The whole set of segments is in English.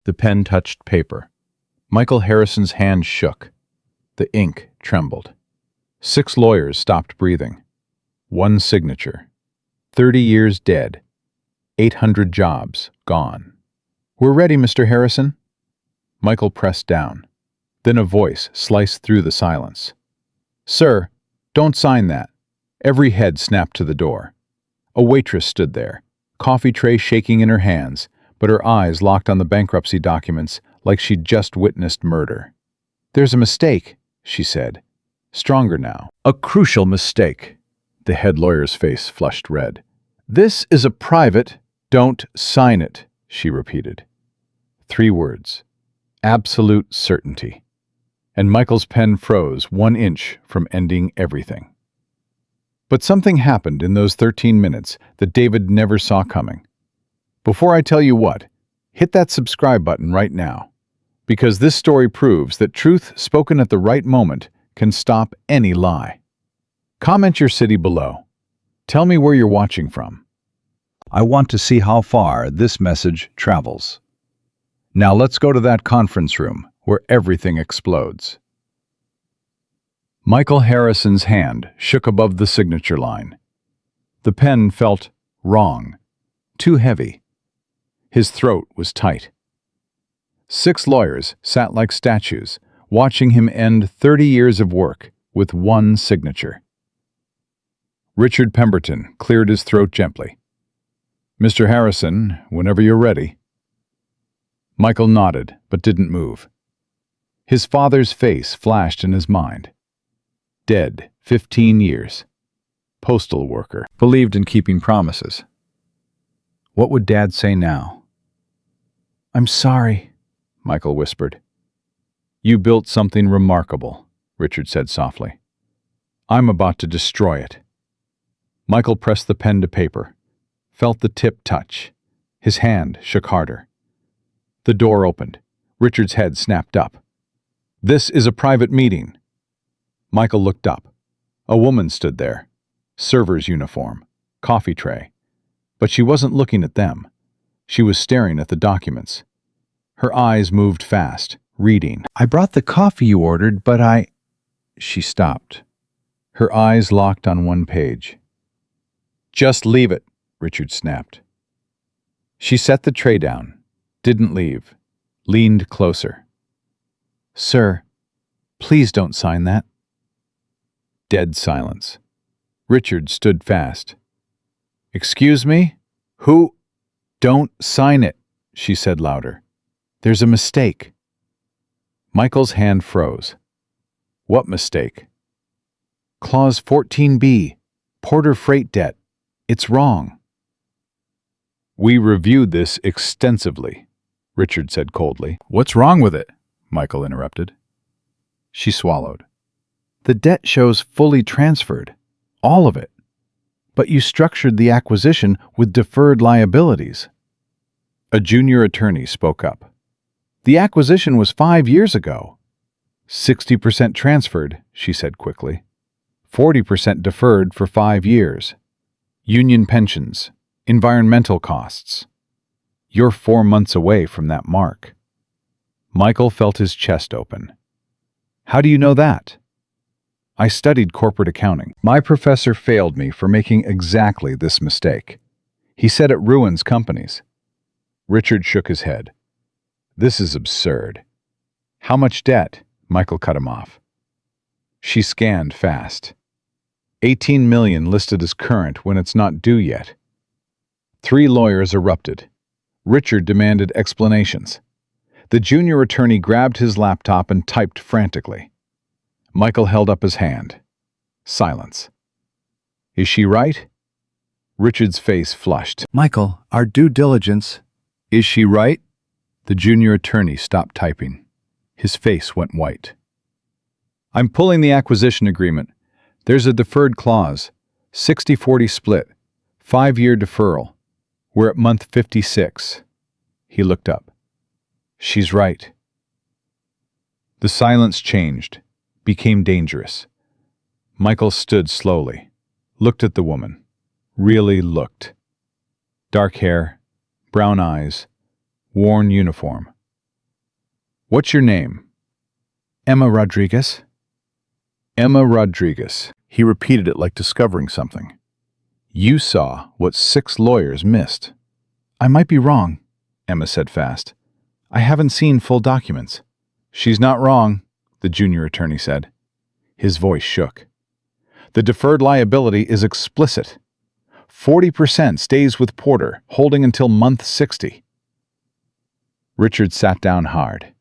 The pen touched paper. Michael Harrison's hand shook. The ink trembled. 6 lawyers stopped breathing. 1 signature. 30 years dead. 800 jobs gone. "We're ready, Mr. Harrison." Michael pressed down. Then a voice sliced through the silence. "Sir, don't sign that." Every head snapped to the door. A waitress stood there, coffee tray shaking in her hands, but her eyes locked on the bankruptcy documents like she'd just witnessed murder. "There's a mistake," she said, stronger now. "A crucial mistake." The head lawyer's face flushed red. "This is a private, don't sign it," she repeated. 3 words. Absolute certainty. And Michael's pen froze 1 inch from ending everything. But something happened in those 13 minutes that David never saw coming. Before I tell you what, hit that subscribe button right now, because this story proves that truth spoken at the right moment can stop any lie. Comment your city below. Tell me where you're watching from. I want to see how far this message travels. Now let's go to that conference room where everything explodes. Michael Harrison's hand shook above the signature line. The pen felt wrong, too heavy. His throat was tight. 6 lawyers sat like statues, watching him end 30 years of work with 1 signature. Richard Pemberton cleared his throat gently. "Mr. Harrison, whenever you're ready." Michael nodded, but didn't move. His father's face flashed in his mind. Dead 15 years. Postal worker. Believed in keeping promises. What would Dad say now? "I'm sorry," Michael whispered. "You built something remarkable," Richard said softly. "I'm about to destroy it." Michael pressed the pen to paper, felt the tip touch. His hand shook harder. The door opened. Richard's head snapped up. "This is a private meeting." Michael looked up. A woman stood there. Server's uniform, coffee tray. But she wasn't looking at them. She was staring at the documents. Her eyes moved fast, reading. "I brought the coffee you ordered, but I—" She stopped. Her eyes locked on 1 page. "Just leave it," Richard snapped. She set the tray down, didn't leave, leaned closer. "Sir, please don't sign that." Dead silence. Richard stood fast. "Excuse me? Who—" "Don't sign it," she said louder. "There's a mistake." Michael's hand froze. "What mistake?" "Clause 14B, Porter Freight Debt. It's wrong." "We reviewed this extensively," Richard said coldly. "What's wrong with it?" Michael interrupted. She swallowed. "The debt shows fully transferred, all of it. But you structured the acquisition with deferred liabilities." A junior attorney spoke up. "The acquisition was 5 years ago." 60% transferred, she said quickly. 40% deferred for 5 years. Union pensions, environmental costs. You're 4 months away from that mark." Michael felt his chest open. "How do you know that?" "I studied corporate accounting. My professor failed me for making exactly this mistake. He said it ruins companies." Richard shook his head. "This is absurd." "How much debt?" Michael cut him off. She scanned fast. 18 million listed as current when it's not due yet. 3 lawyers erupted. Richard demanded explanations. The junior attorney grabbed his laptop and typed frantically. Michael held up his hand. Silence. "Is she right?" Richard's face flushed. "Michael, our due diligence—" "Is she right?" The junior attorney stopped typing. His face went white. "I'm pulling the acquisition agreement. There's a deferred clause, 60-40 split, 5-year deferral. We're at month 56. He looked up. "She's right." The silence changed, became dangerous. Michael stood slowly, looked at the woman, really looked. Dark hair, brown eyes, worn uniform, What's your name? Emma Rodriguez? Emma Rodriguez. He repeated it like discovering something. You saw what 6 lawyers missed. I might be wrong, Emma said fast. I haven't seen full documents. She's not wrong, the junior attorney said. His voice shook. The deferred liability is explicit. 40% stays with Porter, holding until month 60. Richard sat down hard.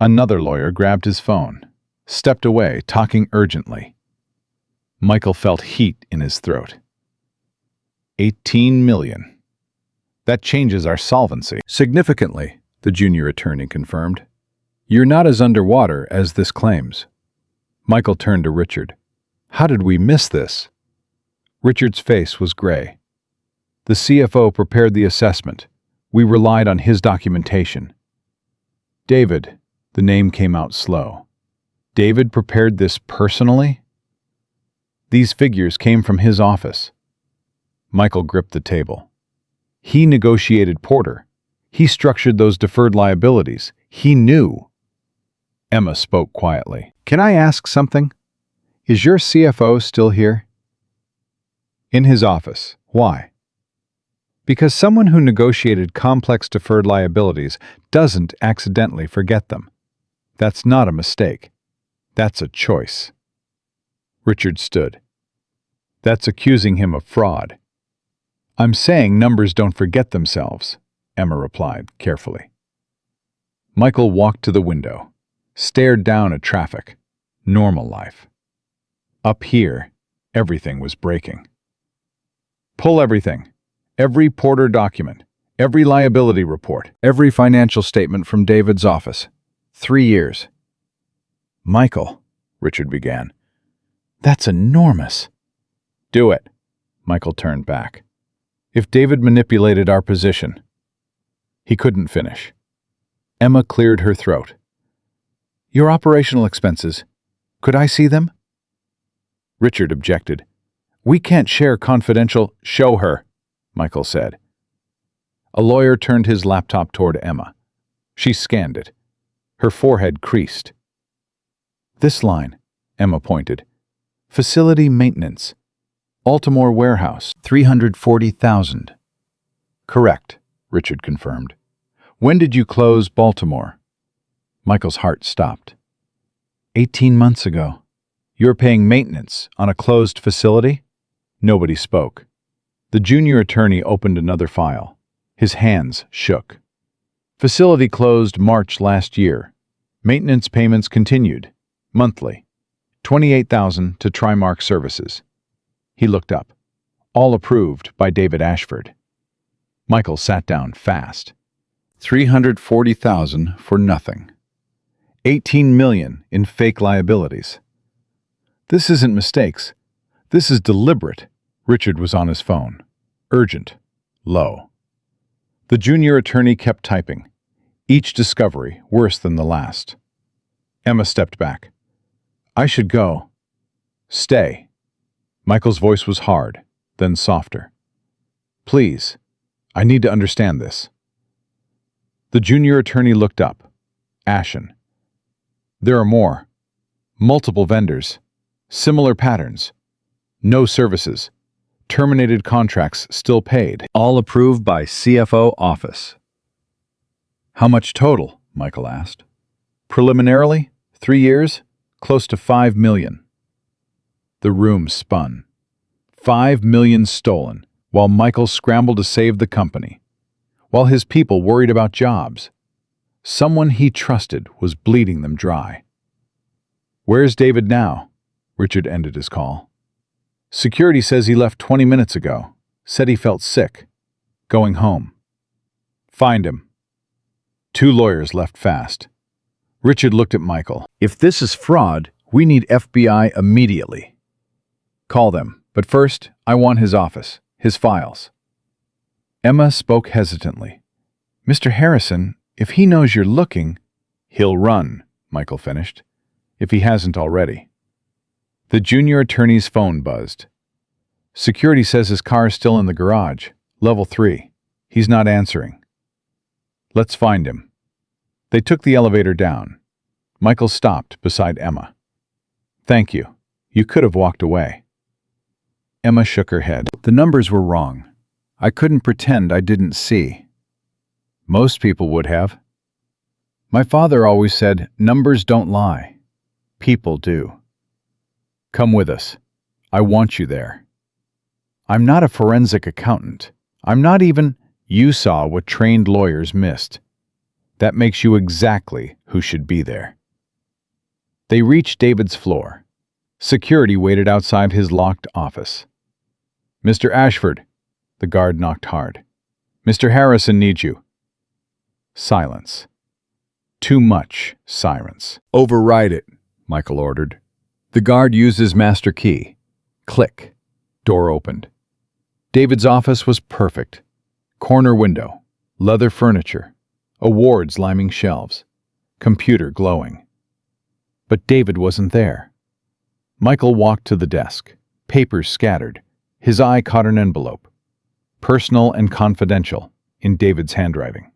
Another lawyer grabbed his phone, stepped away, talking urgently. Michael felt heat in his throat. 18 million. That changes our solvency. Significantly, the junior attorney confirmed. You're not as underwater as this claims. Michael turned to Richard. How did we miss this? Richard's face was gray. The CFO prepared the assessment. We relied on his documentation. David, the name came out slow. David prepared this personally? These figures came from his office. Michael gripped the table. He negotiated Porter. He structured those deferred liabilities. He knew. Emma spoke quietly. Can I ask something? Is your CFO still here? In his office. Why? Because someone who negotiated complex deferred liabilities doesn't accidentally forget them. That's not a mistake. That's a choice. Richard stood. That's accusing him of fraud. I'm saying numbers don't forget themselves, Emma replied carefully. Michael walked to the window, stared down at traffic. Normal life. Up here, everything was breaking. Pull everything. Every Porter document, every liability report, every financial statement from David's office. 3 years. Michael, Richard began. That's enormous. Do it. Michael turned back. If David manipulated our position. He couldn't finish. Emma cleared her throat. Your operational expenses. Could I see them? Richard objected. We can't share confidential. Show her, Michael said. A lawyer turned his laptop toward Emma. She scanned it. Her forehead creased. This line, Emma pointed. Facility maintenance. Baltimore warehouse, $340,000. Correct, Richard confirmed. When did you close Baltimore? Michael's heart stopped. 18 months ago. You're paying maintenance on a closed facility? Nobody spoke. The junior attorney opened another file. His hands shook. Facility closed March last year. Maintenance payments continued, monthly. $28,000 to Trimark Services. He looked up. All approved by David Ashford. Michael sat down fast. $340,000 for nothing. $18 million in fake liabilities. This isn't mistakes. This is deliberate. Richard was on his phone. Urgent. Low. The junior attorney kept typing. Each discovery worse than the last. Emma stepped back. I should go. Stay. Michael's voice was hard, then softer. Please, I need to understand this. The junior attorney looked up, ashen. There are more. Multiple vendors. Similar patterns. No services. Terminated contracts still paid. All approved by CFO office. How much total? Michael asked. Preliminarily, 3 years, close to $5 million. The room spun. $5 million stolen, while Michael scrambled to save the company. While his people worried about jobs. Someone he trusted was bleeding them dry. Where's David now? Richard ended his call. Security says he left 20 minutes ago. Said he felt sick. Going home. Find him. 2 lawyers left fast. Richard looked at Michael. If this is fraud, we need FBI immediately. Call them, but first, I want his office, his files. Emma spoke hesitantly. Mr. Harrison, if he knows you're looking, he'll run, Michael finished, if he hasn't already. The junior attorney's phone buzzed. Security says his car is still in the garage, level 3. He's not answering. Let's find him. They took the elevator down. Michael stopped beside Emma. "Thank you. You could have walked away." Emma shook her head. "The numbers were wrong. I couldn't pretend I didn't see. Most people would have. My father always said, numbers don't lie. People do. Come with us. I want you there. I'm not a forensic accountant. I'm not even. You saw what trained lawyers missed. That makes you exactly who should be there." They reached David's floor. Security waited outside his locked office. "Mr. Ashford," the guard knocked hard. "Mr. Harrison needs you." Silence. Too much silence. "Override it," Michael ordered. The guard used his master key. Click. Door opened. David's office was perfect. Corner window, leather furniture, awards lining shelves, computer glowing. But David wasn't there. Michael walked to the desk, papers scattered. His eye caught an envelope. Personal and confidential, in David's handwriting.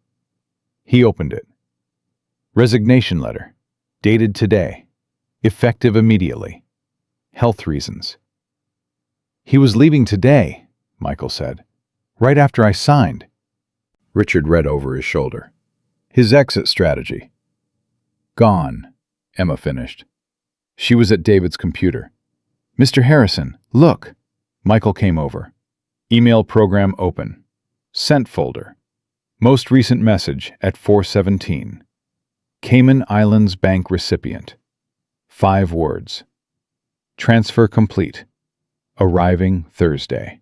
He opened it. Resignation letter, dated today, effective immediately. Health reasons. "He was leaving today," Michael said, "right after I signed." Richard read over his shoulder. "His exit strategy." "Gone," Emma finished. She was at David's computer. "Mr. Harrison, look." Michael came over. Email program open. Sent folder. Most recent message at 4:17. Cayman Islands Bank recipient. 5 words. Transfer complete. Arriving Thursday.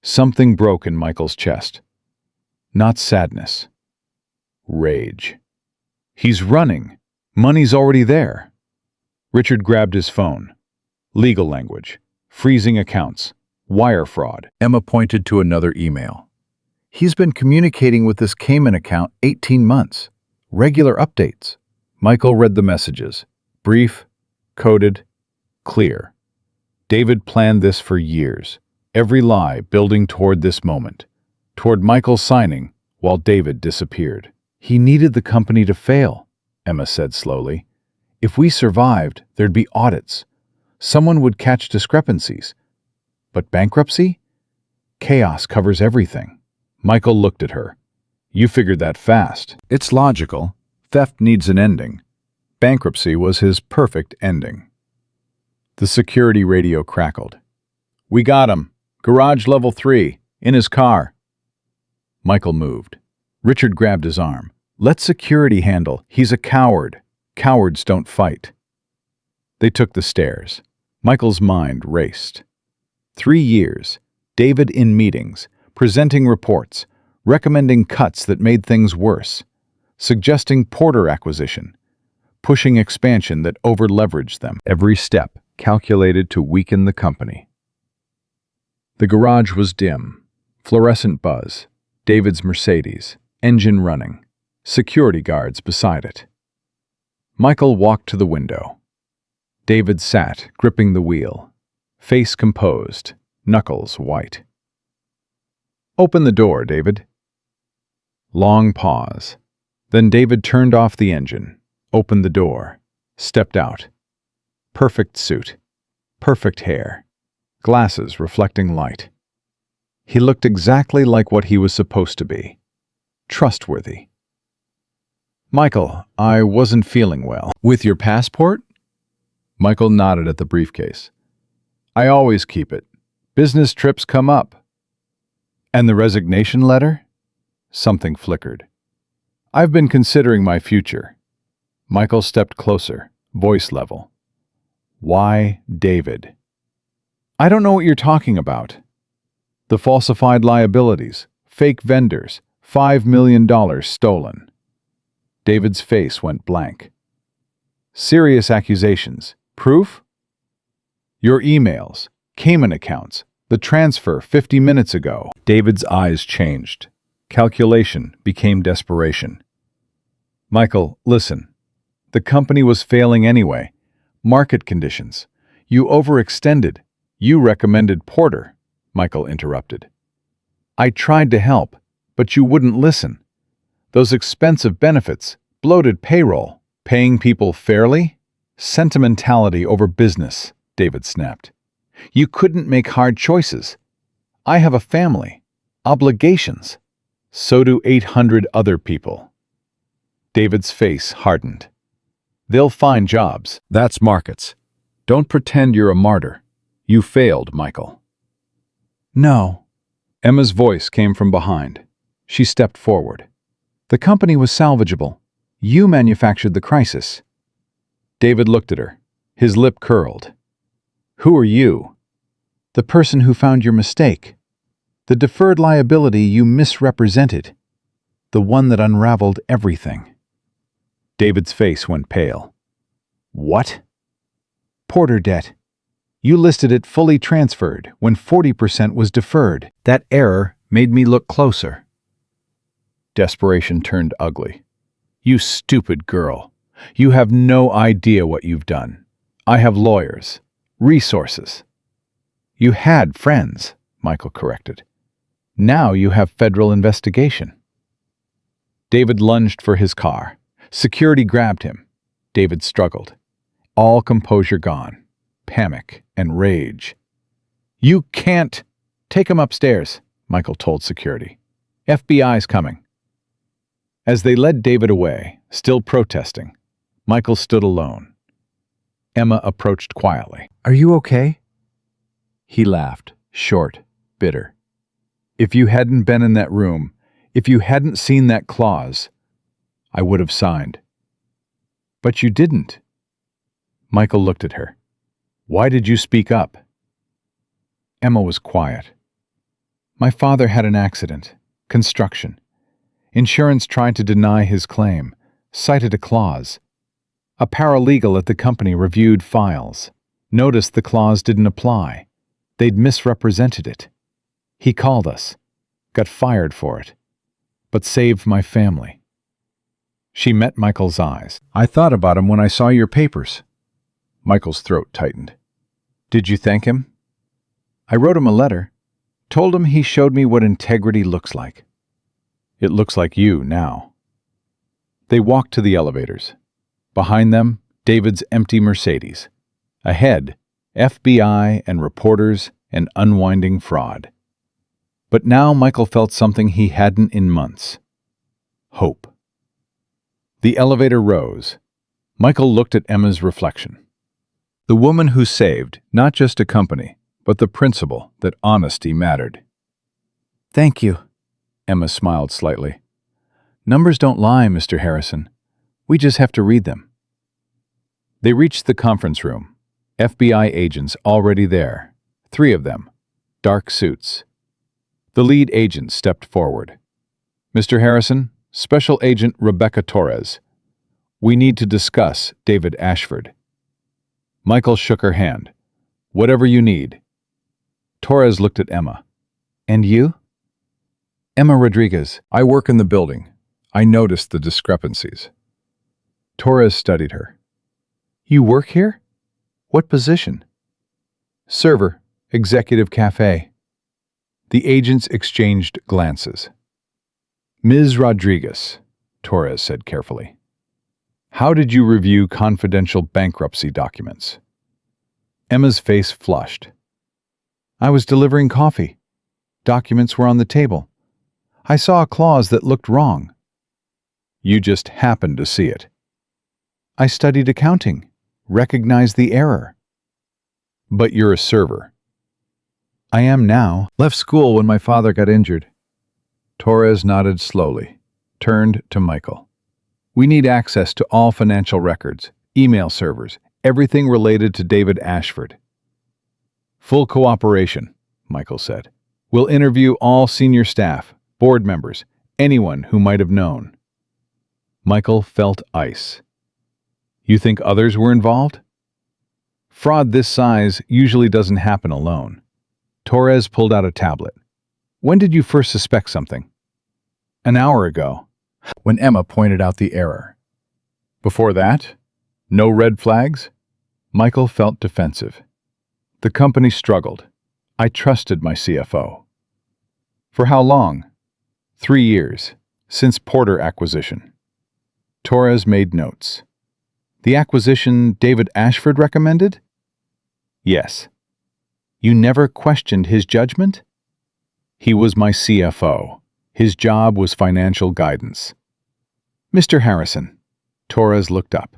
Something broke in Michael's chest. Not sadness. Rage. He's running. Money's already there. Richard grabbed his phone. Legal language. Freezing accounts. Wire fraud. Emma pointed to another email. "He's been communicating with this Cayman account 18 months. Regular updates." Michael read the messages. Brief, coded, clear. David planned this for years. Every lie building toward this moment. Toward Michael signing while David disappeared. "He needed the company to fail," Emma said slowly. "If we survived, there'd be audits. Someone would catch discrepancies. But bankruptcy? Chaos covers everything." Michael looked at her. "You figured that fast." "It's logical. Theft needs an ending. Bankruptcy was his perfect ending." The security radio crackled. "We got him. Garage level 3. In his car." Michael moved. Richard grabbed his arm. "Let security handle. He's a coward. Cowards don't fight." They took the stairs. Michael's mind raced. 3 years. David in meetings, presenting reports, recommending cuts that made things worse, suggesting Porter acquisition, pushing expansion that over-leveraged them. Every step calculated to weaken the company. The garage was dim. Fluorescent buzz. David's Mercedes. Engine running. Security guards beside it. Michael walked to the window. David sat, gripping the wheel. Face composed. Knuckles white. "Open the door, David." Long pause. Then David turned off the engine, opened the door, stepped out. Perfect suit. Perfect hair. Glasses reflecting light. He looked exactly like what he was supposed to be. Trustworthy. "Michael, I wasn't feeling well." "With your passport?" Michael nodded at the briefcase. "I always keep it. Business trips come up." "And the resignation letter?" Something flickered. "I've been considering my future." Michael stepped closer, voice level. "Why David?" "I don't know what you're talking about." "The falsified liabilities, fake vendors, $5 million stolen." David's face went blank. "Serious accusations. Proof?" "Your emails, Cayman accounts, the transfer 50 minutes ago." David's eyes changed. Calculation became desperation. "Michael, listen. The company was failing anyway. Market conditions. You overextended. You recommended Porter," Michael interrupted. "I tried to help, but you wouldn't listen. Those expensive benefits, Bloated payroll. Paying people fairly? Sentimentality over business, David snapped. You couldn't make hard choices. I have a family. Obligations. So do 800 other people. David's face hardened. They'll find jobs. That's markets. Don't pretend you're a martyr. You failed, Michael. No. Emma's voice came from behind. She stepped forward. The company was salvageable. You manufactured the crisis. David looked at her. His lip curled. Who are you? The person who found your mistake. The deferred liability you misrepresented. The one that unraveled everything. David's face went pale. What? Porter debt. You listed it fully transferred when 40% was deferred. That error made me look closer. Desperation turned ugly. You stupid girl. You have no idea what you've done. I have lawyers. Resources. You had friends, Michael corrected. Now you have federal investigation. David lunged for his car. Security grabbed him. David struggled. All composure gone. Panic and rage. You can't. Take him upstairs, Michael told security. FBI's coming. As they led David away, still protesting, Michael stood alone. Emma approached quietly. Are you okay? He laughed, short, bitter. If you hadn't been in that room, if you hadn't seen that clause, I would have signed. But you didn't. Michael looked at her. Why did you speak up? Emma was quiet. My father had an accident. Construction. Insurance tried to deny his claim, cited a clause. A paralegal at the company reviewed files, noticed the clause didn't apply. They'd misrepresented it. He called us, got fired for it, but saved my family. She met Michael's eyes. I thought about him when I saw your papers. Michael's throat tightened. Did you thank him? I wrote him a letter, told him he showed me what integrity looks like. It looks like you now. They walked to the elevators. Behind them, David's empty Mercedes. Ahead, FBI and reporters and unwinding fraud. But now Michael felt something he hadn't in months. Hope. The elevator rose. Michael looked at Emma's reflection. The woman who saved not just a company, but the principle that honesty mattered. Thank you. Emma smiled slightly. Numbers don't lie, Mr. Harrison. We just have to read them. They reached the conference room. FBI agents already there. 3 of them. Dark suits. The lead agent stepped forward. Mr. Harrison, Special Agent Rebecca Torres. We need to discuss David Ashford. Michael shook her hand. Whatever you need. Torres looked at Emma. And you? Emma Rodriguez. I work in the building. I noticed the discrepancies. Torres studied her. You work here? What position? Server, executive cafe. The agents exchanged glances. Ms. Rodriguez, Torres said carefully. How did you review confidential bankruptcy documents? Emma's face flushed. I was delivering coffee. Documents were on the table. I saw a clause that looked wrong. You just happened to see it. I studied accounting, recognized the error. But you're a server. I am now. Left school when my father got injured. Torres nodded slowly, turned to Michael. We need access to all financial records, email servers, everything related to David Ashford. Full cooperation, Michael said. We'll interview all senior staff, board members, anyone who might have known. Michael felt ice. You think others were involved? Fraud this size usually doesn't happen alone. Torres pulled out a tablet. When did you first suspect something? An hour ago, when Emma pointed out the error. Before that, no red flags? Michael felt defensive. The company struggled. I trusted my CFO. For how long? 3 years, since Porter acquisition. Torres made notes. The acquisition David Ashford recommended? Yes. You never questioned his judgment? He was my CFO. His job was financial guidance. Mr. Harrison, Torres looked up.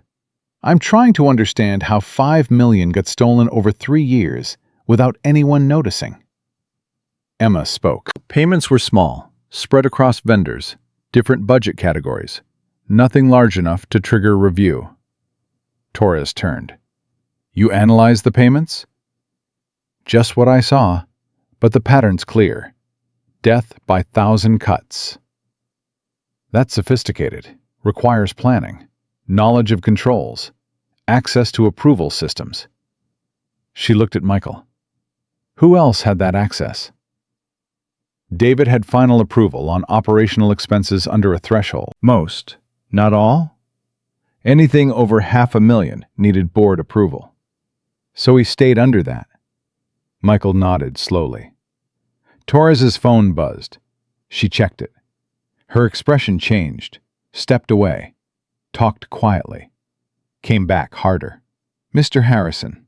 I'm trying to understand how $5 million got stolen over 3 years without anyone noticing. Emma spoke. Payments were small, spread across vendors, different budget categories. Nothing large enough to trigger review. Torres turned. You analyzed the payments? Just what I saw, but the pattern's clear. Death by 1,000 cuts. That's sophisticated, requires planning, knowledge of controls, access to approval systems. She looked at Michael. Who else had that access? David had final approval on operational expenses under a threshold. Most, not all. Anything over $500,000 needed board approval. So he stayed under that. Michael nodded slowly. Torres's phone buzzed. She checked it. Her expression changed, stepped away, talked quietly, came back harder. Mr. Harrison,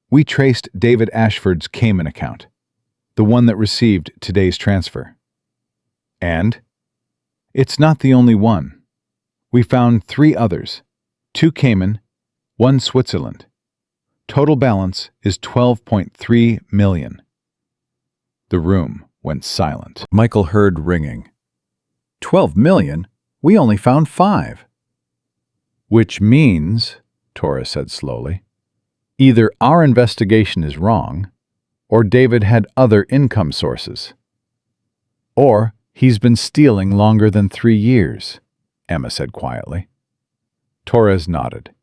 we traced David Ashford's Cayman account, the one that received today's transfer. And? It's not the only one. We found 3 others, 2 Cayman, 1 Switzerland. Total balance is $12.3 million. The room went silent. Michael heard ringing. 12 million? We only found 5. Which means, Torres said slowly, either our investigation is wrong, or David had other income sources. Or he's been stealing longer than 3 years, Emma said quietly. Torres nodded.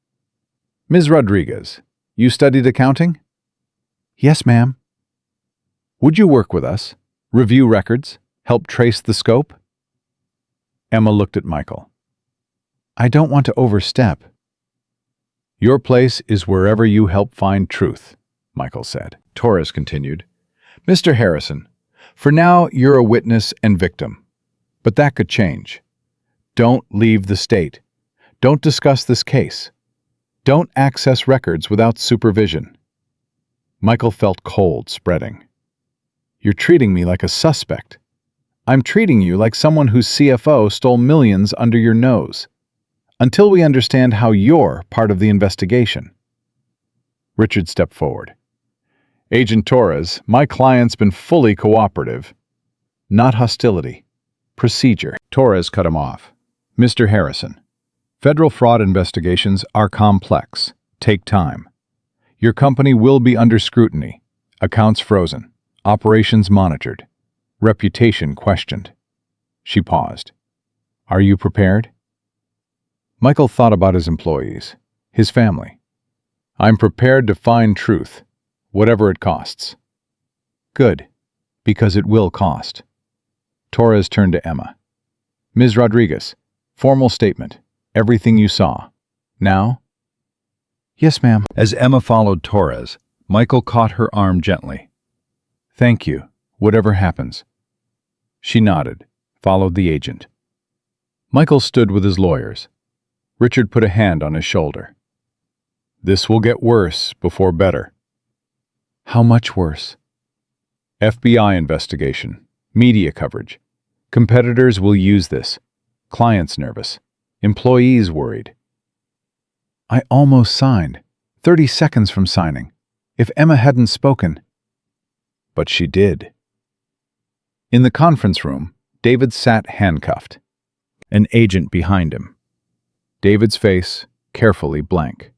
Ms. Rodriguez, you studied accounting? Yes, ma'am. Would you work with us, review records, help trace the scope? Emma looked at Michael. I don't want to overstep. Your place is wherever you help find truth, Michael said. Torres continued. Mr. Harrison, for now you're a witness and victim, but that could change. Don't leave the state. Don't discuss this case. Don't access records without supervision. Michael felt cold spreading. You're treating me like a suspect. I'm treating you like someone whose CFO stole millions under your nose. Until we understand how you're part of the investigation. Richard stepped forward. Agent Torres, my client's been fully cooperative. Not hostility. Procedure. Torres cut him off. Mr. Harrison, federal fraud investigations are complex. Take time. Your company will be under scrutiny. Accounts frozen. Operations monitored. Reputation questioned. She paused. Are you prepared? Michael thought about his employees, his family. I'm prepared to find truth, whatever it costs. Good, because it will cost. Torres turned to Emma. Ms. Rodriguez, formal statement. Everything you saw. Now? Yes, ma'am. As Emma followed Torres, Michael caught her arm gently. Thank you, whatever happens. She nodded, followed the agent. Michael stood with his lawyers. Richard put a hand on his shoulder. This will get worse before better. How much worse? FBI investigation, media coverage. Competitors will use this. Clients nervous. Employees worried. I almost signed, 30 seconds from signing. If Emma hadn't spoken. But she did. In the conference room, David sat handcuffed. An agent behind him. David's face carefully blank,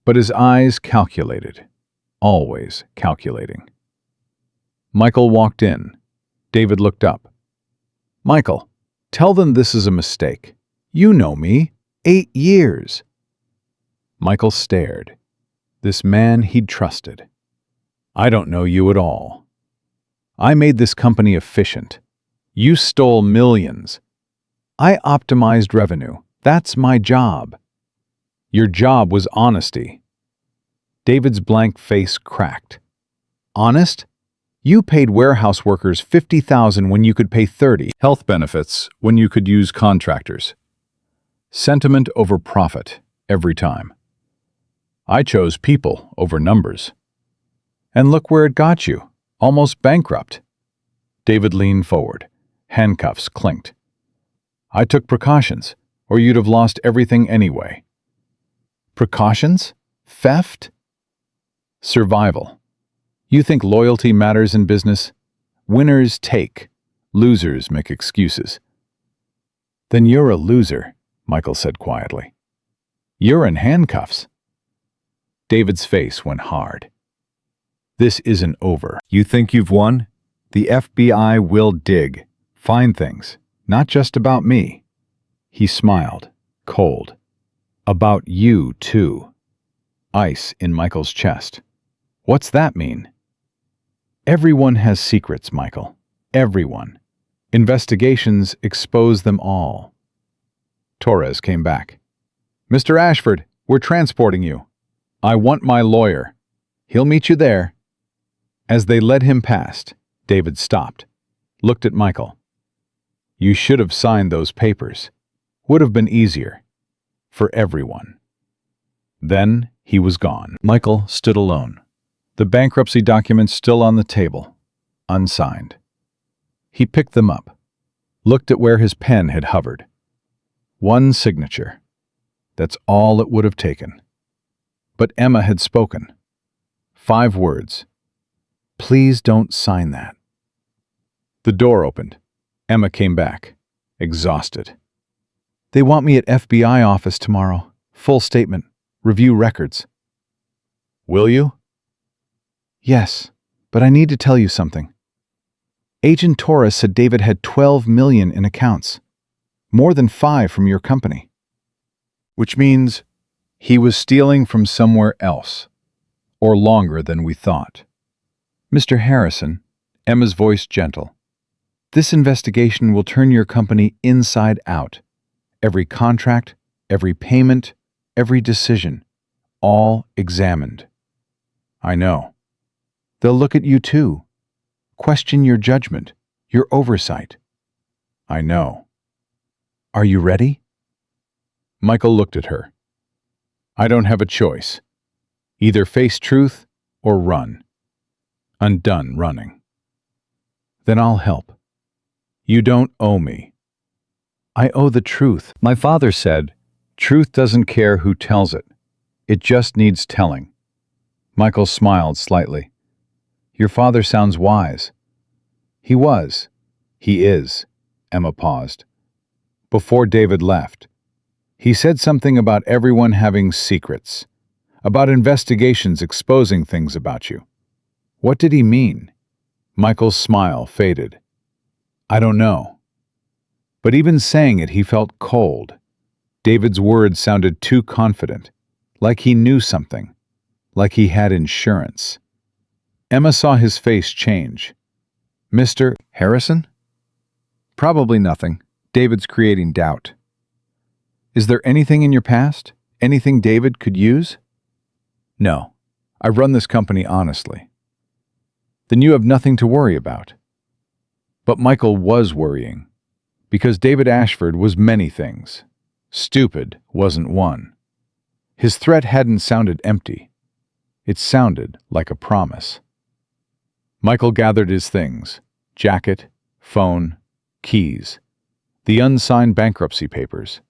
but his eyes calculated, always calculating. Michael walked in. David looked up. Michael, tell them this is a mistake. You know me. 8 years. Michael stared. This man he'd trusted. I don't know you at all. I made this company efficient. You stole millions. I optimized revenue. That's my job. Your job was honesty. David's blank face cracked. Honest? You paid warehouse workers $50,000 when you could pay $30,000. Health benefits when you could use contractors. Sentiment over profit, every time. I chose people over numbers. And look where it got you, almost bankrupt. David leaned forward. Handcuffs clinked. I took precautions, or you'd have lost everything anyway. Precautions? Theft? Survival. You think loyalty matters in business? Winners take. Losers make excuses. Then you're a loser, Michael said quietly. You're in handcuffs. David's face went hard. This isn't over. You think you've won? The FBI will dig, find things, not just about me. He smiled, cold. About you, too. Ice in Michael's chest. What's that mean? Everyone has secrets, Michael. Everyone. Investigations expose them all. Torres came back. Mr. Ashford, we're transporting you. I want my lawyer. He'll meet you there. As they led him past, David stopped, looked at Michael. You should have signed those papers. Would have been easier. For everyone. Then he was gone. Michael stood alone. The bankruptcy documents still on the table, unsigned. He picked them up, looked at where his pen had hovered. One signature. That's all it would have taken. But Emma had spoken. 5 words. Please don't sign that. The door opened. Emma came back, exhausted. They want me at FBI office tomorrow. Full statement. Review records. Will you? Yes, but I need to tell you something. Agent Torres said David had 12 million in accounts. More than 5 from your company. Which means he was stealing from somewhere else. Or longer than we thought. Mr. Harrison, Emma's voice gentle. This investigation will turn your company inside out. Every contract, every payment, every decision, all examined. I know. They'll look at you too. Question your judgment, your oversight. I know. Are you ready? Michael looked at her. I don't have a choice. Either face truth or run. I'm done running. Then I'll help. You don't owe me. I owe the truth. My father said, truth doesn't care who tells it. It just needs telling. Michael smiled slightly. Your father sounds wise. He was. He is. Emma paused. Before David left, he said something about everyone having secrets, about investigations exposing things about you. What did he mean? Michael's smile faded. I don't know. But even saying it, he felt cold. David's words sounded too confident, like he knew something, like he had insurance. Emma saw his face change. Mr. Harrison? Probably nothing. David's creating doubt. Is there anything in your past? Anything David could use? No. I run this company honestly. Then you have nothing to worry about. But Michael was worrying. Because David Ashford was many things. Stupid wasn't one. His threat hadn't sounded empty. It sounded like a promise. Michael gathered his things, jacket, phone, keys, the unsigned bankruptcy papers.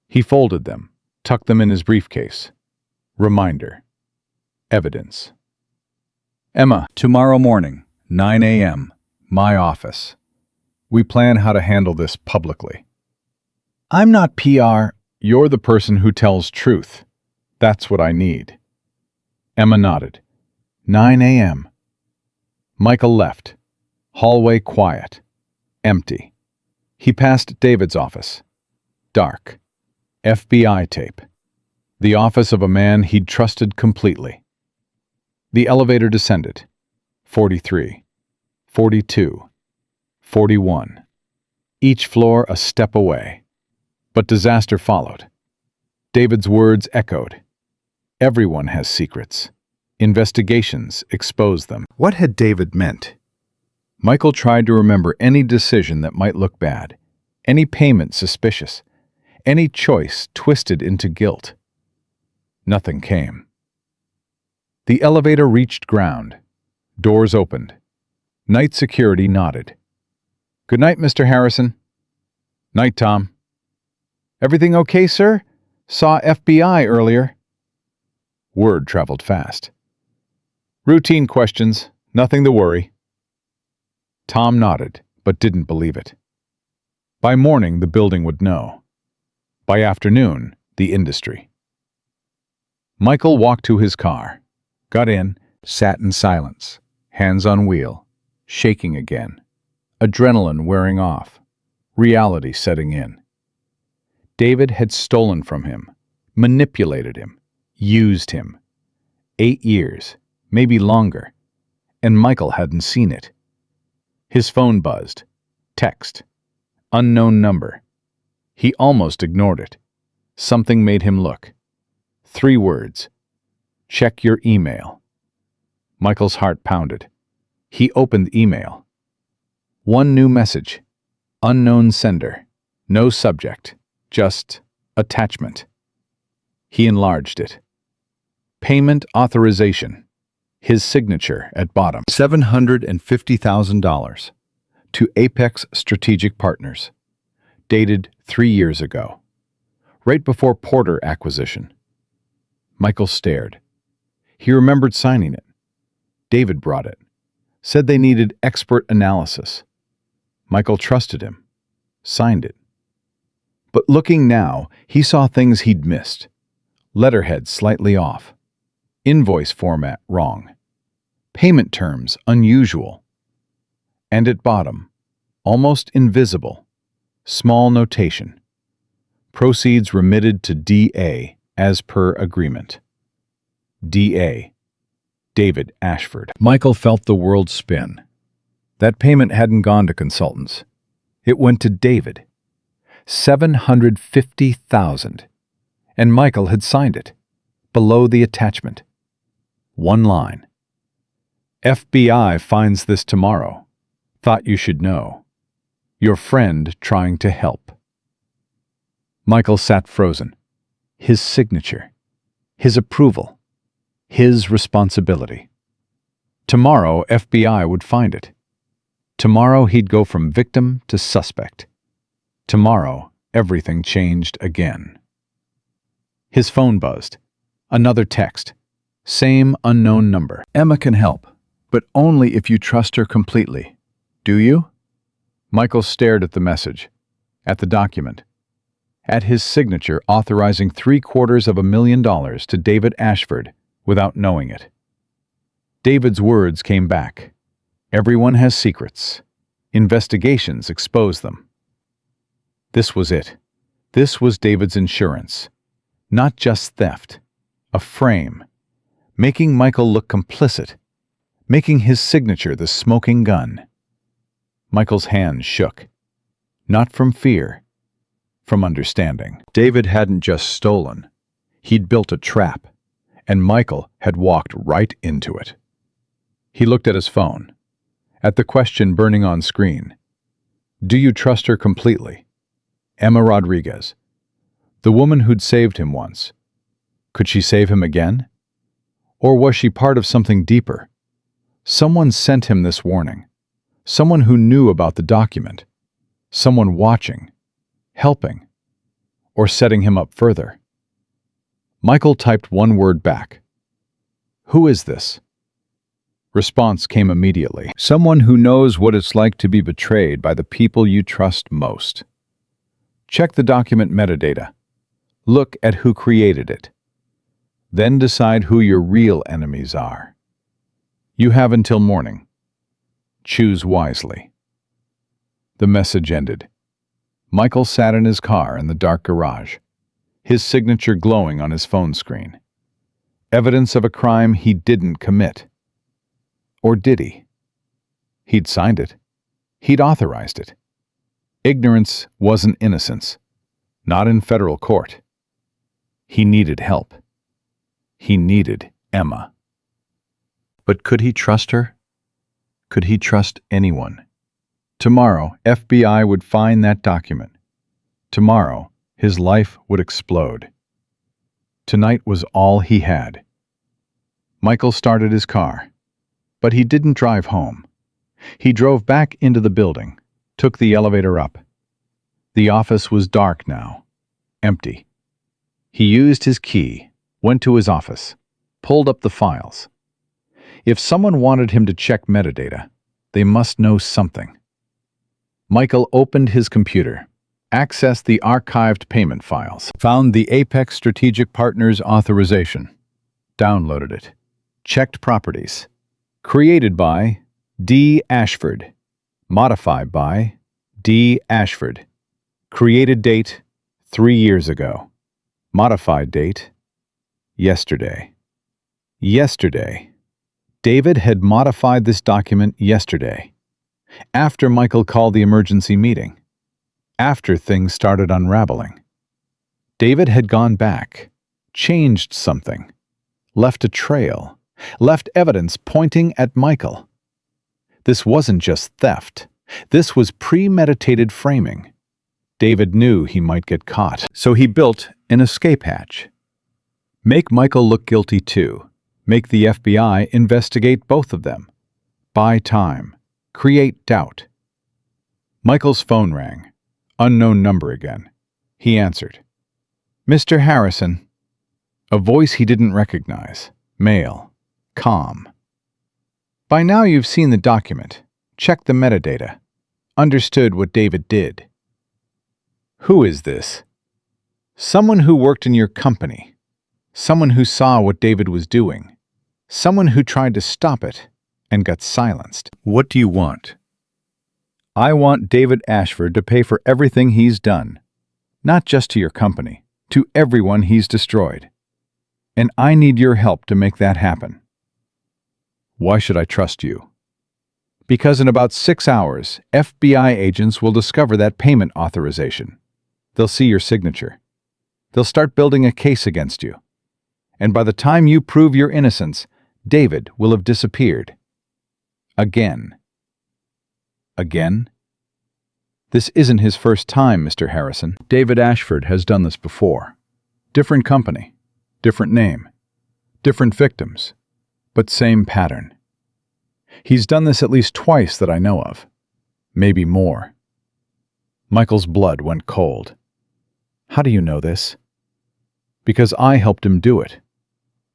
He folded them, tucked them in his briefcase. Reminder. Evidence. Emma, tomorrow morning, 9 a.m., my office. We plan how to handle this publicly. I'm not PR. You're the person who tells truth. That's what I need. Emma nodded. 9 a.m. Michael left. Hallway quiet. Empty. He passed David's office. Dark. FBI tape. The office of a man he'd trusted completely. The elevator descended. 43. 42. 41. Each floor a step away. But disaster followed. David's words echoed. Everyone has secrets. Investigations expose them. What had David meant? Michael tried to remember any decision that might look bad, any payment suspicious, Any choice twisted into guilt. Nothing came. The elevator reached ground. Doors opened. Night security nodded. "Good night, Mr. Harrison." "Night, Tom." "Everything okay, sir? Saw FBI earlier." Word traveled fast. "Routine questions, nothing to worry." Tom nodded, but didn't believe it. By morning, the building would know. By afternoon, the industry. Michael walked to his car, got in, sat in silence, hands on wheel, shaking again, adrenaline wearing off, reality setting in. David had stolen from him, manipulated him, used him. 8 years, maybe longer, and Michael hadn't seen it. His phone buzzed. Text. Unknown number. He almost ignored it. Something made him look. 3 words. "Check your email." Michael's heart pounded. He opened email. One new message. Unknown sender. No subject. Just attachment. He enlarged it. Payment authorization. His signature at bottom. $750,000 to Apex Strategic Partners. Dated 3 years ago. Right before Porter acquisition. Michael stared. He remembered signing it. David brought it. Said they needed expert analysis. Michael trusted him. Signed it. But looking now, he saw things he'd missed. Letterhead slightly off. Invoice format wrong. Payment terms unusual. And at bottom, almost invisible, small notation. Proceeds remitted to DA as per agreement. DA. David Ashford. Michael felt the world spin. That payment hadn't gone to consultants. It went to David. $750,000. And Michael had signed it. Below the attachment. One line. FBI finds this tomorrow. Thought you should know. Your friend trying to help. Michael sat frozen. His signature. His approval. His responsibility. Tomorrow, FBI would find it. Tomorrow, he'd go from victim to suspect. Tomorrow, everything changed again. His phone buzzed. Another text. Same unknown number. "Emma can help, but only if you trust her completely. Do you?" Michael stared at the message, at the document, at his signature authorizing $750,000 to David Ashford without knowing it. David's words came back. Everyone has secrets. Investigations expose them. This was it. This was David's insurance. Not just theft. A frame. Making Michael look complicit. Making his signature the smoking gun. Michael's hands shook. Not from fear. From understanding. David hadn't just stolen. He'd built a trap. And Michael had walked right into it. He looked at his phone. At the question burning on screen. Do you trust her completely? Emma Rodriguez. The woman who'd saved him once. Could she save him again? Or was she part of something deeper? Someone sent him this warning. Someone who knew about the document. Someone watching, helping, or setting him up further. Michael typed one word back. Who is this? Response came immediately. Someone who knows what it's like to be betrayed by the people you trust most. Check the document metadata. Look at who created it. Then decide who your real enemies are. You have until morning. Choose wisely. The message ended. Michael sat in his car in the dark garage, his signature glowing on his phone screen. Evidence of a crime he didn't commit. Or did he? He'd signed it. He'd authorized it. Ignorance wasn't innocence. Not in federal court. He needed help. He needed Emma. But could he trust her? Could he trust anyone? Tomorrow, FBI would find that document. Tomorrow, his life would explode. Tonight was all he had. Michael started his car, but he didn't drive home. He drove back into the building, took the elevator up. The office was dark now, empty. He used his key, went to his office, pulled up the files. If someone wanted him to check metadata, they must know something. Michael opened his computer, accessed the archived payment files, found the Apex Strategic Partners authorization, downloaded it, checked properties. Created by D. Ashford. Modified by D. Ashford. Created date 3 years ago. Modified date yesterday. Yesterday. David had modified this document yesterday, after Michael called the emergency meeting, after things started unraveling. David had gone back, changed something, left a trail, left evidence pointing at Michael. This wasn't just theft. This was premeditated framing. David knew he might get caught, so he built an escape hatch. Make Michael look guilty too. Make the FBI investigate both of them. Buy time. Create doubt. Michael's phone rang. Unknown number again. He answered. Mr. Harrison. A voice he didn't recognize. Male. Calm. By now you've seen the document. Checked the metadata. Understood what David did. Who is this? Someone who worked in your company. Someone who saw what David was doing. Someone who tried to stop it and got silenced. What do you want? I want David Ashford to pay for everything he's done. Not just to your company, to everyone he's destroyed. And I need your help to make that happen. Why should I trust you? Because in about 6 hours, FBI agents will discover that payment authorization. They'll see your signature. They'll start building a case against you. And by the time you prove your innocence, David will have disappeared. Again. Again? This isn't his first time, Mr. Harrison. David Ashford has done this before. Different company, different name, different victims, but same pattern. He's done this at least twice that I know of. Maybe more. Michael's blood went cold. How do you know this? Because I helped him do it.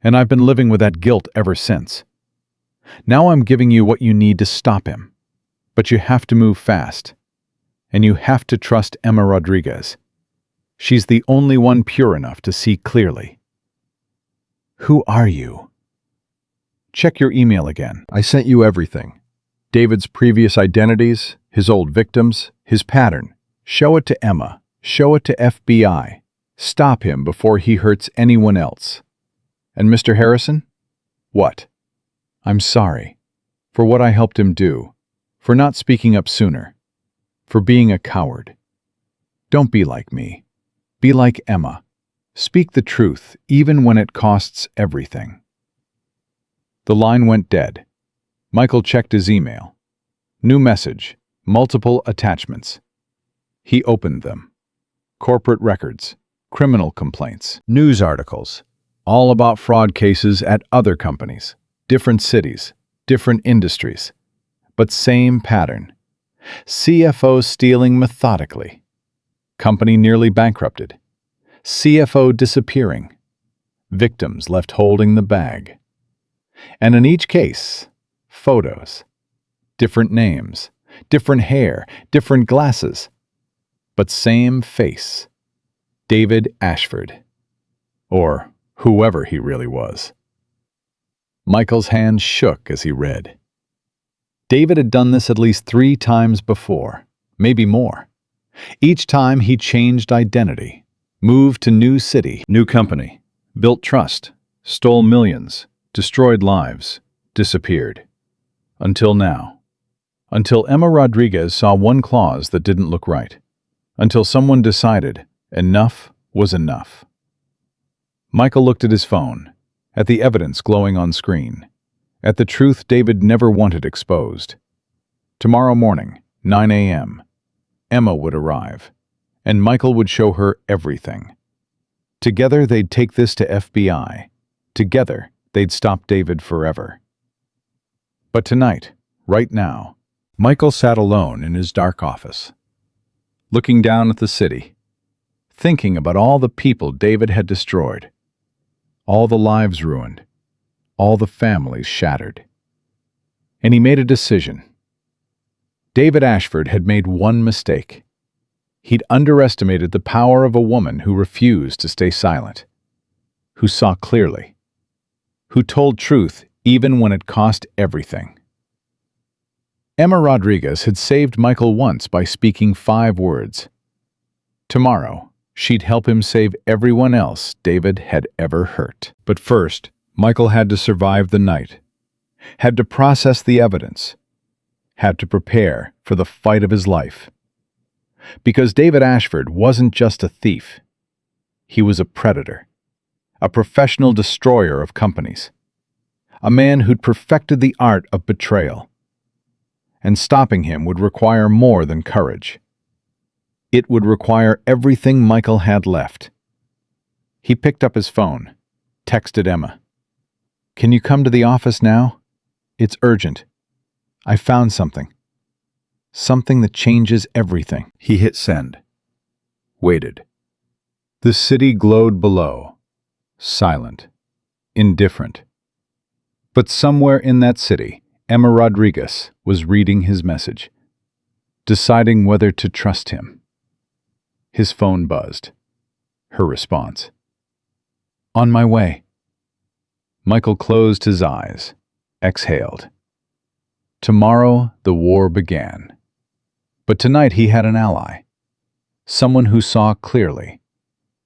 And I've been living with that guilt ever since. Now I'm giving you what you need to stop him. But you have to move fast. And you have to trust Emma Rodriguez. She's the only one pure enough to see clearly. Who are you? Check your email again. I sent you everything. David's previous identities, his old victims, his pattern. Show it to Emma. Show it to FBI. Stop him before he hurts anyone else. And Mr. Harrison? What? I'm sorry. For what I helped him do. For not speaking up sooner. For being a coward. Don't be like me. Be like Emma. Speak the truth, even when it costs everything. The line went dead. Michael checked his email. New message. Multiple attachments. He opened them. Corporate records. Criminal complaints. News articles. All about fraud cases at other companies. Different cities. Different industries. But same pattern. CFO stealing methodically. Company nearly bankrupted. CFO disappearing. Victims left holding the bag. And in each case, photos. Different names. Different hair. Different glasses. But same face. David Ashford. Or whoever he really was. Michael's hand shook as he read. David had done this at least 3 times before, maybe more. Each time he changed identity, moved to new city, new company, built trust, stole millions, destroyed lives, disappeared. Until now. Until Emma Rodriguez saw one clause that didn't look right. Until someone decided enough was enough. Michael looked at his phone, at the evidence glowing on screen, at the truth David never wanted exposed. Tomorrow morning, 9 a.m., Emma would arrive, and Michael would show her everything. Together they'd take this to FBI. Together they'd stop David forever. But tonight, right now, Michael sat alone in his dark office, looking down at the city, thinking about all the people David had destroyed, all the lives ruined, all the families shattered. And he made a decision. David Ashford had made one mistake. He'd underestimated the power of a woman who refused to stay silent, who saw clearly, who told truth even when it cost everything. Emma Rodriguez had saved Michael once by speaking 5 words. Tomorrow, she'd help him save everyone else David had ever hurt. But first, Michael had to survive the night, had to process the evidence, had to prepare for the fight of his life. Because David Ashford wasn't just a thief. He was a predator, a professional destroyer of companies, a man who'd perfected the art of betrayal. And stopping him would require more than courage. It would require everything Michael had left. He picked up his phone, texted Emma. "Can you come to the office now? It's urgent. I found something. Something that changes everything." He hit send. Waited. The city glowed below, silent, indifferent. But somewhere in that city, Emma Rodriguez was reading his message, deciding whether to trust him. His phone buzzed. Her response. "On my way." Michael closed his eyes, exhaled. Tomorrow the war began. But tonight he had an ally. Someone who saw clearly.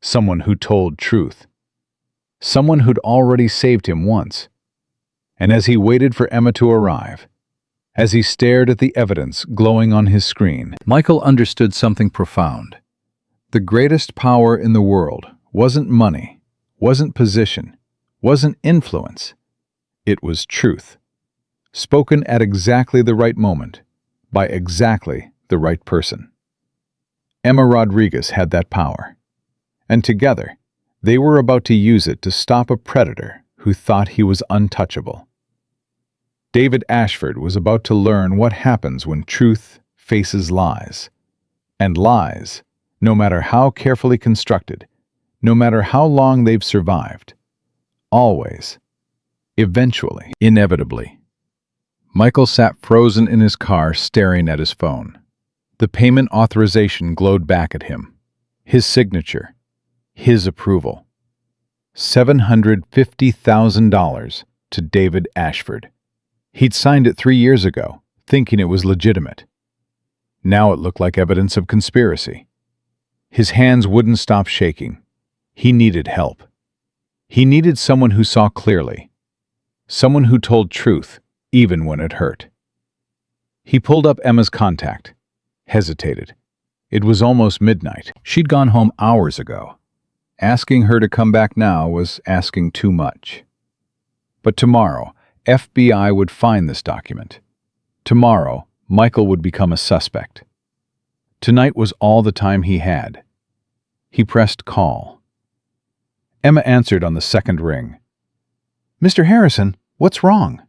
Someone who told truth. Someone who'd already saved him once. And as he waited for Emma to arrive, as he stared at the evidence glowing on his screen, Michael understood something profound. The greatest power in the world wasn't money, wasn't position, wasn't influence. It was truth, spoken at exactly the right moment, by exactly the right person. Emma Rodriguez had that power, and together they were about to use it to stop a predator who thought he was untouchable. David Ashford was about to learn what happens when truth faces lies. And lies, no matter how carefully constructed, no matter how long they've survived, always, eventually, inevitably. Michael sat frozen in his car staring at his phone. The payment authorization glowed back at him. His signature. His approval. $750,000 to David Ashford. He'd signed it 3 years ago, thinking it was legitimate. Now it looked like evidence of conspiracy. His hands wouldn't stop shaking. He needed help. He needed someone who saw clearly. Someone who told truth, even when it hurt. He pulled up Emma's contact, hesitated. It was almost midnight. She'd gone home hours ago. Asking her to come back now was asking too much. But tomorrow, FBI would find this document. Tomorrow, Michael would become a suspect. Tonight was all the time he had. He pressed call. Emma answered on the second ring. "Mr. Harrison, what's wrong?"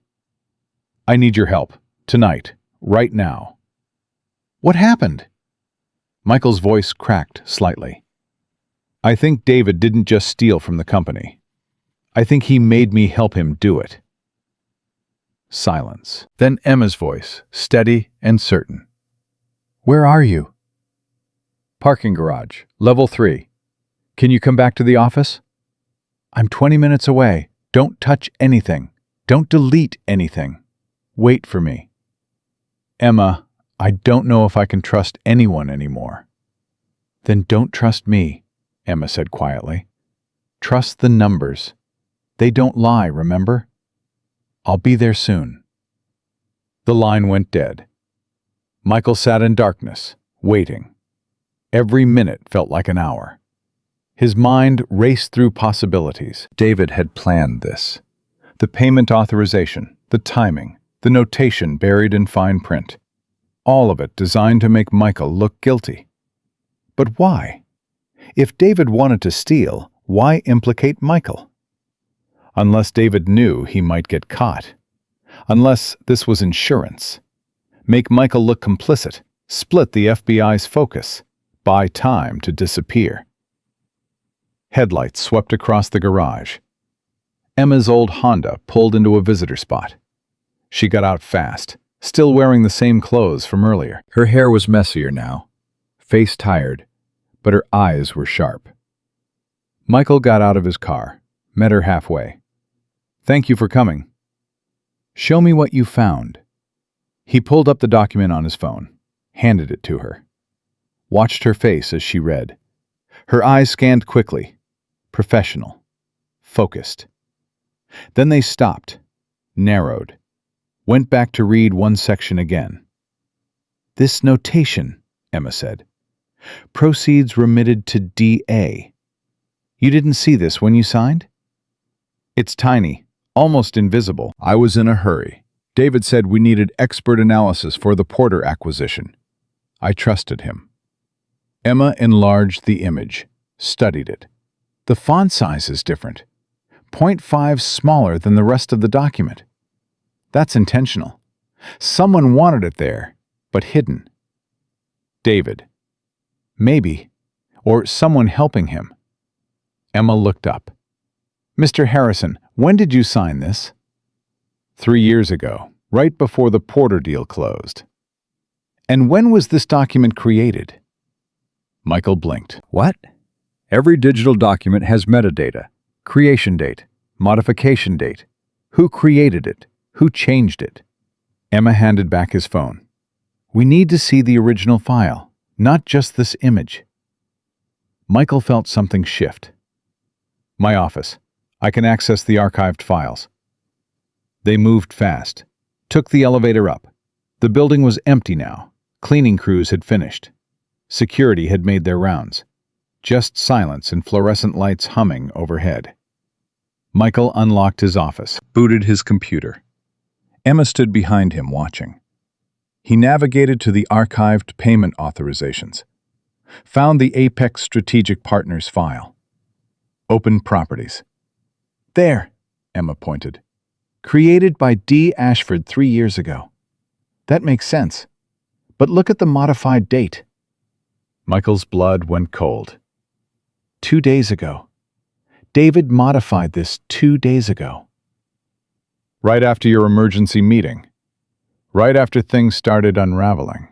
"I need your help. Tonight. Right now." "What happened?" Michael's voice cracked slightly. "I think David didn't just steal from the company. I think he made me help him do it." Silence. Then Emma's voice, steady and certain. "Where are you?" "Parking garage, level 3. Can you come back to the office?" "I'm 20 minutes away. Don't touch anything. Don't delete anything. Wait for me." "Emma, I don't know if I can trust anyone anymore." "Then don't trust me," Emma said quietly. "Trust the numbers. They don't lie, remember? I'll be there soon." The line went dead. Michael sat in darkness, waiting. Every minute felt like an hour. His mind raced through possibilities. David had planned this. The payment authorization, the timing, the notation buried in fine print. All of it designed to make Michael look guilty. But why? If David wanted to steal, why implicate Michael? Unless David knew he might get caught. Unless this was insurance. Make Michael look complicit, split the FBI's focus, buy time to disappear. Headlights swept across the garage. Emma's old Honda pulled into a visitor spot. She got out fast, still wearing the same clothes from earlier. Her hair was messier now, face tired, but her eyes were sharp. Michael got out of his car, met her halfway. "Thank you for coming. Show me what you found." He pulled up the document on his phone, handed it to her. Watched her face as she read. Her eyes scanned quickly, professional, focused. Then they stopped, narrowed, went back to read one section again. "This notation," Emma said. "Proceeds remitted to DA. You didn't see this when you signed?" "It's tiny, almost invisible." I was in a hurry. David said we needed expert analysis for the Porter acquisition. I trusted him. Emma enlarged the image, studied it. The font size is different. 0.5 smaller than the rest of the document. That's intentional. Someone wanted it there, but hidden. David. Maybe. Or someone helping him. Emma looked up. "Mr. Harrison, when did you sign this?" 3 years ago, right before the Porter deal closed. "And when was this document created?" Michael blinked. "What?" "Every digital document has metadata. Creation date, modification date, who created it, who changed it." Emma handed back his phone. "We need to see the original file, not just this image." Michael felt something shift. "My office. I can access the archived files." They moved fast, took the elevator up. The building was empty now. Cleaning crews had finished. Security had made their rounds. Just silence and fluorescent lights humming overhead. Michael unlocked his office, booted his computer. Emma stood behind him watching. He navigated to the archived payment authorizations. Found the Apex Strategic Partners file. Opened properties. "There," Emma pointed. "Created by D. Ashford 3 years ago. That makes sense. But look at the modified date." Michael's blood went cold. 2 days ago. David modified this 2 days ago. Right after your emergency meeting. Right after things started unraveling.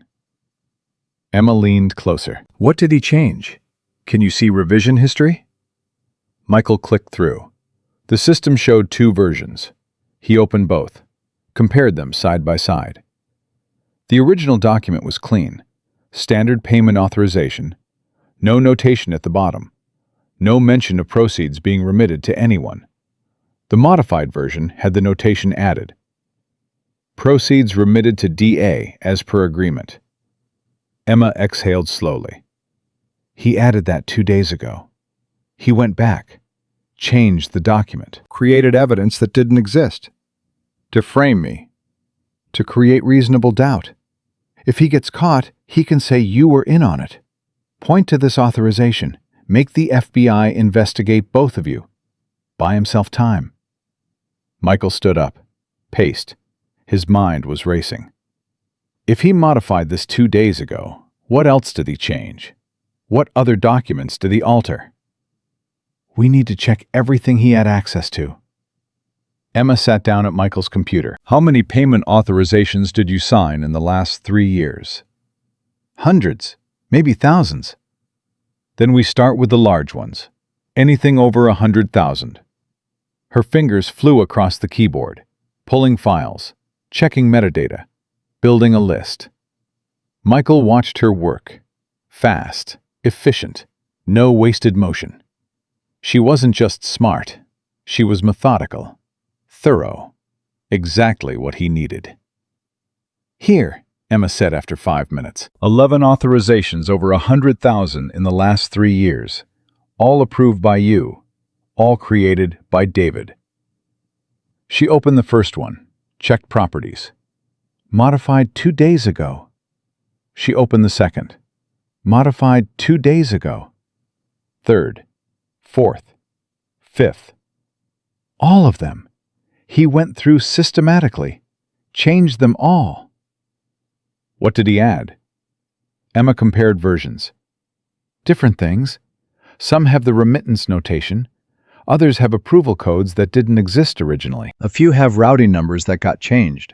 Emma leaned closer. "What did he change? Can you see revision history?" Michael clicked through. The system showed 2 versions. He opened both, compared them side by side. The original document was clean. Standard payment authorization. No notation at the bottom. No mention of proceeds being remitted to anyone. The modified version had the notation added. Proceeds remitted to DA as per agreement. Emma exhaled slowly. He added that 2 days ago. He went back, changed the document, created evidence that didn't exist. To frame me. To create reasonable doubt. If he gets caught, he can say you were in on it. Point to this authorization. Make the FBI investigate both of you. Buy himself time. Michael stood up, paced. His mind was racing. If he modified this 2 days ago, what else did he change? What other documents did he alter? We need to check everything he had access to. Emma sat down at Michael's computer. "How many payment authorizations did you sign in the last 3 years?" "Hundreds, maybe thousands." "Then we start with the large ones. Anything over 100,000. Her fingers flew across the keyboard, pulling files, checking metadata, building a list. Michael watched her work. Fast, efficient, no wasted motion. She wasn't just smart. She was methodical, thorough, exactly what he needed. "Here," Emma said after 5 minutes. 11 authorizations over 100,000 in the last 3 years. All approved by you. All created by David. She opened the first one, checked properties. Modified 2 days ago. She opened the second. Modified 2 days ago. 3rd, 4th, 5th. All of them. He went through systematically, changed them all. What did he add? Emma compared versions. Different things. Some have the remittance notation. Others have approval codes that didn't exist originally. A few have routing numbers that got changed.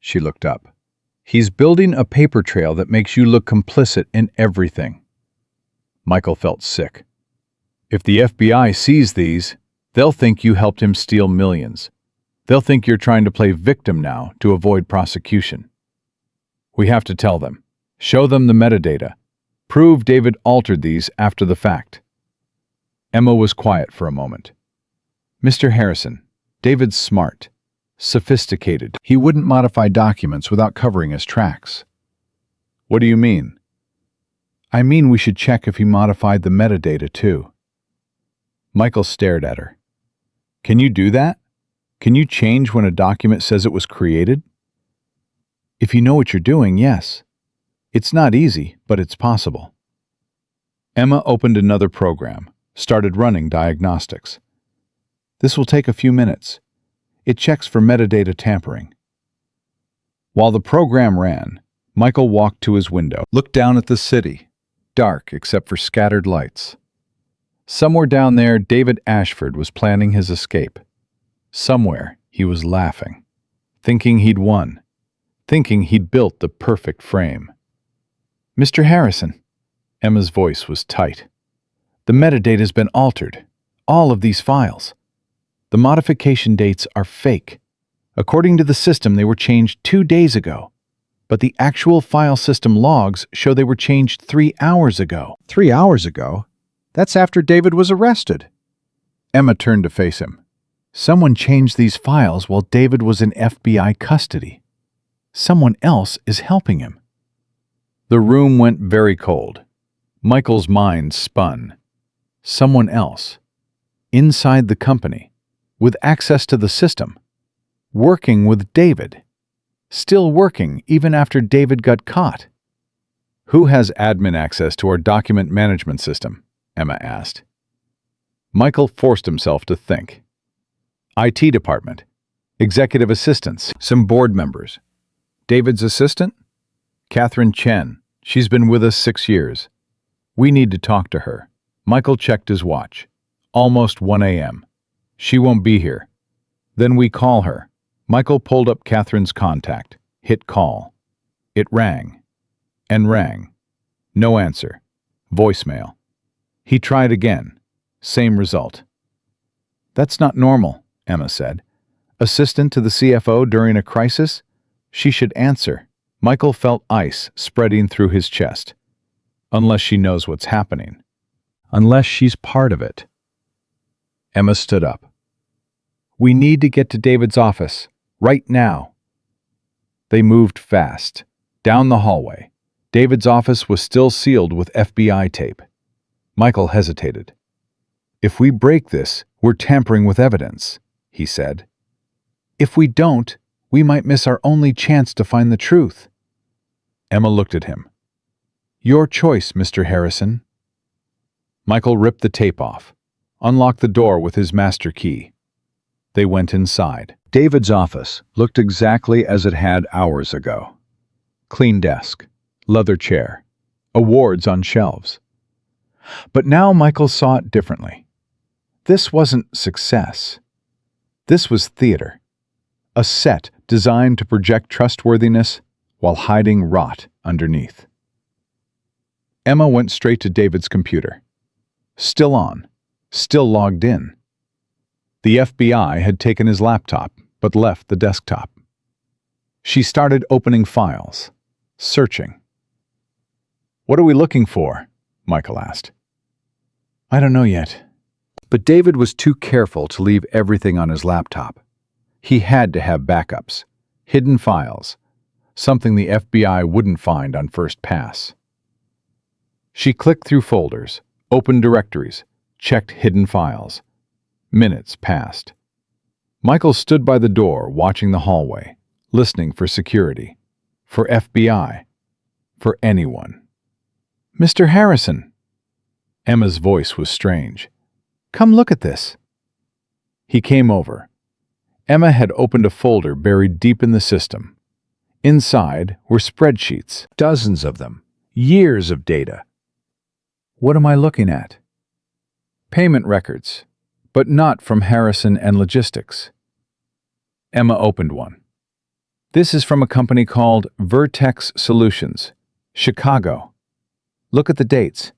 She looked up. He's building a paper trail that makes you look complicit in everything. Michael felt sick. If the FBI sees these, they'll think you helped him steal millions. They'll think you're trying to play victim now to avoid prosecution. We have to tell them. Show them the metadata. Prove David altered these after the fact. Emma was quiet for a moment. Mr. Harrison, David's smart, sophisticated. He wouldn't modify documents without covering his tracks. What do you mean? I mean we should check if he modified the metadata too. Michael stared at her. Can you do that? Can you change when a document says it was created? If you know what you're doing, yes. It's not easy, but it's possible. Emma opened another program, started running diagnostics. This will take a few minutes. It checks for metadata tampering. While the program ran, Michael walked to his window, looked down at the city, dark except for scattered lights. Somewhere down there, David Ashford was planning his escape. Somewhere, he was laughing, thinking he'd won, thinking he'd built the perfect frame. Mr. Harrison, Emma's voice was tight. The metadata's been altered. All of these files. The modification dates are fake. According to the system, they were changed 2 days ago. But the actual file system logs show they were changed 3 hours ago. 3 hours ago? That's after David was arrested. Emma turned to face him. Someone changed these files while David was in FBI custody. Someone else is helping him. The room went very cold. Michael's mind spun. Someone else. Inside the company. With access to the system. Working with David. Still working even after David got caught. Who has admin access to our document management system? Emma asked. Michael forced himself to think. IT department. Executive assistants. Some board members. David's assistant? Catherine Chen. She's been with us 6 years. We need to talk to her. Michael checked his watch. Almost 1 a.m. She won't be here. Then we call her. Michael pulled up Catherine's contact. Hit call. It rang. And rang. No answer. Voicemail. He tried again. Same result. That's not normal, Emma said. Assistant to the CFO during a crisis? She should answer. Michael felt ice spreading through his chest. Unless she knows what's happening. Unless she's part of it. Emma stood up. We need to get to David's office. Right now. They moved fast. Down the hallway. David's office was still sealed with FBI tape. Michael hesitated. If we break this, we're tampering with evidence, he said. If we don't, we might miss our only chance to find the truth. Emma looked at him. Your choice, Mr. Harrison. Michael ripped the tape off, unlocked the door with his master key. They went inside. David's office looked exactly as it had hours ago. Clean desk, leather chair, awards on shelves. But now Michael saw it differently. This wasn't success. This was theater. A set designed to project trustworthiness while hiding rot underneath. Emma went straight to David's computer. Still on, still logged in. The FBI had taken his laptop, but left the desktop. She started opening files, searching. What are we looking for? Michael asked. I don't know yet. But David was too careful to leave everything on his laptop. He had to have backups, hidden files, something the FBI wouldn't find on first pass. She clicked through folders, opened directories, checked hidden files. Minutes passed. Michael stood by the door watching the hallway, listening for security, for FBI, for anyone. Mr. Harrison. Emma's voice was strange. Come look at this. He came over. Emma had opened a folder buried deep in the system. Inside were spreadsheets, dozens of them, years of data. What am I looking at? Payment records, but not from Harrison and Logistics. Emma opened one. This is from a company called Vertex Solutions, Chicago. Look at the dates.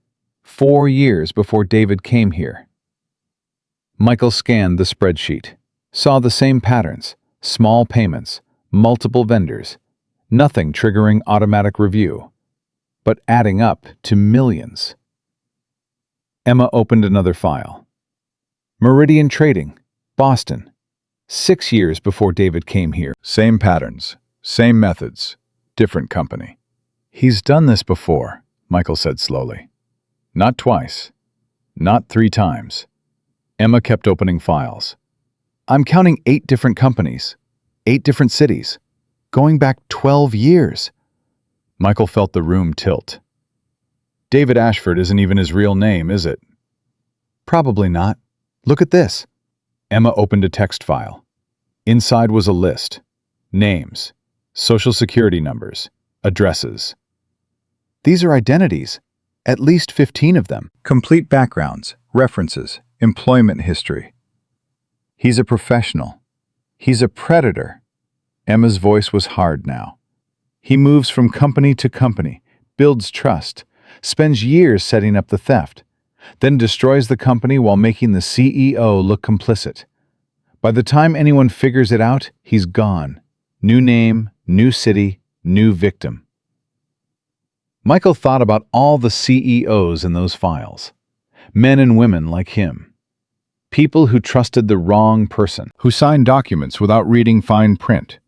4 years before David came here. Michael scanned the spreadsheet, saw the same patterns, small payments, multiple vendors, nothing triggering automatic review, but adding up to millions. Emma opened another file. Meridian Trading, Boston. 6 years before David came here. Same patterns, same methods, different company. He's done this before, Michael said slowly. Not twice. Not 3 times. Emma kept opening files. I'm counting 8 different companies, 8 different cities, going back 12 years. Michael felt the room tilt. David Ashford isn't even his real name, is it? Probably not. Look at this. Emma opened a text file. Inside was a list. Names, social security numbers, addresses. These are identities. At least 15 of them. Complete backgrounds, references, employment history. He's a professional. He's a predator. Emma's voice was hard now. He moves from company to company, builds trust, spends years setting up the theft, then destroys the company while making the CEO look complicit. By the time anyone figures it out, he's gone. New name, new city, new victim. Michael thought about all the CEOs in those files. Men and women like him. People who trusted the wrong person, who signed documents without reading fine print,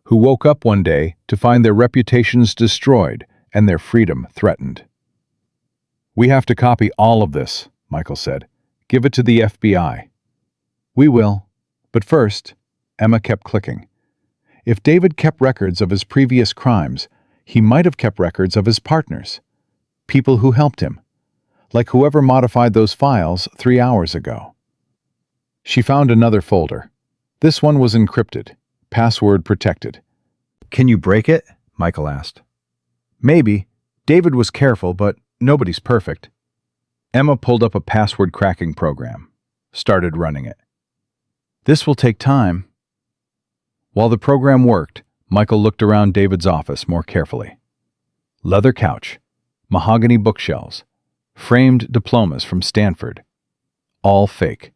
who woke up one day to find their reputations destroyed and their freedom threatened. We have to copy all of this, Michael said. Give it to the FBI. We will. But first, Emma kept clicking. If David kept records of his previous crimes, he might have kept records of his partners, people who helped him, like whoever modified those files 3 hours ago. She found another folder. This one was encrypted, password protected. Can you break it? Michael asked. Maybe. David was careful, but nobody's perfect. Emma pulled up a password cracking program, started running it. This will take time. While the program worked, Michael looked around David's office more carefully. Leather couch, mahogany bookshelves, framed diplomas from Stanford. All fake.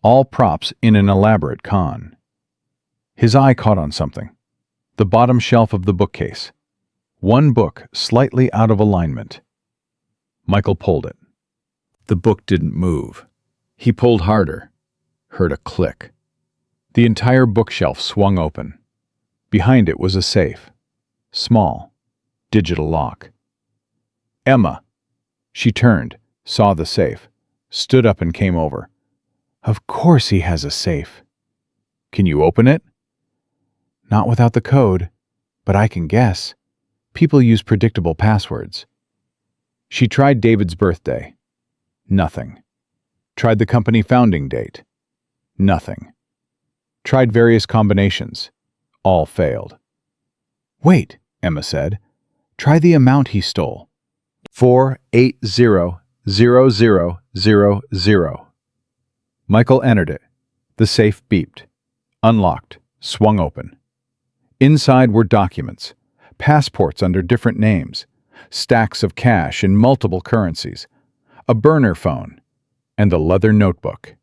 All props in an elaborate con. His eye caught on something. The bottom shelf of the bookcase. One book slightly out of alignment. Michael pulled it. The book didn't move. He pulled harder. Heard a click. The entire bookshelf swung open. Behind it was a safe. Small. Digital lock. Emma. She turned, saw the safe, stood up and came over. Of course he has a safe. Can you open it? Not without the code, but I can guess. People use predictable passwords. She tried David's birthday. Nothing. Tried the company founding date. Nothing. Tried various combinations. All failed. Wait, Emma said. Try the amount he stole. 4800000. Michael entered it. The safe beeped. Unlocked. Swung open. Inside were documents. Passports under different names. Stacks of cash in multiple currencies. A burner phone. And a leather notebook.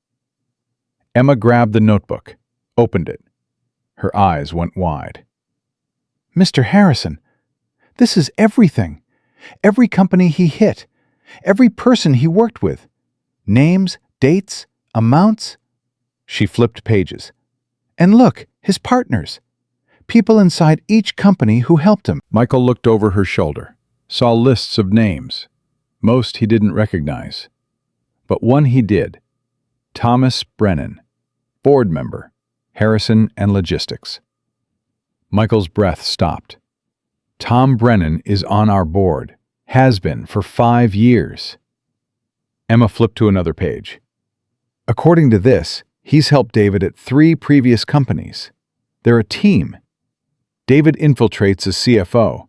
Emma grabbed the notebook. Opened it. Her eyes went wide. Mr. Harrison, this is everything. Every company he hit. Every person he worked with. Names, dates, amounts. She flipped pages. And look, his partners. People inside each company who helped him. Michael looked over her shoulder, saw lists of names. Most he didn't recognize. But one he did. Thomas Brennan, board member, Harrison and Logistics. Michael's breath stopped. Tom Brennan is on our board. Has been for 5 years. Emma flipped to another page. According to this, he's helped David at 3 previous companies. They're a team. David infiltrates as CFO.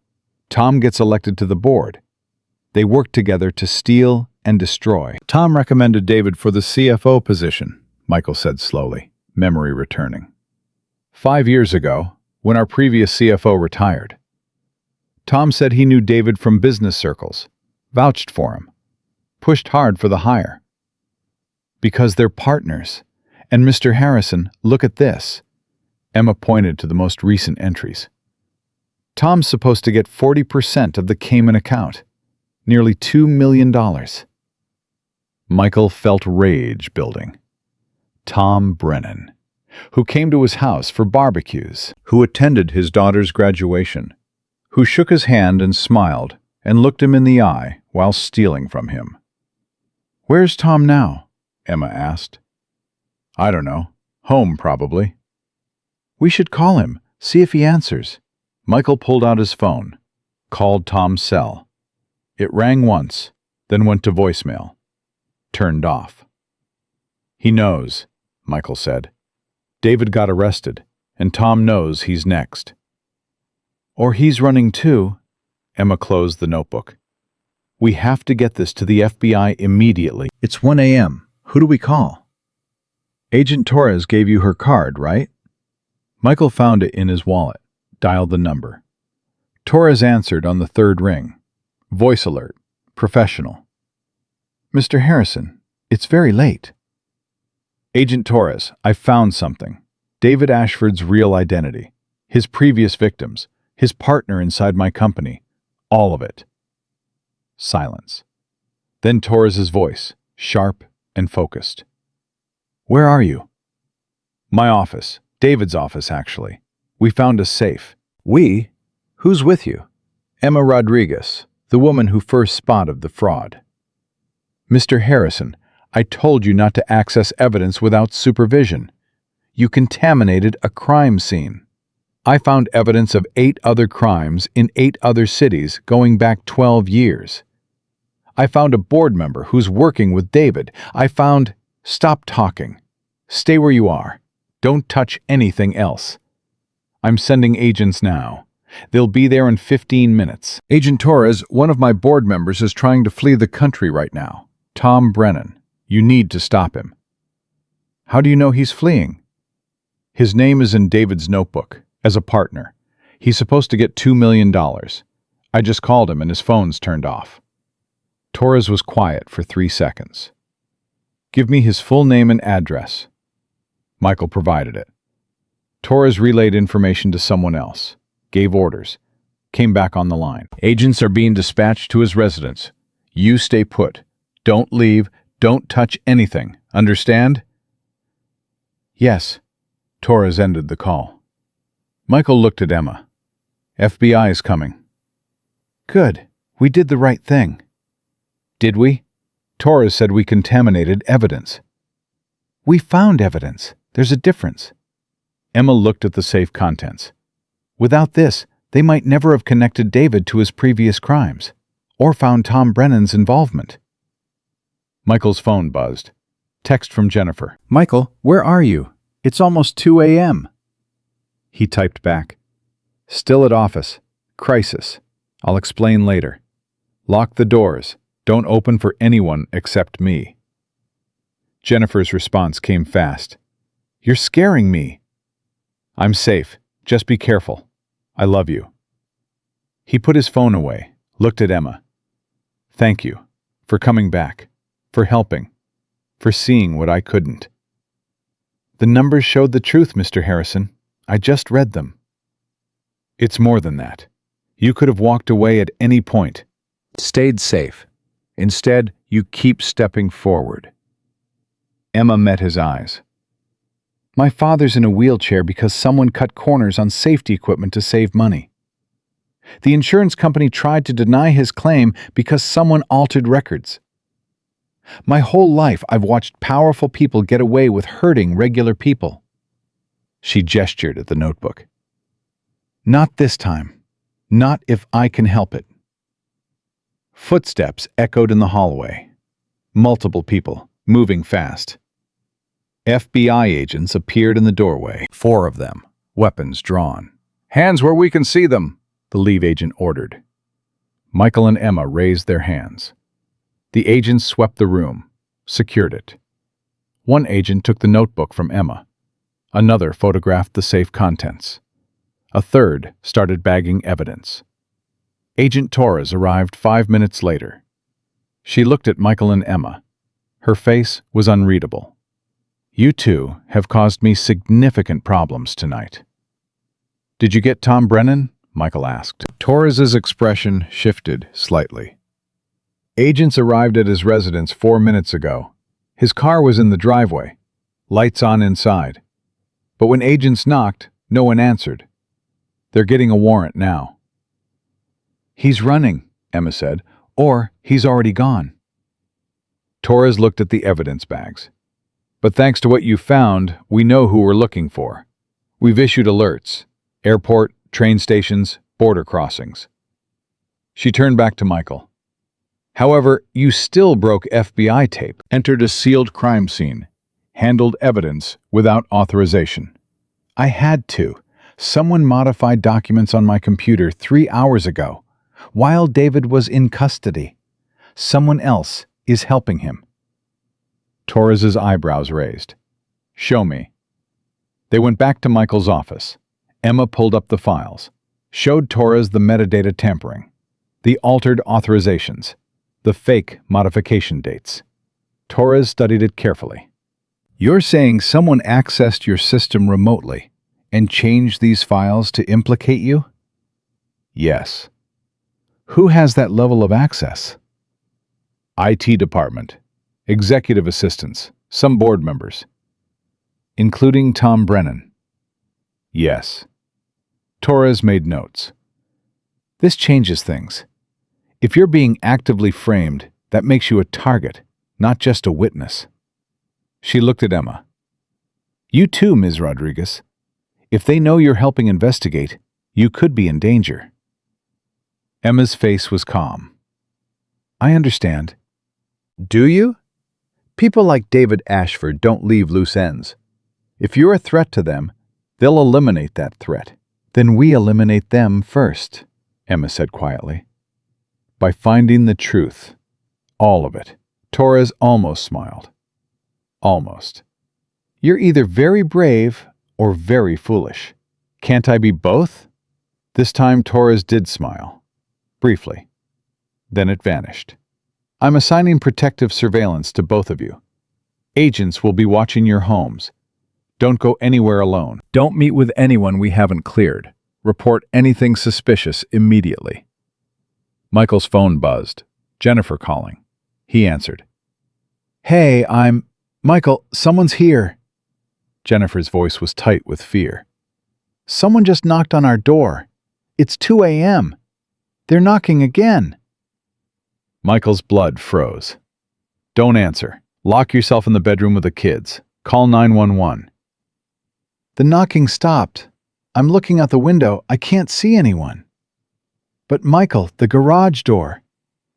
Tom gets elected to the board. They work together to steal and destroy. Tom recommended David for the CFO position, Michael said slowly, memory returning. 5 years ago, when our previous CFO retired. Tom said he knew David from business circles, vouched for him, pushed hard for the hire. Because they're partners. And Mr. Harrison, look at this. Emma pointed to the most recent entries. Tom's supposed to get 40% of the Cayman account, nearly $2 million. Michael felt rage building. Tom Brennan, who came to his house for barbecues, who attended his daughter's graduation, who shook his hand and smiled and looked him in the eye while stealing from him. "Where's Tom now?" Emma asked. "I don't know. Home, probably." "We should call him, see if he answers." Michael pulled out his phone, called Tom's cell. It rang once, then went to voicemail. Turned off. "He knows," Michael said. "David got arrested, and Tom knows he's next." "Or he's running too." Emma closed the notebook. "We have to get this to the FBI immediately." "It's 1 a.m. Who do we call?" "Agent Torres gave you her card, right?" Michael found it in his wallet, dialed the number. Torres answered on the 3rd ring. Voice alert. Professional. "Mr. Harrison, it's very late." "Agent Torres, I found something. David Ashford's real identity. His previous victims. His partner inside my company. All of it." Silence. Then Torres's voice, sharp and focused. "Where are you?" "My office. David's office, actually. We found a safe." "We? Who's with you?" "Emma Rodriguez, the woman who first spotted the fraud." "Mr. Harrison, I told you not to access evidence without supervision. You contaminated a crime scene. I found evidence of 8 other crimes in 8 other cities going back 12 years. I found a board member who's working with David. I found... Stop talking. Stay where you are. Don't touch anything else. I'm sending agents now. They'll be there in 15 minutes. Agent Torres, one of my board members, is trying to flee the country right now. Tom Brennan. You need to stop him." "How do you know he's fleeing?" "His name is in David's notebook, as a partner. He's supposed to get $2 million. I just called him and his phone's turned off." Torres was quiet for 3 seconds. "Give me his full name and address." Michael provided it. Torres relayed information to someone else, gave orders, came back on the line. "Agents are being dispatched to his residence. You stay put. Don't leave. Don't touch anything. Understand?" "Yes." Torres ended the call. Michael looked at Emma. "FBI is coming." "Good. We did the right thing." "Did we?" "Torres said we contaminated evidence." "We found evidence. There's a difference." Emma looked at the safe contents. "Without this, they might never have connected David to his previous crimes, or found Tom Brennan's involvement." Michael's phone buzzed. Text from Jennifer. "Michael, where are you? It's almost 2 a.m. He typed back. "Still at office. Crisis. I'll explain later. Lock the doors. Don't open for anyone except me." Jennifer's response came fast. "You're scaring me." "I'm safe. Just be careful. I love you." He put his phone away, looked at Emma. "Thank you. For coming back. For helping. For seeing what I couldn't." "The numbers showed the truth, Mr. Harrison. I just read them." "It's more than that. You could have walked away at any point. Stayed safe. Instead, you keep stepping forward." Emma met his eyes. "My father's in a wheelchair because someone cut corners on safety equipment to save money. The insurance company tried to deny his claim because someone altered records. My whole life I've watched powerful people get away with hurting regular people." She gestured at the notebook. "Not this time. Not if I can help it." Footsteps echoed in the hallway. Multiple people, moving fast. FBI agents appeared in the doorway, 4 of them, weapons drawn. "Hands where we can see them," the lead agent ordered. Michael and Emma raised their hands. The agents swept the room, secured it. One agent took the notebook from Emma. Another photographed the safe contents. A third started bagging evidence. Agent Torres arrived 5 minutes later. She looked at Michael and Emma. Her face was unreadable. "You two have caused me significant problems tonight." "Did you get Tom Brennan?" Michael asked. Torres's expression shifted slightly. "Agents arrived at his residence 4 minutes ago. His car was in the driveway, lights on inside. But when agents knocked, no one answered. They're getting a warrant now." "He's running," Emma said, "or he's already gone." Torres looked at the evidence bags. "But thanks to what you found, we know who we're looking for. We've issued alerts: airport, train stations, border crossings." She turned back to Michael. "However, you still broke FBI tape, entered a sealed crime scene, handled evidence without authorization." "I had to. Someone modified documents on my computer 3 hours ago, while David was in custody. Someone else is helping him." Torres's eyebrows raised. "Show me." They went back to Michael's office. Emma pulled up the files, showed Torres the metadata tampering, the altered authorizations, the fake modification dates. Torres studied it carefully. "You're saying someone accessed your system remotely and changed these files to implicate you?" "Yes." "Who has that level of access?" "IT department, executive assistants, some board members." "Including Tom Brennan?" "Yes." Torres made notes. "This changes things. If you're being actively framed, that makes you a target, not just a witness." She looked at Emma. "You too, Ms. Rodriguez. If they know you're helping investigate, you could be in danger." Emma's face was calm. "I understand." "Do you? People like David Ashford don't leave loose ends. If you're a threat to them, they'll eliminate that threat." "Then we eliminate them first," Emma said quietly. "By finding the truth. All of it." Torres almost smiled. "Almost. You're either very brave or very foolish. Can't I be both?" This time Torres did smile. Briefly. Then it vanished. "I'm assigning protective surveillance to both of you. Agents will be watching your homes. Don't go anywhere alone. Don't meet with anyone we haven't cleared. Report anything suspicious immediately." Michael's phone buzzed. Jennifer calling. He answered. "Hey, Michael, someone's here." Jennifer's voice was tight with fear. "Someone just knocked on our door. It's 2 a.m. They're knocking again." Michael's blood froze. "Don't answer. Lock yourself in the bedroom with the kids. Call 911. "The knocking stopped. I'm looking out the window. I can't see anyone." "But Michael, the garage door.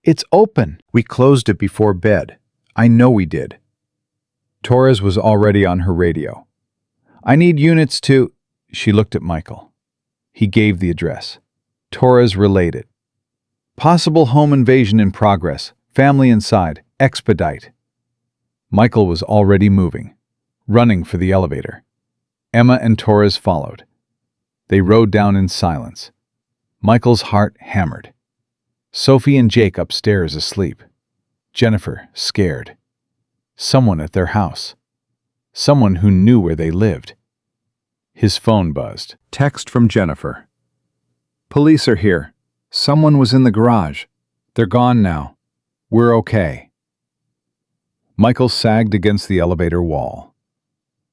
It's open." "We closed it before bed. I know we did." Torres was already on her radio. "I need units to—" She looked at Michael. He gave the address. Torres relayed it. "Possible home invasion in progress. Family inside. Expedite." Michael was already moving, running for the elevator. Emma and Torres followed. They rode down in silence. Michael's heart hammered. Sophie and Jake upstairs asleep. Jennifer scared. Someone at their house. Someone who knew where they lived. His phone buzzed. Text from Jennifer. "Police are here. Someone was in the garage. They're gone now. We're okay." Michael sagged against the elevator wall.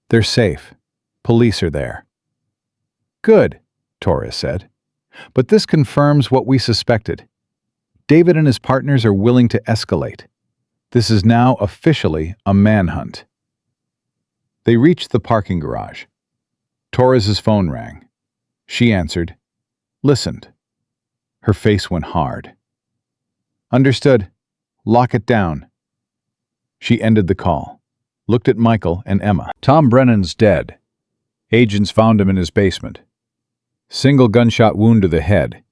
"They're safe. Police are there." "Good," Torres said. "But this confirms what we suspected. David and his partners are willing to escalate. This is now officially a manhunt." They reached the parking garage. Torres's phone rang. She answered, listened. Her face went hard. Understood. Lock it down. She ended the call, looked at Michael and Emma. Tom Brennan's dead. Agents found him in his basement. Single gunshot wound to the head.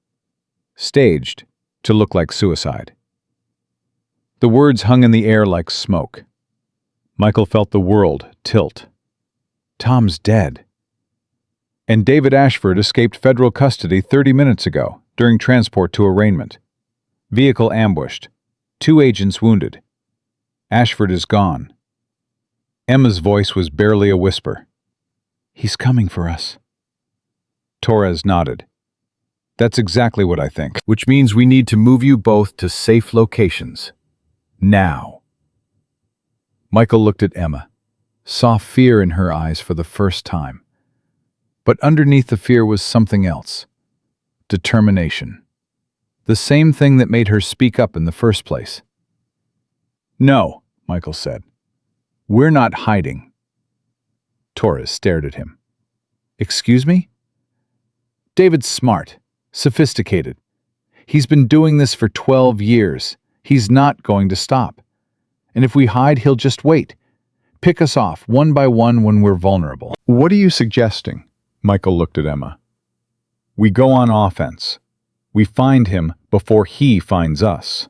Staged to look like suicide. The words hung in the air like smoke. Michael felt the world tilt. Tom's dead. And David Ashford escaped federal custody 30 minutes ago during transport to arraignment. Vehicle ambushed. 2 agents wounded. Ashford is gone. Emma's voice was barely a whisper. He's coming for us. Torres nodded. That's exactly what I think. Which means we need to move you both to safe locations. Now. Michael looked at Emma, saw fear in her eyes for the first time. But underneath the fear was something else. Determination. The same thing that made her speak up in the first place. No, Michael said. We're not hiding. Torres stared at him. Excuse me? David's smart, sophisticated. He's been doing this for 12 years. He's not going to stop. And if we hide, he'll just wait. Pick us off one by one when we're vulnerable. What are you suggesting? Michael looked at Emma. We go on offense. We find him before he finds us.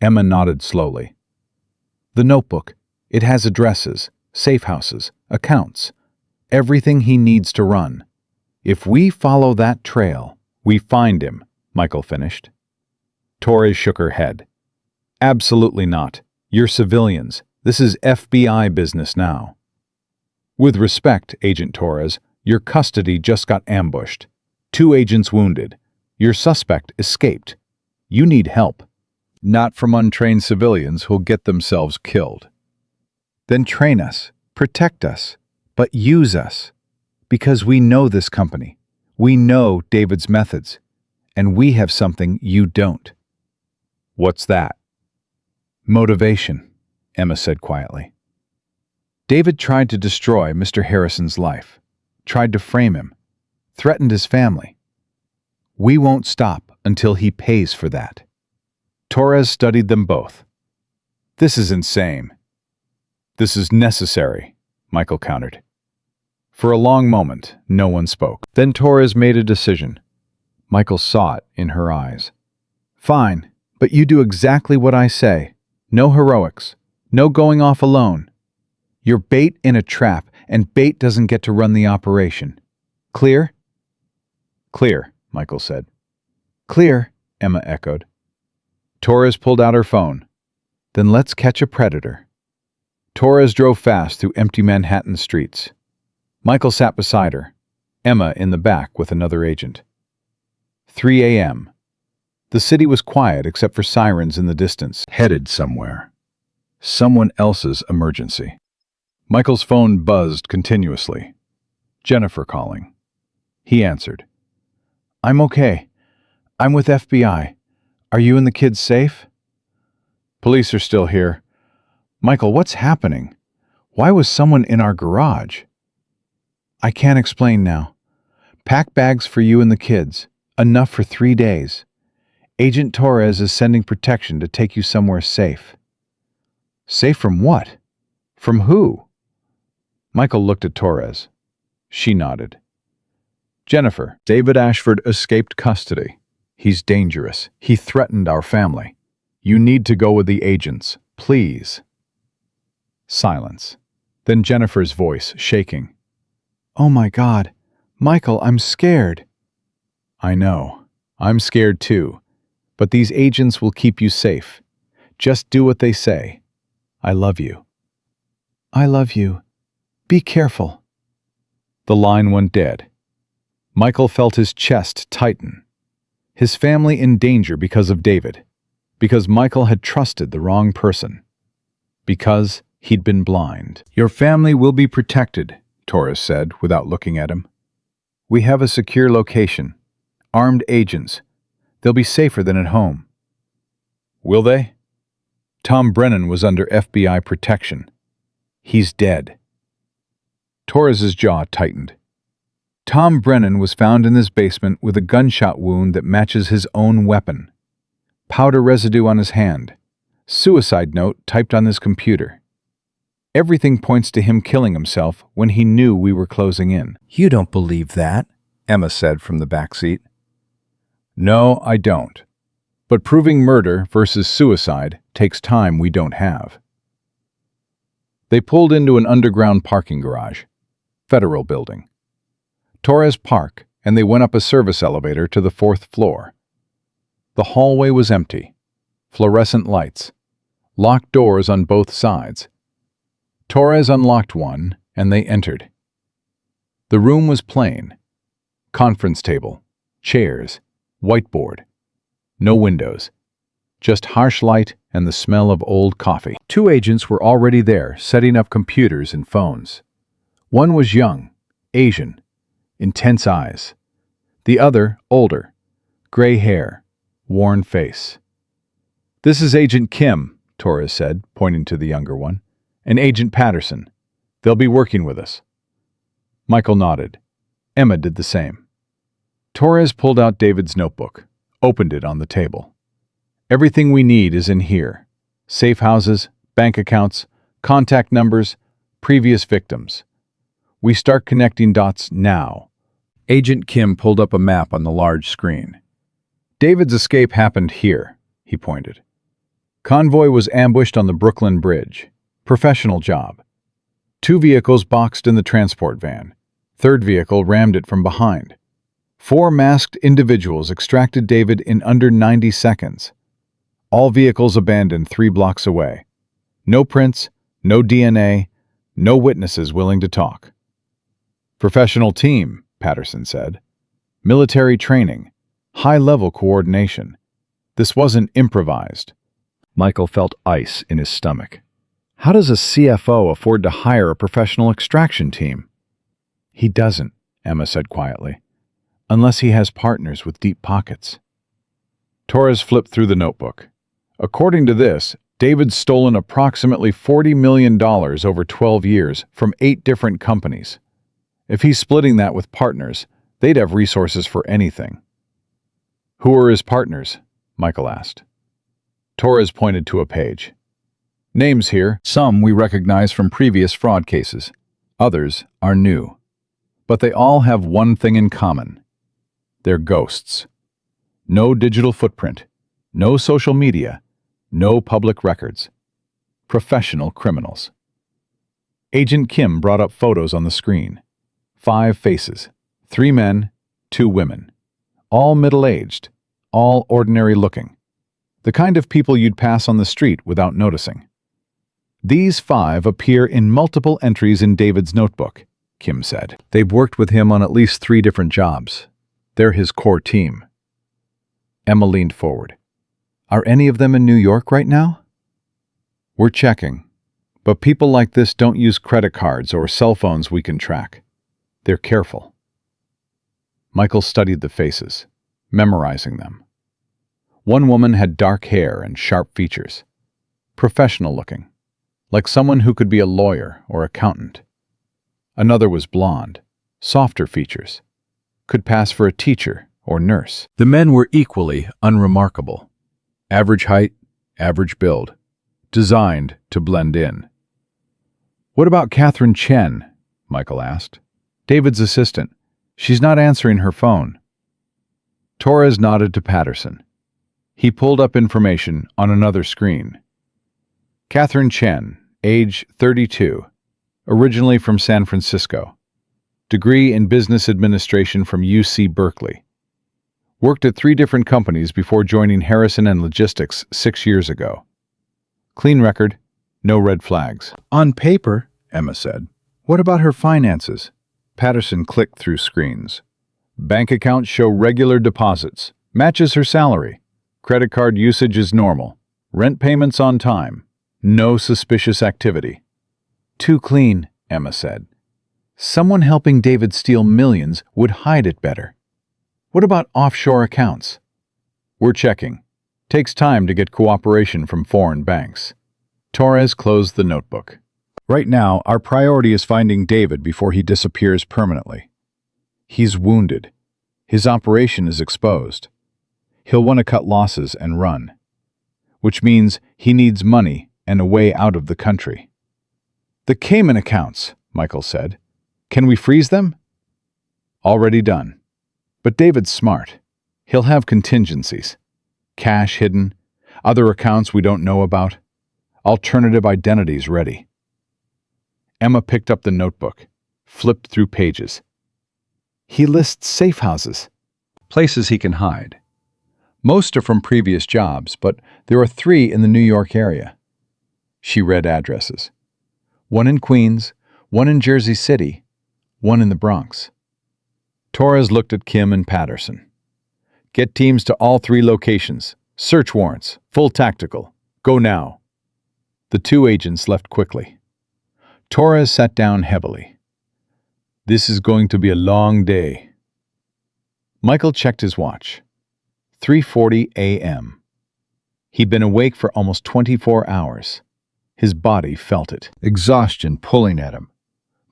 Emma nodded slowly. The notebook. It has addresses, safe houses, accounts, everything he needs to run. If we follow that trail, we find him, Michael finished. Torres shook her head. Absolutely not. You're civilians. This is FBI business now. With respect, Agent Torres, your custody just got ambushed. 2 agents wounded. Your suspect escaped. You need help. Not from untrained civilians who'll get themselves killed. Then train us, protect us, but use us. Because we know this company. We know David's methods. And we have something you don't. What's that? Motivation, Emma said quietly. David tried to destroy Mr. Harrison's life, tried to frame him, threatened his family. We won't stop until he pays for that. Torres studied them both. This is insane. This is necessary, Michael countered. For a long moment, no one spoke. Then Torres made a decision. Michael saw it in her eyes. Fine, but you do exactly what I say. No heroics. No going off alone. You're bait in a trap, and bait doesn't get to run the operation. Clear? Clear, Michael said. Clear, Emma echoed. Torres pulled out her phone. Then let's catch a predator. Torres drove fast through empty Manhattan streets. Michael sat beside her, Emma in the back with another agent. 3 a.m. The city was quiet except for sirens in the distance, headed somewhere. Someone else's emergency. Michael's phone buzzed continuously. Jennifer calling. He answered. I'm okay. I'm with FBI. Are you and the kids safe? Police are still here. Michael, what's happening? Why was someone in our garage? I can't explain now. Pack bags for you and the kids. Enough for 3 days. Agent Torres is sending protection to take you somewhere safe. Safe from what? From who? Michael looked at Torres. She nodded. Jennifer, David Ashford escaped custody. He's dangerous. He threatened our family. You need to go with the agents, please. Silence. Then Jennifer's voice, shaking. Oh my God. Michael, I'm scared. I know. I'm scared too. But these agents will keep you safe. Just do what they say. I love you. I love you. Be careful. The line went dead. Michael felt his chest tighten. His family in danger because of David. Because Michael had trusted the wrong person. Because he'd been blind. Your family will be protected, Torres said without looking at him. We have a secure location. Armed agents. They'll be safer than at home. Will they? Tom Brennan was under FBI protection. He's dead. Torres's jaw tightened. Tom Brennan was found in his basement with a gunshot wound that matches his own weapon. Powder residue on his hand. Suicide note typed on his computer. Everything points to him killing himself when he knew we were closing in. "You don't believe that," Emma said from the back seat. "No, I don't. But proving murder versus suicide takes time we don't have." They pulled into an underground parking garage. Federal Building. Torres parked, and they went up a service elevator to the 4th floor. The hallway was empty. Fluorescent lights. Locked doors on both sides. Torres unlocked one, and they entered. The room was plain. Conference table, chairs, whiteboard. No windows. Just harsh light and the smell of old coffee. 2 agents were already there, setting up computers and phones. One was young, Asian, intense eyes. The other, older, gray hair, worn face. "This is Agent Kim," Torres said, pointing to the younger one, "and Agent Patterson. They'll be working with us." Michael nodded. Emma did the same. Torres pulled out David's notebook, opened it on the table. "Everything we need is in here. Safe houses, bank accounts, contact numbers, previous victims. We start connecting dots now." Agent Kim pulled up a map on the large screen. "David's escape happened here," he pointed. "Convoy was ambushed on the Brooklyn Bridge. Professional job. 2 vehicles boxed in the transport van. 3rd vehicle rammed it from behind. 4 masked individuals extracted David in under 90 seconds. All vehicles abandoned 3 blocks away. No prints, no DNA, no witnesses willing to talk." "Professional team," Patterson said. "Military training, high-level coordination. This wasn't improvised." Michael felt ice in his stomach. How does a CFO afford to hire a professional extraction team? "He doesn't," Emma said quietly, "unless he has partners with deep pockets." Torres flipped through the notebook. "According to this, David's stolen approximately $40 million over 12 years from 8 different companies. If he's splitting that with partners, they'd have resources for anything." "Who are his partners?" Michael asked. Torres pointed to a page. "Names here. Some we recognize from previous fraud cases. Others are new. But they all have one thing in common. They're ghosts. No digital footprint. No social media. No public records. Professional criminals." Agent Kim brought up photos on the screen. 5 faces. 3 men, 2 women. All middle-aged. All ordinary-looking. The kind of people you'd pass on the street without noticing. "These 5 appear in multiple entries in David's notebook," Kim said. "They've worked with him on at least 3 different jobs. They're his core team." Emma leaned forward. "Are any of them in New York right now?" "We're checking. But people like this don't use credit cards or cell phones we can track. They're careful." Michael studied the faces, memorizing them. One woman had dark hair and sharp features. Professional looking, like someone who could be a lawyer or accountant. Another was blonde, softer features. Could pass for a teacher or nurse. The men were equally unremarkable. Average height, average build. Designed to blend in. "What about Catherine Chen?" Michael asked. "David's assistant. She's not answering her phone." Torres nodded to Patterson. He pulled up information on another screen. "Catherine Chen, age 32, originally from San Francisco. Degree in Business Administration from UC Berkeley. Worked at 3 different companies before joining Harrison and Logistics 6 years ago. Clean record, no red flags." "On paper," Emma said. "What about her finances?" Patterson clicked through screens. "Bank accounts show regular deposits. Matches her salary. Credit card usage is normal. Rent payments on time. No suspicious activity." "Too clean," Emma said. "Someone helping David steal millions would hide it better." "What about offshore accounts?" "We're checking. Takes time to get cooperation from foreign banks." Torres closed the notebook. "Right now, our priority is finding David before he disappears permanently. He's wounded. His operation is exposed. He'll want to cut losses and run, which means he needs money and a way out of the country. The Cayman accounts, Michael said. Can we freeze them? Already done. But David's smart. He'll have contingencies. Cash hidden, other accounts we don't know about, alternative identities ready. Emma picked up the notebook, flipped through pages. He lists safe houses. Places he can hide. Most are from previous jobs, but there are 3 in the New York area. She read addresses. 1 in Queens, 1 in Jersey City, 1 in the Bronx. Torres looked at Kim and Patterson. Get teams to all 3 locations. Search warrants. Full tactical. Go now. The 2 agents left quickly. Torres sat down heavily. This is going to be a long day. Michael checked his watch. 3:40 a.m. He'd been awake for almost 24 hours. His body felt it, exhaustion pulling at him.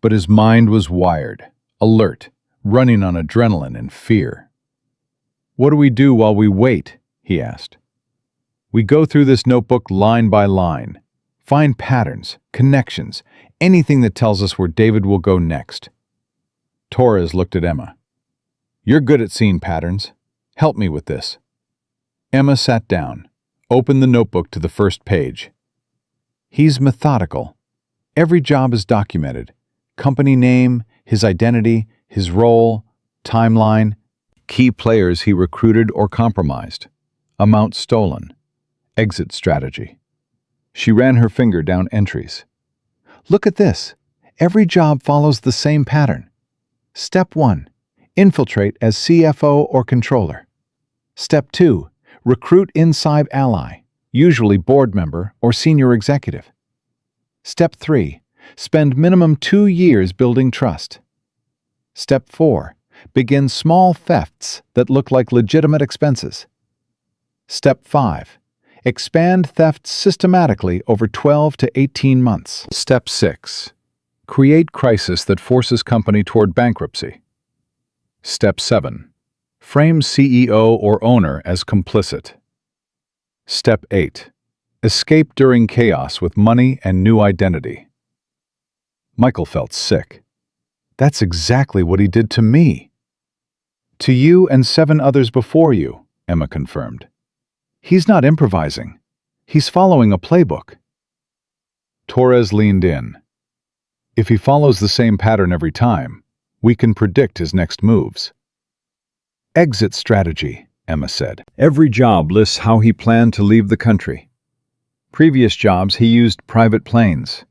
But his mind was wired, alert, running on adrenaline and fear. What do we do while we wait? He asked. We go through this notebook line by line, find patterns, connections, anything that tells us where David will go next. Torres looked at Emma. You're good at seeing patterns. Help me with this. Emma sat down, opened the notebook to the first page. He's methodical. Every job is documented. Company name, his identity, his role, timeline, key players he recruited or compromised, amount stolen, exit strategy. She ran her finger down entries. Look at this. Every job follows the same pattern. Step 1. Infiltrate as CFO or controller. Step 2. Recruit inside ally, usually board member or senior executive. Step 3. Spend minimum 2 years building trust. Step 4. Begin small thefts that look like legitimate expenses. Step 5. Expand thefts systematically over 12 to 18 months. Step 6. Create crisis that forces company toward bankruptcy. Step 7. Frame CEO or owner as complicit. Step 8. Escape during chaos with money and new identity. Michael felt sick. That's exactly what he did to me. To you and 7 others before you, Emma confirmed. He's not improvising. He's following a playbook. Torres leaned in. If he follows the same pattern every time, we can predict his next moves. Exit strategy, Emma said. Every job lists how he planned to leave the country. Previous jobs he used private planes,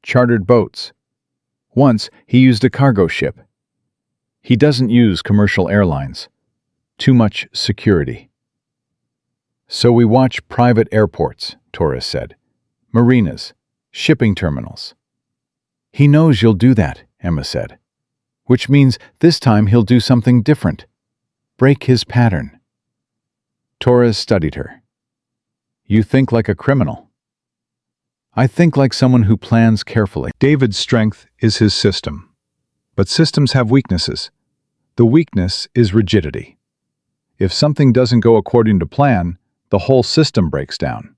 chartered boats. Once he used a cargo ship. He doesn't use commercial airlines. Too much security. So we watch private airports, Torres said. Marinas, shipping terminals. He knows you'll do that, Emma said. Which means this time he'll do something different. Break his pattern. Torres studied her. You think like a criminal. I think like someone who plans carefully. David's strength is his system. But systems have weaknesses. The weakness is rigidity. If something doesn't go according to plan, the whole system breaks down.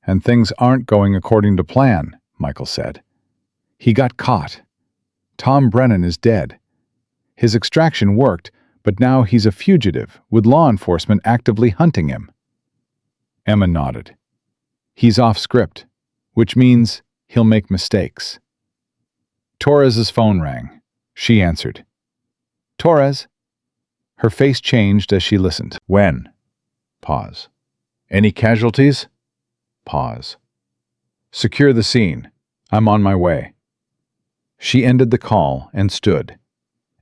And things aren't going according to plan, Michael said. He got caught. Tom Brennan is dead. His extraction worked, but now he's a fugitive, with law enforcement actively hunting him. Emma nodded. He's off script, which means he'll make mistakes. Torres's phone rang. She answered. Torres. Her face changed as she listened. When? Pause. Any casualties? Pause. Secure the scene. I'm on my way. She ended the call and stood.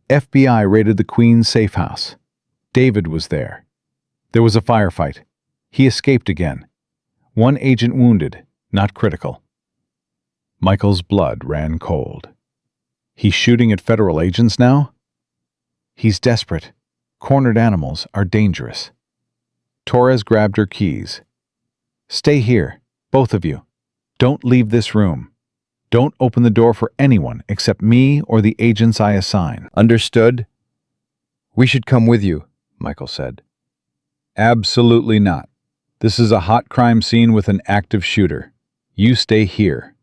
FBI raided the Queen's safe house. David was there. There was a firefight. He escaped again. 1 agent wounded, not critical. Michael's blood ran cold. He's shooting at federal agents now? He's desperate. Cornered animals are dangerous. Torres grabbed her keys. Stay here, both of you. Don't leave this room. Don't open the door for anyone except me or the agents I assign. Understood? We should come with you, Michael said. Absolutely not. This is a hot crime scene with an active shooter. You stay here.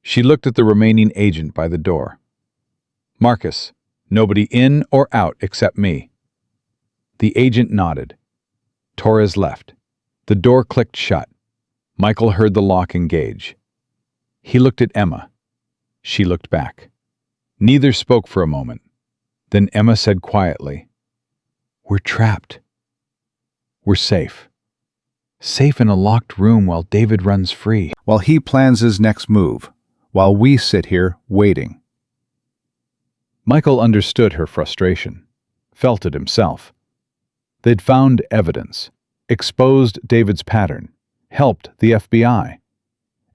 She looked at the remaining agent by the door. Marcus, nobody in or out except me. The agent nodded. Torres left. The door clicked shut. Michael heard the lock engage. He looked at Emma. She looked back. Neither spoke for a moment. Then Emma said quietly, "We're trapped. We're safe. Safe in a locked room while David runs free, while he plans his next move, while we sit here waiting." Michael understood her frustration, felt it himself. They'd found evidence, exposed David's pattern, helped the FBI,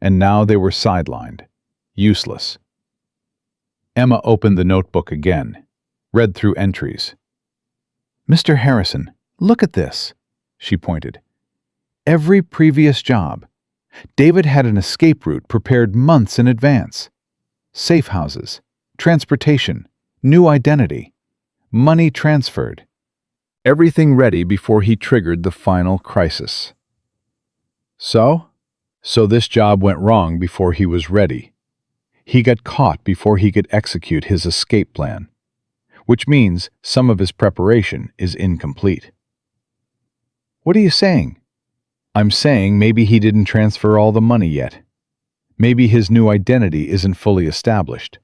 and now they were sidelined, useless. Emma opened the notebook again, read through entries. "Mr. Harrison, look at this," she pointed. "Every previous job. David had an escape route prepared months in advance. Safe houses, transportation, new identity, money transferred. Everything ready before he triggered the final crisis. So this job went wrong before he was ready. He got caught before he could execute his escape plan, which means some of his preparation is incomplete." "What are you saying?" "I'm saying maybe he didn't transfer all the money yet. Maybe his new identity isn't fully established.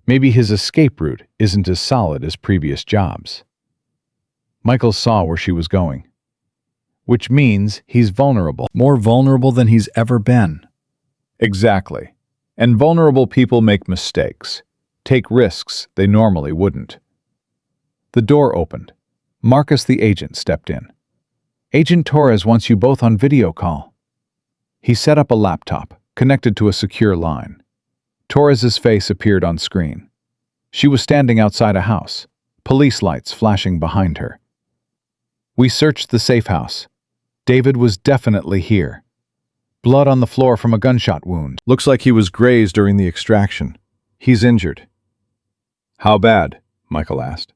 Maybe his escape route isn't as solid as previous jobs." Michael saw where she was going. "Which means he's vulnerable. More vulnerable than he's ever been." "Exactly. And vulnerable people make mistakes, take risks they normally wouldn't." The door opened. Marcus the agent stepped in. "Agent Torres wants you both on video call." He set up a laptop, connected to a secure line. Torres's face appeared on screen. She was standing outside a house, police lights flashing behind her. "We searched the safe house. David was definitely here. Blood on the floor from a gunshot wound. Looks like he was grazed during the extraction. He's injured." "How bad?" Michael asked.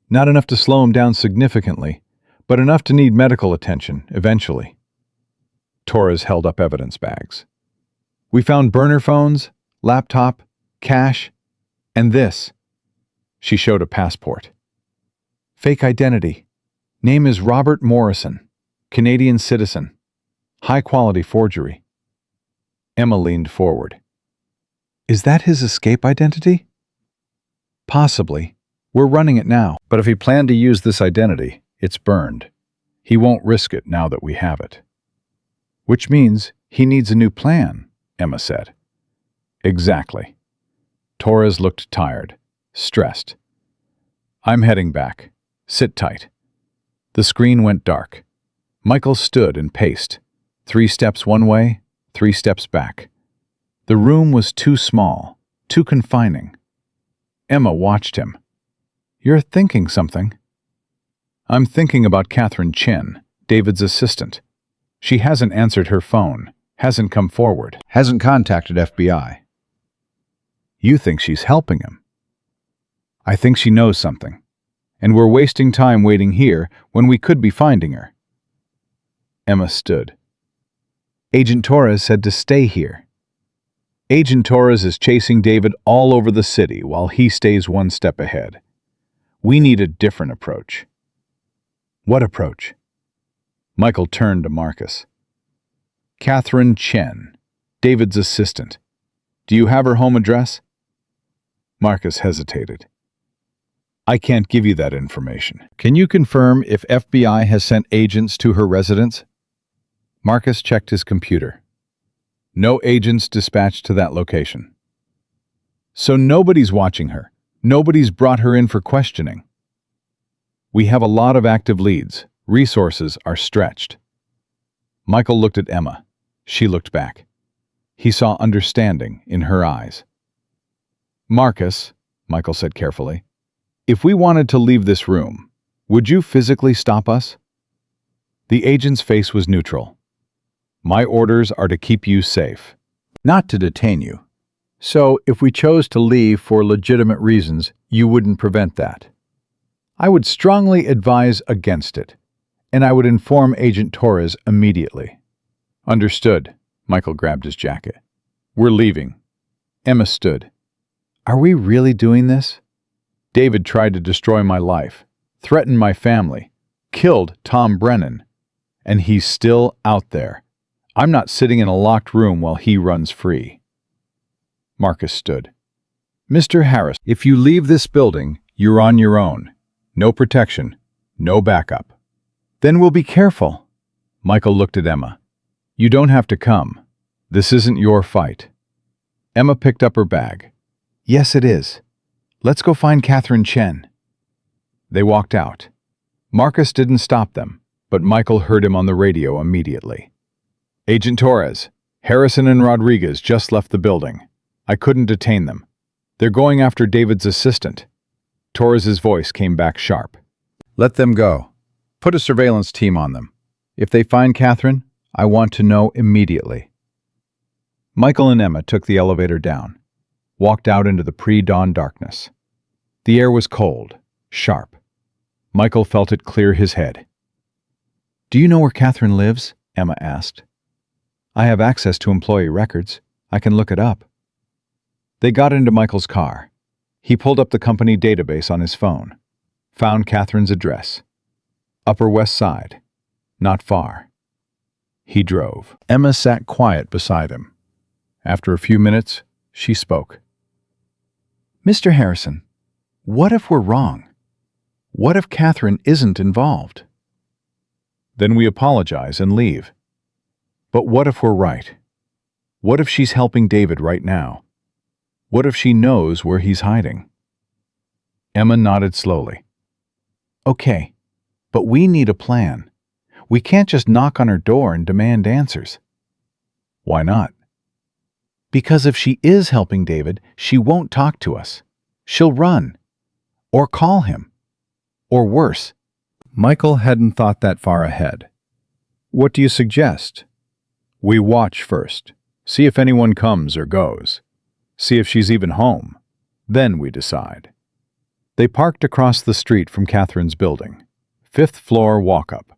"Not enough to slow him down significantly, but enough to need medical attention eventually." Torres held up evidence bags. "We found burner phones, laptop, cash, and this." She showed a passport. "Fake identity. Name is Robert Morrison, Canadian citizen. High-quality forgery." Emma leaned forward. "Is that his escape identity?" "Possibly. We're running it now. But if he planned to use this identity, it's burned. He won't risk it now that we have it." "Which means he needs a new plan," Emma said. "Exactly." Torres looked tired, stressed. "I'm heading back. Sit tight." The screen went dark. Michael stood and paced. 3 steps one way, 3 steps back. The room was too small, too confining. Emma watched him. "You're thinking something." "I'm thinking about Catherine Chen, David's assistant. She hasn't answered her phone, hasn't come forward, hasn't contacted FBI." "You think she's helping him?" "I think she knows something. And we're wasting time waiting here when we could be finding her." Emma stood. "Agent Torres said to stay here." "Agent Torres is chasing David all over the city while he stays one step ahead. We need a different approach." "What approach?" Michael turned to Marcus. "Catherine Chen, David's assistant. Do you have her home address?" Marcus hesitated. "I can't give you that information. Can you confirm if FBI has sent agents to her residence?" Marcus checked his computer. "No agents dispatched to that location." "So nobody's watching her. Nobody's brought her in for questioning." "We have a lot of active leads. Resources are stretched." Michael looked at Emma. She looked back. He saw understanding in her eyes. "Marcus," Michael said carefully, "if we wanted to leave this room, would you physically stop us?" The agent's face was neutral. "My orders are to keep you safe, not to detain you. So if we chose to leave for legitimate reasons, you wouldn't prevent that." "I would strongly advise against it. and I would inform Agent Torres immediately. Understood. Michael grabbed his jacket. We're leaving. Emma stood. Are we really doing this? David tried to destroy my life, threatened my family, killed Tom Brennan, and he's still out there. I'm not sitting in a locked room while he runs free. Marcus stood. Mr. Harris, if you leave this building, you're on your own. No protection, no backup. Then we'll be careful. Michael looked at Emma. You don't have to come. This isn't your fight. Emma picked up her bag. Yes, it is. Let's go find Catherine Chen. They walked out. Marcus didn't stop them, but Michael heard him on the radio immediately. Agent Torres, Harrison and Rodriguez just left the building. I couldn't detain them. They're going after David's assistant. Torres's voice came back sharp. Let them go. Put a surveillance team on them. If they find Catherine, I want to know immediately. Michael and Emma took the elevator down, walked out into the pre-dawn darkness. The air was cold, sharp. Michael felt it clear his head. Do you know where Catherine lives? Emma asked. I have access to employee records. I can look it up. They got into Michael's car. He pulled up the company database on his phone, found Catherine's address. Upper West Side, not far. He drove. Emma sat quiet beside him. After a few minutes, she spoke. Mr. Harrison, what if we're wrong? What if Catherine isn't involved? Then we apologize and leave. But what if we're right? What if she's helping David right now? What if she knows where he's hiding? Emma nodded slowly. Okay, but we need a plan. We can't just knock on her door and demand answers. Why not? Because if she is helping David, she won't talk to us. She'll run. Or call him. Or worse. Michael hadn't thought that far ahead. What do you suggest? We watch first. See if anyone comes or goes. See if she's even home. Then we decide. They parked across the street from Catherine's building. 5th floor walk-up.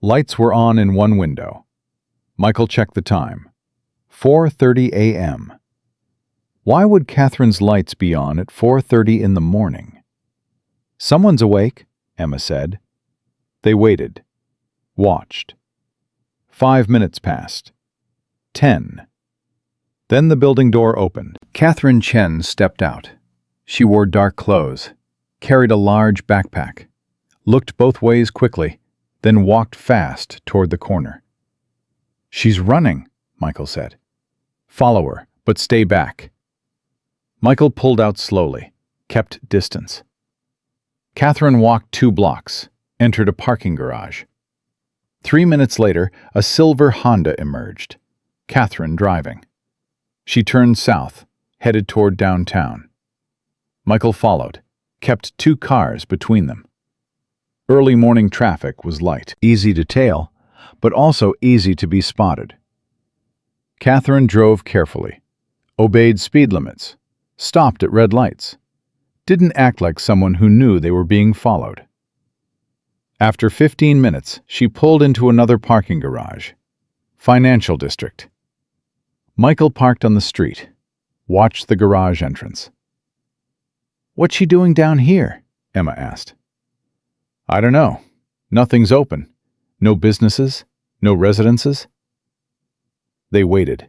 Lights were on in one window. Michael checked the time. 4:30 a.m. Why would Catherine's lights be on at 4:30 in the morning? Someone's awake, Emma said. They waited. Watched. 5 minutes passed. 10. Then the building door opened. Catherine Chen stepped out. She wore dark clothes, carried a large backpack, looked both ways quickly, then walked fast toward the corner. She's running, Michael said. Follow her, but stay back. Michael pulled out slowly, kept distance. Catherine walked 2 blocks, entered a parking garage. 3 minutes later, a silver Honda emerged, Catherine driving. She turned south, headed toward downtown. Michael followed, kept 2 cars between them. Early morning traffic was light, easy to tail, but also easy to be spotted. Catherine drove carefully, obeyed speed limits, stopped at red lights, didn't act like someone who knew they were being followed. After 15 minutes, she pulled into another parking garage, financial district. Michael parked on the street, watched the garage entrance. What's she doing down here? Emma asked. I don't know. Nothing's open. No businesses, no residences. They waited.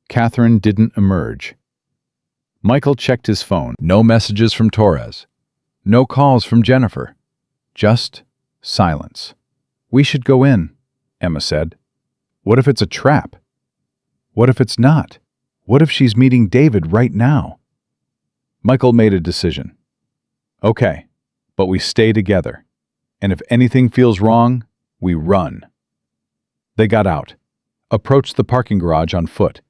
Catherine didn't emerge. Michael checked his phone. No messages from Torres. No calls from Jennifer. Just silence. We should go in, Emma said. What if it's a trap? What if it's not? What if she's meeting David right now? Michael made a decision. Okay, but we stay together. And if anything feels wrong, we run. They got out, approached the parking garage on foot,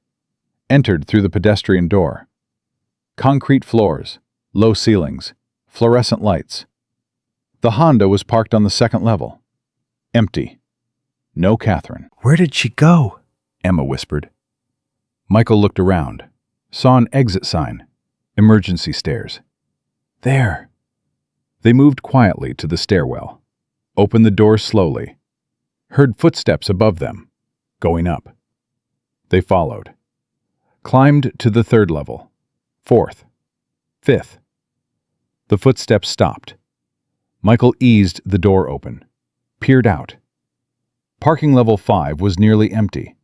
entered through the pedestrian door. Concrete floors, low ceilings, fluorescent lights. The Honda was parked on the 2nd level. Empty. No Catherine. Where did she go? Emma whispered. Michael looked around, saw an exit sign, emergency stairs. There. They moved quietly to the stairwell. opened the door slowly, heard footsteps above them, going up. They followed, climbed to the 3rd level, 4th, 5th. The footsteps stopped. Michael eased the door open, peered out. Parking level 5 was nearly empty,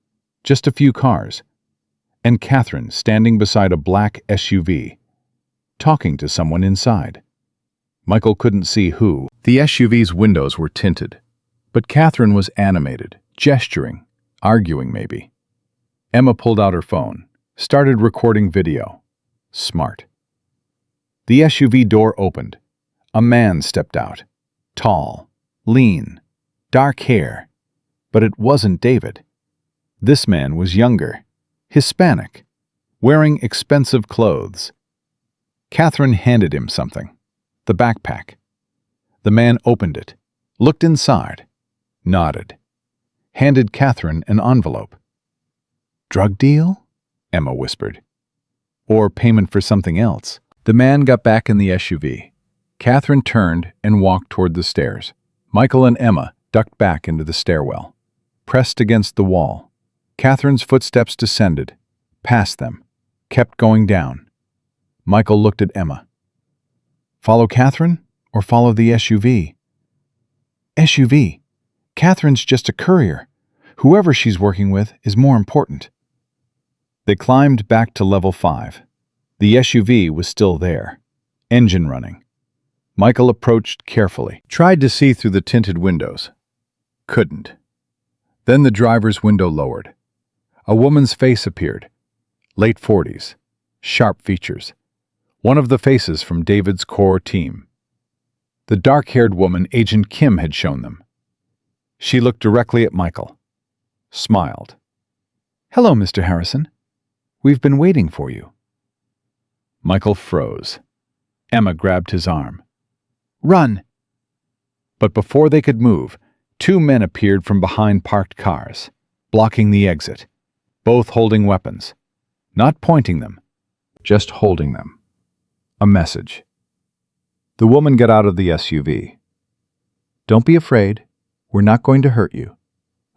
just a few cars, and Catherine standing beside a black SUV, talking to someone inside. Michael couldn't see who. The SUV's windows were tinted, but Catherine was animated, gesturing, arguing maybe. Emma pulled out her phone, started recording video. Smart. The SUV door opened. A man stepped out. Tall, lean, dark hair. But it wasn't David. This man was younger, Hispanic, wearing expensive clothes. Catherine handed him something, the backpack. The man opened it, looked inside, nodded, handed Catherine an envelope. "Drug deal?" Emma whispered. "Or payment for something else?" The man got back in the SUV. Catherine turned and walked toward the stairs. Michael and Emma ducked back into the stairwell, pressed against the wall. Catherine's footsteps descended, past them, kept going down. Michael looked at Emma. "Follow Catherine or follow the SUV?" "SUV. Catherine's just a courier. Whoever she's working with is more important." They climbed back to level 5. The SUV was still there, engine running. Michael approached carefully, tried to see through the tinted windows. Couldn't. Then the driver's window lowered. A woman's face appeared, late 40s, sharp features. One of the faces from David's core team. The dark-haired woman Agent Kim had shown them. She looked directly at Michael, smiled. "Hello, Mr. Harrison. We've been waiting for you." Michael froze. Emma grabbed his arm. "Run!" But before they could move, 2 men appeared from behind parked cars, blocking the exit, both holding weapons, not pointing them, just holding them. A message. The woman got out of the SUV. "Don't be afraid. We're not going to hurt you.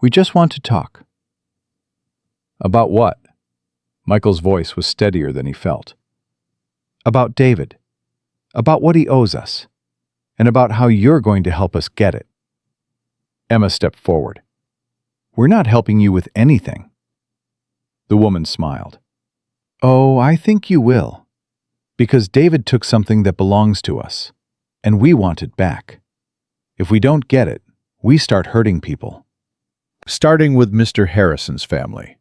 We just want to talk." "About what?" Michael's voice was steadier than he felt. "About David. About what he owes us. And about how you're going to help us get it." Emma stepped forward. "We're not helping you with anything." The woman smiled. "Oh, I think you will. Because David took something that belongs to us, and we want it back. If we don't get it, we start hurting people." Starting with Mr. Harrison's family.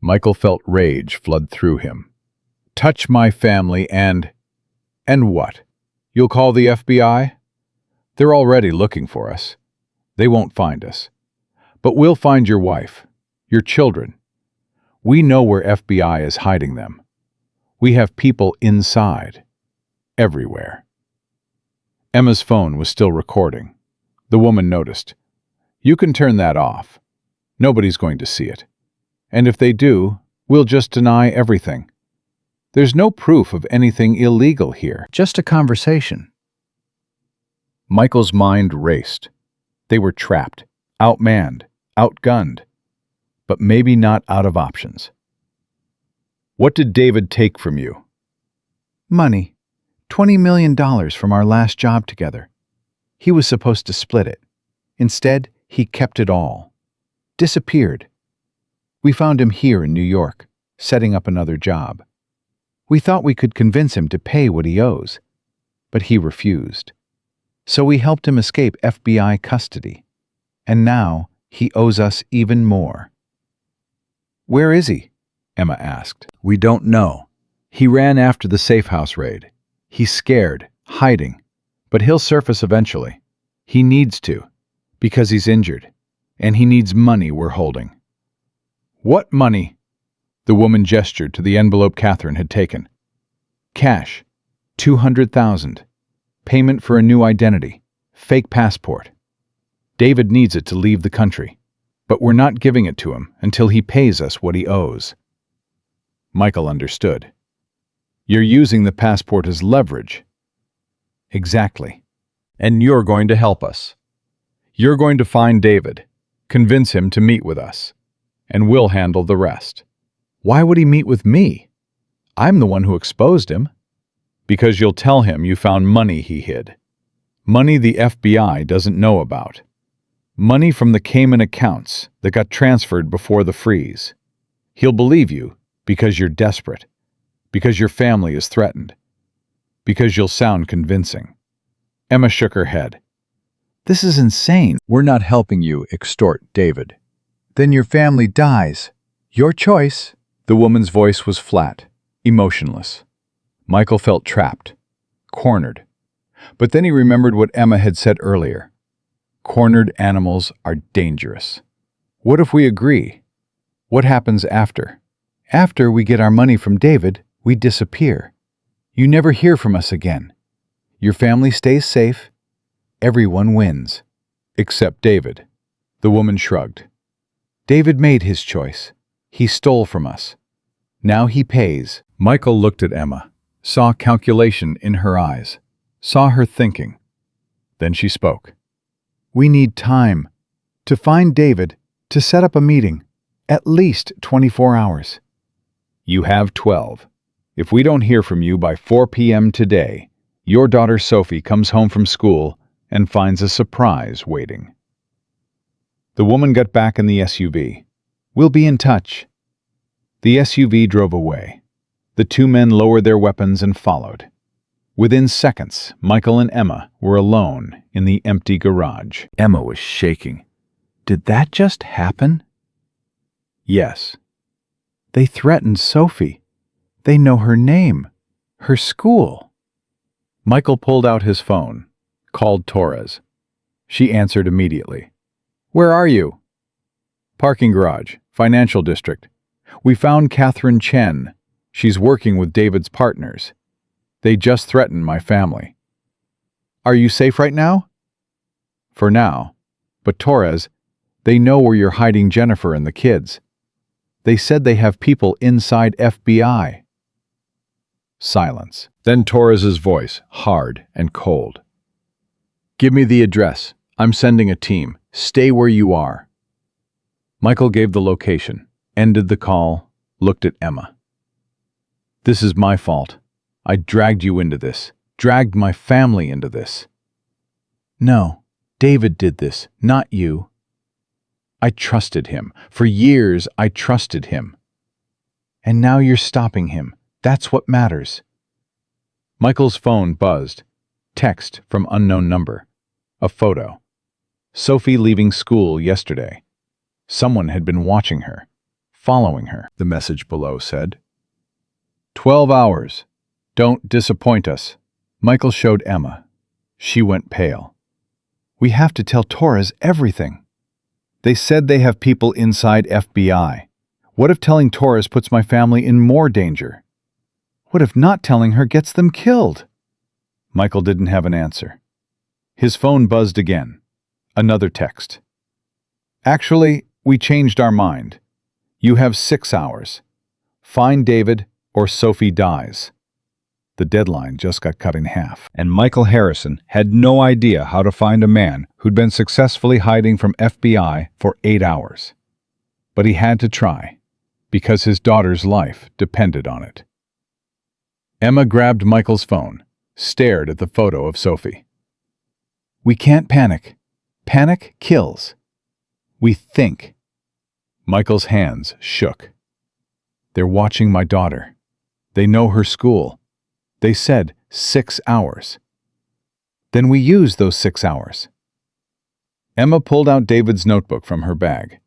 Michael felt rage flood through him. "Touch my family and what? You'll call the FBI? They're already looking for us. They won't find us. But we'll find your wife, your children. We know where FBI is hiding them. We have people inside, everywhere." Emma's phone was still recording. The woman noticed. "You can turn that off. Nobody's going to see it. And if they do, we'll just deny everything. There's no proof of anything illegal here, just a conversation." Michael's mind raced. They were trapped, outmanned, outgunned, but maybe not out of options. "What did David take from you?" "Money. $20 million from our last job together. He was supposed to split it. Instead, he kept it all. Disappeared. We found him here in New York, setting up another job. We thought we could convince him to pay what he owes, but he refused. So we helped him escape FBI custody. And now he owes us even more." "Where is he?" Emma asked. "We don't know. He ran after the safe house raid. He's scared, hiding, but he'll surface eventually. He needs to, because he's injured, and he needs money we're holding." "What money?" The woman gestured to the envelope Catherine had taken. "Cash. 200,000. Payment for a new identity. Fake passport. David needs it to leave the country, but we're not giving it to him until he pays us what he owes." Michael understood. "You're using the passport as leverage." "Exactly. And you're going to help us." You're going to find David, convince him to meet with us, and we'll handle the rest. Why would he meet with me? I'm the one who exposed him. Because you'll tell him you found money he hid. Money the FBI doesn't know about. Money from the Cayman accounts that got transferred before the freeze. He'll believe you because you're desperate, because your family is threatened, because you'll sound convincing. Emma shook her head. This is insane. We're not helping you extort David. Then your family dies. Your choice. The woman's voice was flat, emotionless. Michael felt trapped, cornered. But then he remembered what Emma had said earlier. Cornered animals are dangerous. What if we agree? What happens after? After we get our money from David, we disappear. You never hear from us again. Your family stays safe. Everyone wins. Except David. The woman shrugged. David made his choice. He stole from us. Now he pays. Michael looked at Emma, saw calculation in her eyes, saw her thinking. Then she spoke. We need time to find David, to set up a meeting, at least 24 hours. You have 12. If we don't hear from you by 4 p.m. today, your daughter Sophie comes home from school and finds a surprise waiting. The woman got back in the SUV. We'll be in touch. The SUV drove away. The two men lowered their weapons and followed. Within seconds, Michael and Emma were alone in the empty garage. Emma was shaking. Did that just happen? Yes. They threatened Sophie. They know her name, her school. Michael pulled out his phone, called Torres. She answered immediately. Where are you? Parking garage, financial district. We found Catherine Chen. She's working with David's partners. They just threatened my family. Are you safe right now? For now. But Torres, they know where you're hiding Jennifer and the kids. They said they have people inside FBI. Silence. Then Torres's voice, hard and cold. Give me the address. I'm sending a team. Stay where you are. Michael gave the location, ended the call, looked at Emma. This is my fault. I dragged you into this, dragged my family into this. No, David did this, not you. I trusted him. For years, I trusted him. And now you're stopping him. That's what matters. Michael's phone buzzed. Text from unknown number. A photo. Sophie leaving school yesterday. Someone had been watching her, following her, the message below said. 12 hours. Don't disappoint us. Michael showed Emma. She went pale. We have to tell Torres everything. They said they have people inside FBI. What if telling Torres puts my family in more danger? What if not telling her gets them killed? Michael didn't have an answer. His phone buzzed again. Another text. Actually, we changed our mind. You have 6 hours. Find David or Sophie dies. The deadline just got cut in half, and Michael Harrison had no idea how to find a man who'd been successfully hiding from FBI for 8 hours. But he had to try, because his daughter's life depended on it. Emma grabbed Michael's phone, stared at the photo of Sophie. We can't panic. Panic kills. We think. Michael's hands shook. They're watching my daughter. They know her school. They said 6 hours. Then we use those 6 hours. Emma pulled out David's notebook from her bag.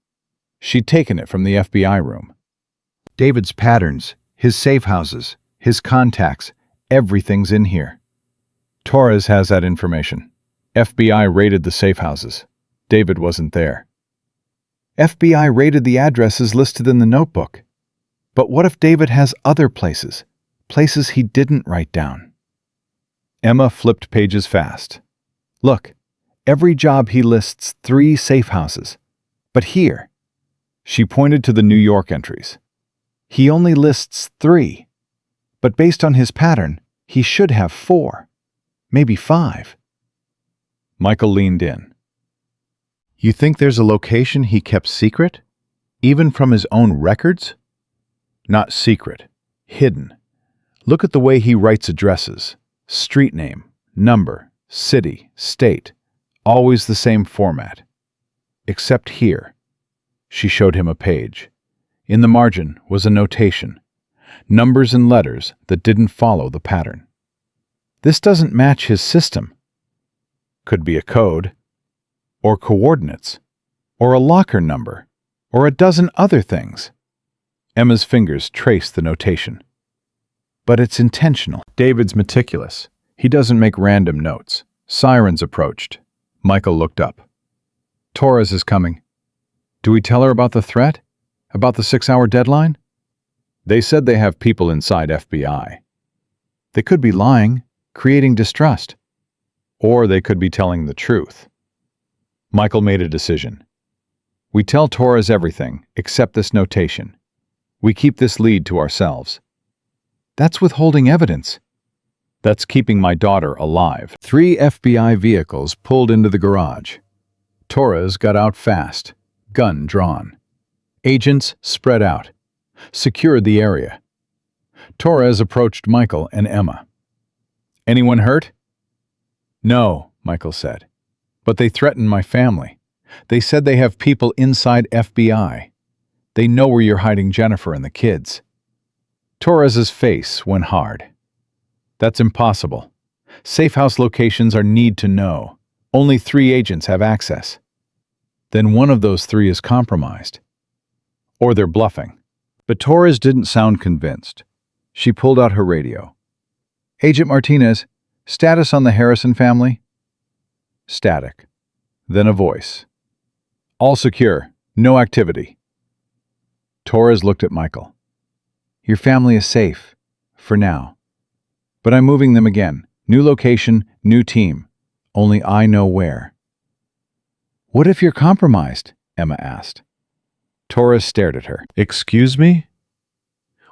She'd taken it from the FBI room. David's patterns, his safe houses, his contacts, everything's in here. Torres has that information. FBI raided the safe houses. David wasn't there. FBI raided the addresses listed in the notebook. But what if David has other places? Places he didn't write down. Emma flipped pages fast. Look, every job he lists 3 safe houses. But here, she pointed to the New York entries. He only lists 3. But based on his pattern, he should have 4. Maybe 5. Michael leaned in. You think there's a location he kept secret? Even from his own records? Not secret. Hidden. Look at the way he writes addresses. Street name, number, city, state. Always the same format. Except here. She showed him a page. In the margin was a notation. Numbers and letters that didn't follow the pattern. This doesn't match his system. Could be a code, or coordinates, or a locker number, or a dozen other things. Emma's fingers traced the notation. But it's intentional. David's meticulous. He doesn't make random notes. Sirens approached. Michael looked up. Torres is coming. Do we tell her about the threat? About the 6-hour deadline? They said they have people inside FBI. They could be lying, creating distrust. Or they could be telling the truth. Michael made a decision. We tell Torres everything except this notation. We keep this lead to ourselves. That's withholding evidence. That's keeping my daughter alive. 3 FBI vehicles pulled into the garage. Torres got out fast, gun drawn. Agents spread out, secured the area. Torres approached Michael and Emma. Anyone hurt? No, Michael said. But they threatened my family. They said they have people inside FBI. They know where you're hiding Jennifer and the kids. Torres's face went hard. That's impossible. Safe house locations are need to know. Only 3 agents have access. Then one of those 3 is compromised. Or they're bluffing. But Torres didn't sound convinced. She pulled out her radio. Agent Martinez, status on the Harrison family? Static. Then a voice. All secure. No activity. Torres looked at Michael. Your family is safe. For now. But I'm moving them again. New location, new team. Only I know where. What if you're compromised? Emma asked. Torres stared at her. Excuse me?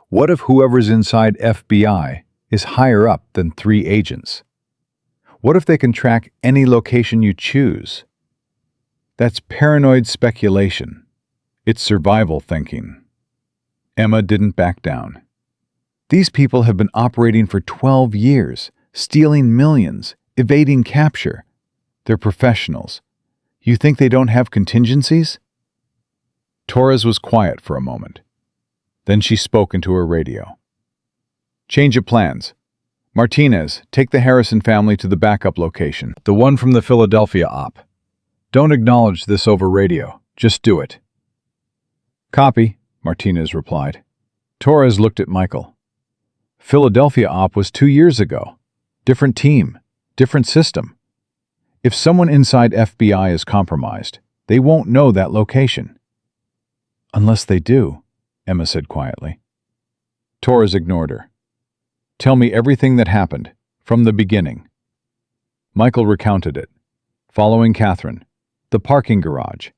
What if whoever's inside FBI is higher up than 3 agents? What if they can track any location you choose? That's paranoid speculation. It's survival thinking. Emma didn't back down. These people have been operating for 12 years, stealing millions, evading capture. They're professionals. You think they don't have contingencies? Torres was quiet for a moment. Then she spoke into her radio. Change of plans. Martinez, take the Harrison family to the backup location, the one from the Philadelphia op. Don't acknowledge this over radio. Just do it. Copy, Martinez replied. Torres looked at Michael. Philadelphia op was 2 years ago. Different team, different system. If someone inside FBI is compromised, they won't know that location. Unless they do, Emma said quietly. Torres ignored her. Tell me everything that happened, from the beginning. Michael recounted it, following Catherine, the parking garage,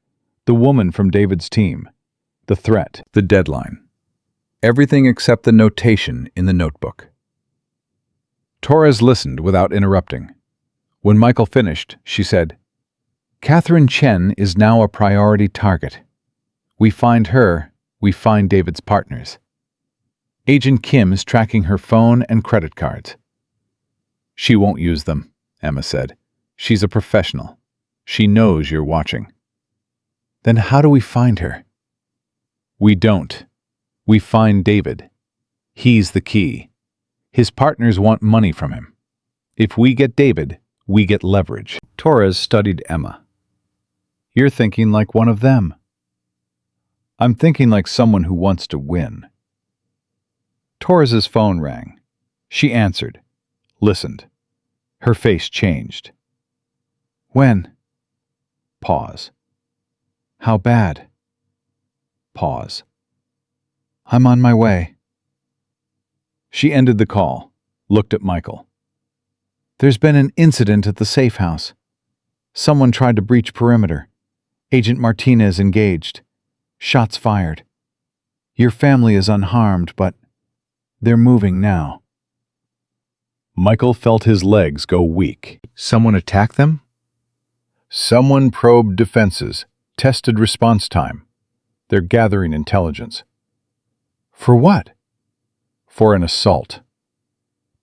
the woman from David's team, the threat, the deadline. Everything except the notation in the notebook. Torres listened without interrupting. When Michael finished, she said, Catherine Chen is now a priority target. We find her, we find David's partners. Agent Kim is tracking her phone and credit cards. She won't use them, Emma said. She's a professional. She knows you're watching. Then how do we find her? We don't. We find David. He's the key. His partners want money from him. If we get David, we get leverage. Torres studied Emma. You're thinking like one of them. I'm thinking like someone who wants to win. Torres's phone rang. She answered, listened. Her face changed. When? Pause. How bad? Pause. I'm on my way. She ended the call, looked at Michael. There's been an incident at the safe house. Someone tried to breach perimeter. Agent Martinez engaged. Shots fired. Your family is unharmed, but they're moving now. Michael felt his legs go weak. Someone attacked them? Someone probed defenses, tested response time. They're gathering intelligence. For what? For an assault.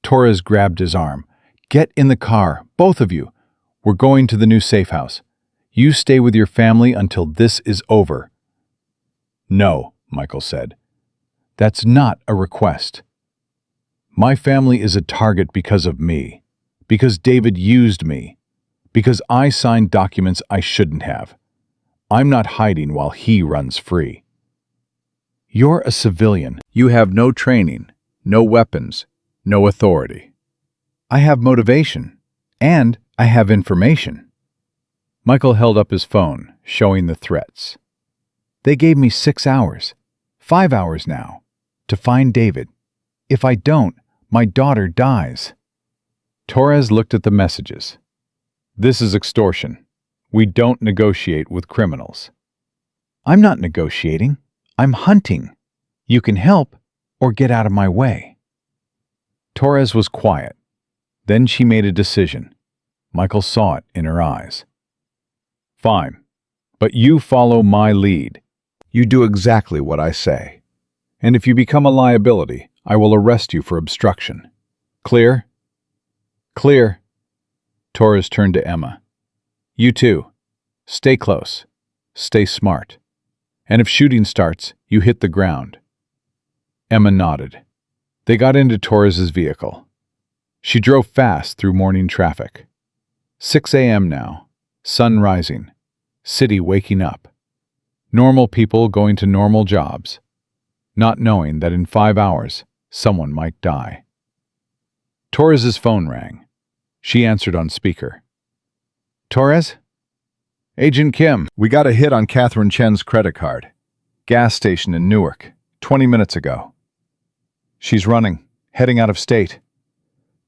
Torres grabbed his arm. Get in the car, both of you. We're going to the new safe house. You stay with your family until this is over. No, Michael said. That's not a request. My family is a target because of me, because David used me, because I signed documents I shouldn't have. I'm not hiding while he runs free. You're a civilian. You have no training, no weapons, no authority. I have motivation, and I have information. Michael held up his phone, showing the threats. They gave me 6 hours, 5 hours now, to find David. If I don't, my daughter dies. Torres looked at the messages. This is extortion. We don't negotiate with criminals. I'm not negotiating. I'm hunting. You can help or get out of my way. Torres was quiet. Then she made a decision. Michael saw it in her eyes. Fine, but you follow my lead. You do exactly what I say. And if you become a liability, I will arrest you for obstruction. Clear? Clear. Torres turned to Emma. You too. Stay close. Stay smart. And if shooting starts, you hit the ground. Emma nodded. They got into Torres's vehicle. She drove fast through morning traffic. 6 a.m. now, sun rising, city waking up. Normal people going to normal jobs, not knowing that in 5 hours, someone might die. Torres's phone rang. She answered on speaker. Torres? Agent Kim, we got a hit on Catherine Chen's credit card. Gas station in Newark, 20 minutes ago. She's running, heading out of state.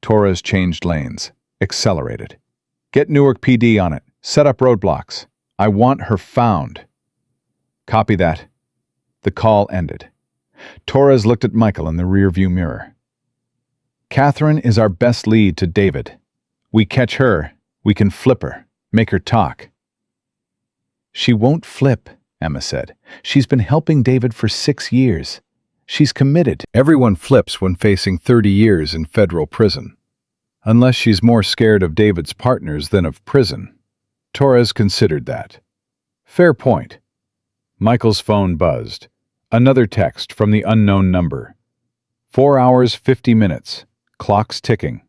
Torres changed lanes, accelerated. Get Newark PD on it. Set up roadblocks. I want her found. Copy that. The call ended. Torres looked at Michael in the rearview mirror. Catherine is our best lead to David. We catch her, we can flip her, make her talk. She won't flip, Emma said. She's been helping David for 6 years. She's committed. Everyone flips when facing 30 years in federal prison. Unless she's more scared of David's partners than of prison. Torres considered that. Fair point. Michael's phone buzzed. Another text from the unknown number. 4 hours, 50 minutes. Clock's ticking.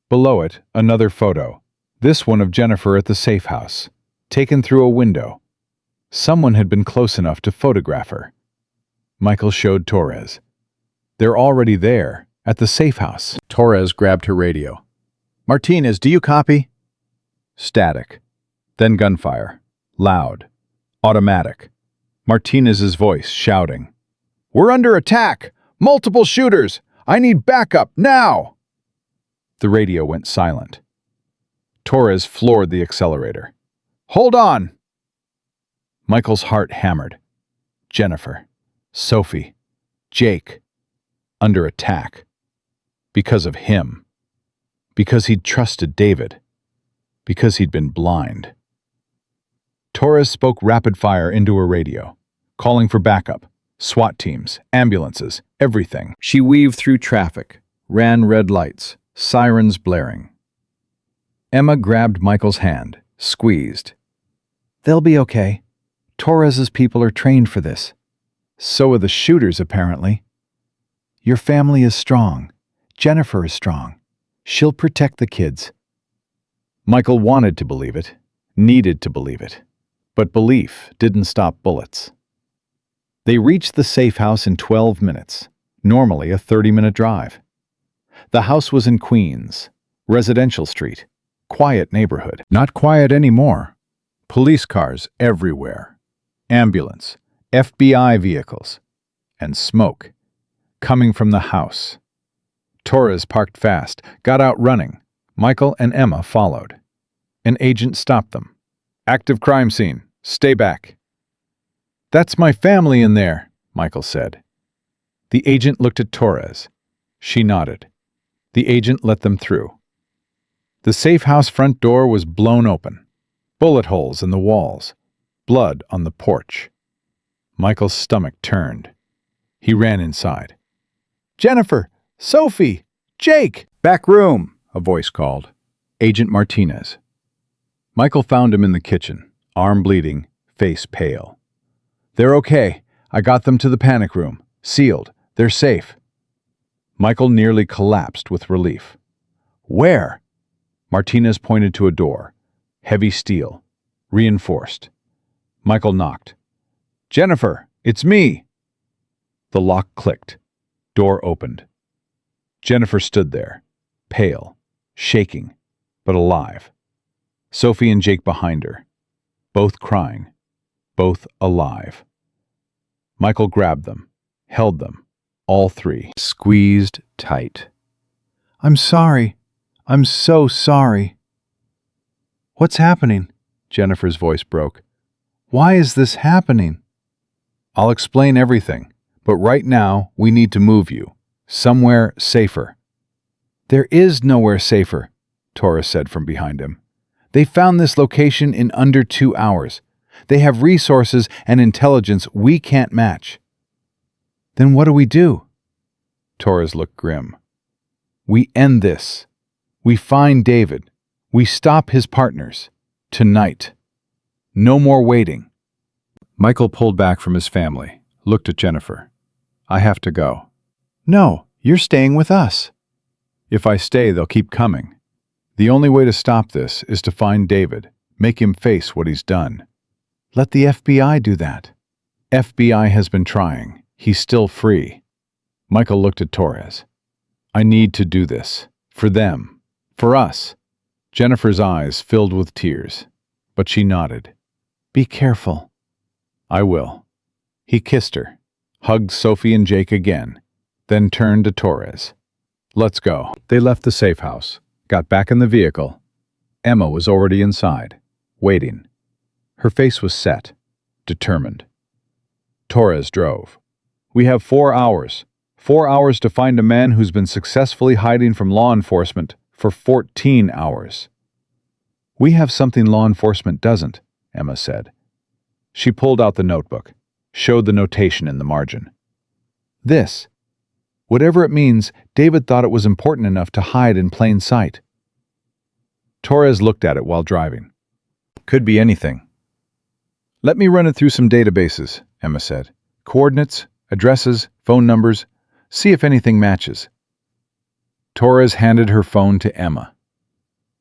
Below it, another photo. This one of Jennifer at the safe house, taken through a window. Someone had been close enough to photograph her. Michael showed Torres. They're already there, at the safe house. Torres grabbed her radio. Martinez, do you copy? Static. Then gunfire. Loud. Automatic. Martinez's voice shouting. We're under attack! Multiple shooters! I need backup, now! The radio went silent. Torres floored the accelerator. Hold on! Michael's heart hammered. Jennifer. Sophie. Jake. Under attack. Because of him. Because he'd trusted David. Because he'd been blind. Torres spoke rapid fire into her radio, calling for backup, SWAT teams, ambulances, everything. She weaved through traffic, ran red lights, sirens blaring. Emma grabbed Michael's hand, squeezed. They'll be okay. Torres's people are trained for this. So are the shooters, apparently. Your family is strong. Jennifer is strong. She'll protect the kids. Michael wanted to believe it, needed to believe it. But belief didn't stop bullets. They reached the safe house in 12 minutes, normally a 30-minute drive. The house was in Queens, residential street, quiet neighborhood. Not quiet anymore. Police cars everywhere. Ambulance, FBI vehicles, and smoke coming from the house. Torres parked fast, got out running. Michael and Emma followed. An agent stopped them. Active crime scene. Stay back. That's my family in there, Michael said. The agent looked at Torres. She nodded. The agent let them through. The safe house front door was blown open. Bullet holes in the walls. Blood on the porch. Michael's stomach turned. He ran inside. "Jennifer! Sophie! Jake!" "Back room," a voice called. Agent Martinez. Michael found him in the kitchen, arm bleeding, face pale. "They're okay. I got them to the panic room. Sealed. They're safe." Michael nearly collapsed with relief. "Where?" Martinez pointed to a door. Heavy steel. Reinforced. Michael knocked. "Jennifer, it's me." The lock clicked. Door opened. Jennifer stood there, pale, shaking, but alive. Sophie and Jake behind her, both crying, both alive. Michael grabbed them, held them, all three, squeezed tight. "I'm sorry. I'm so sorry." "What's happening?" Jennifer's voice broke. "Why is this happening?" "I'll explain everything, but right now we need to move you. Somewhere safer." "There is nowhere safer," Torres said from behind him. "They found this location in under 2 hours. They have resources and intelligence we can't match." "Then what do we do?" Torres looked grim. "We end this. We find David. We stop his partners. Tonight. No more waiting." Michael pulled back from his family, looked at Jennifer. "I have to go." "No, you're staying with us." "If I stay, they'll keep coming. The only way to stop this is to find David, make him face what he's done." "Let the FBI do that." "FBI has been trying. He's still free." Michael looked at Torres. "I need to do this. For them. For us." Jennifer's eyes filled with tears, but she nodded. "Be careful." "I will." He kissed her, hugged Sophie and Jake again, then turned to Torres. "Let's go." They left the safe house, got back in the vehicle. Emma was already inside, waiting. Her face was set, determined. Torres drove. "We have 4 hours. 4 hours to find a man who's been successfully hiding from law enforcement for 14 hours. "We have something law enforcement doesn't," Emma said. She pulled out the notebook, showed the notation in the margin. "This. Whatever it means, David thought it was important enough to hide in plain sight." Torres looked at it while driving. "Could be anything." "Let me run it through some databases," Emma said. "Coordinates, addresses, phone numbers. See if anything matches." Torres handed her phone to Emma.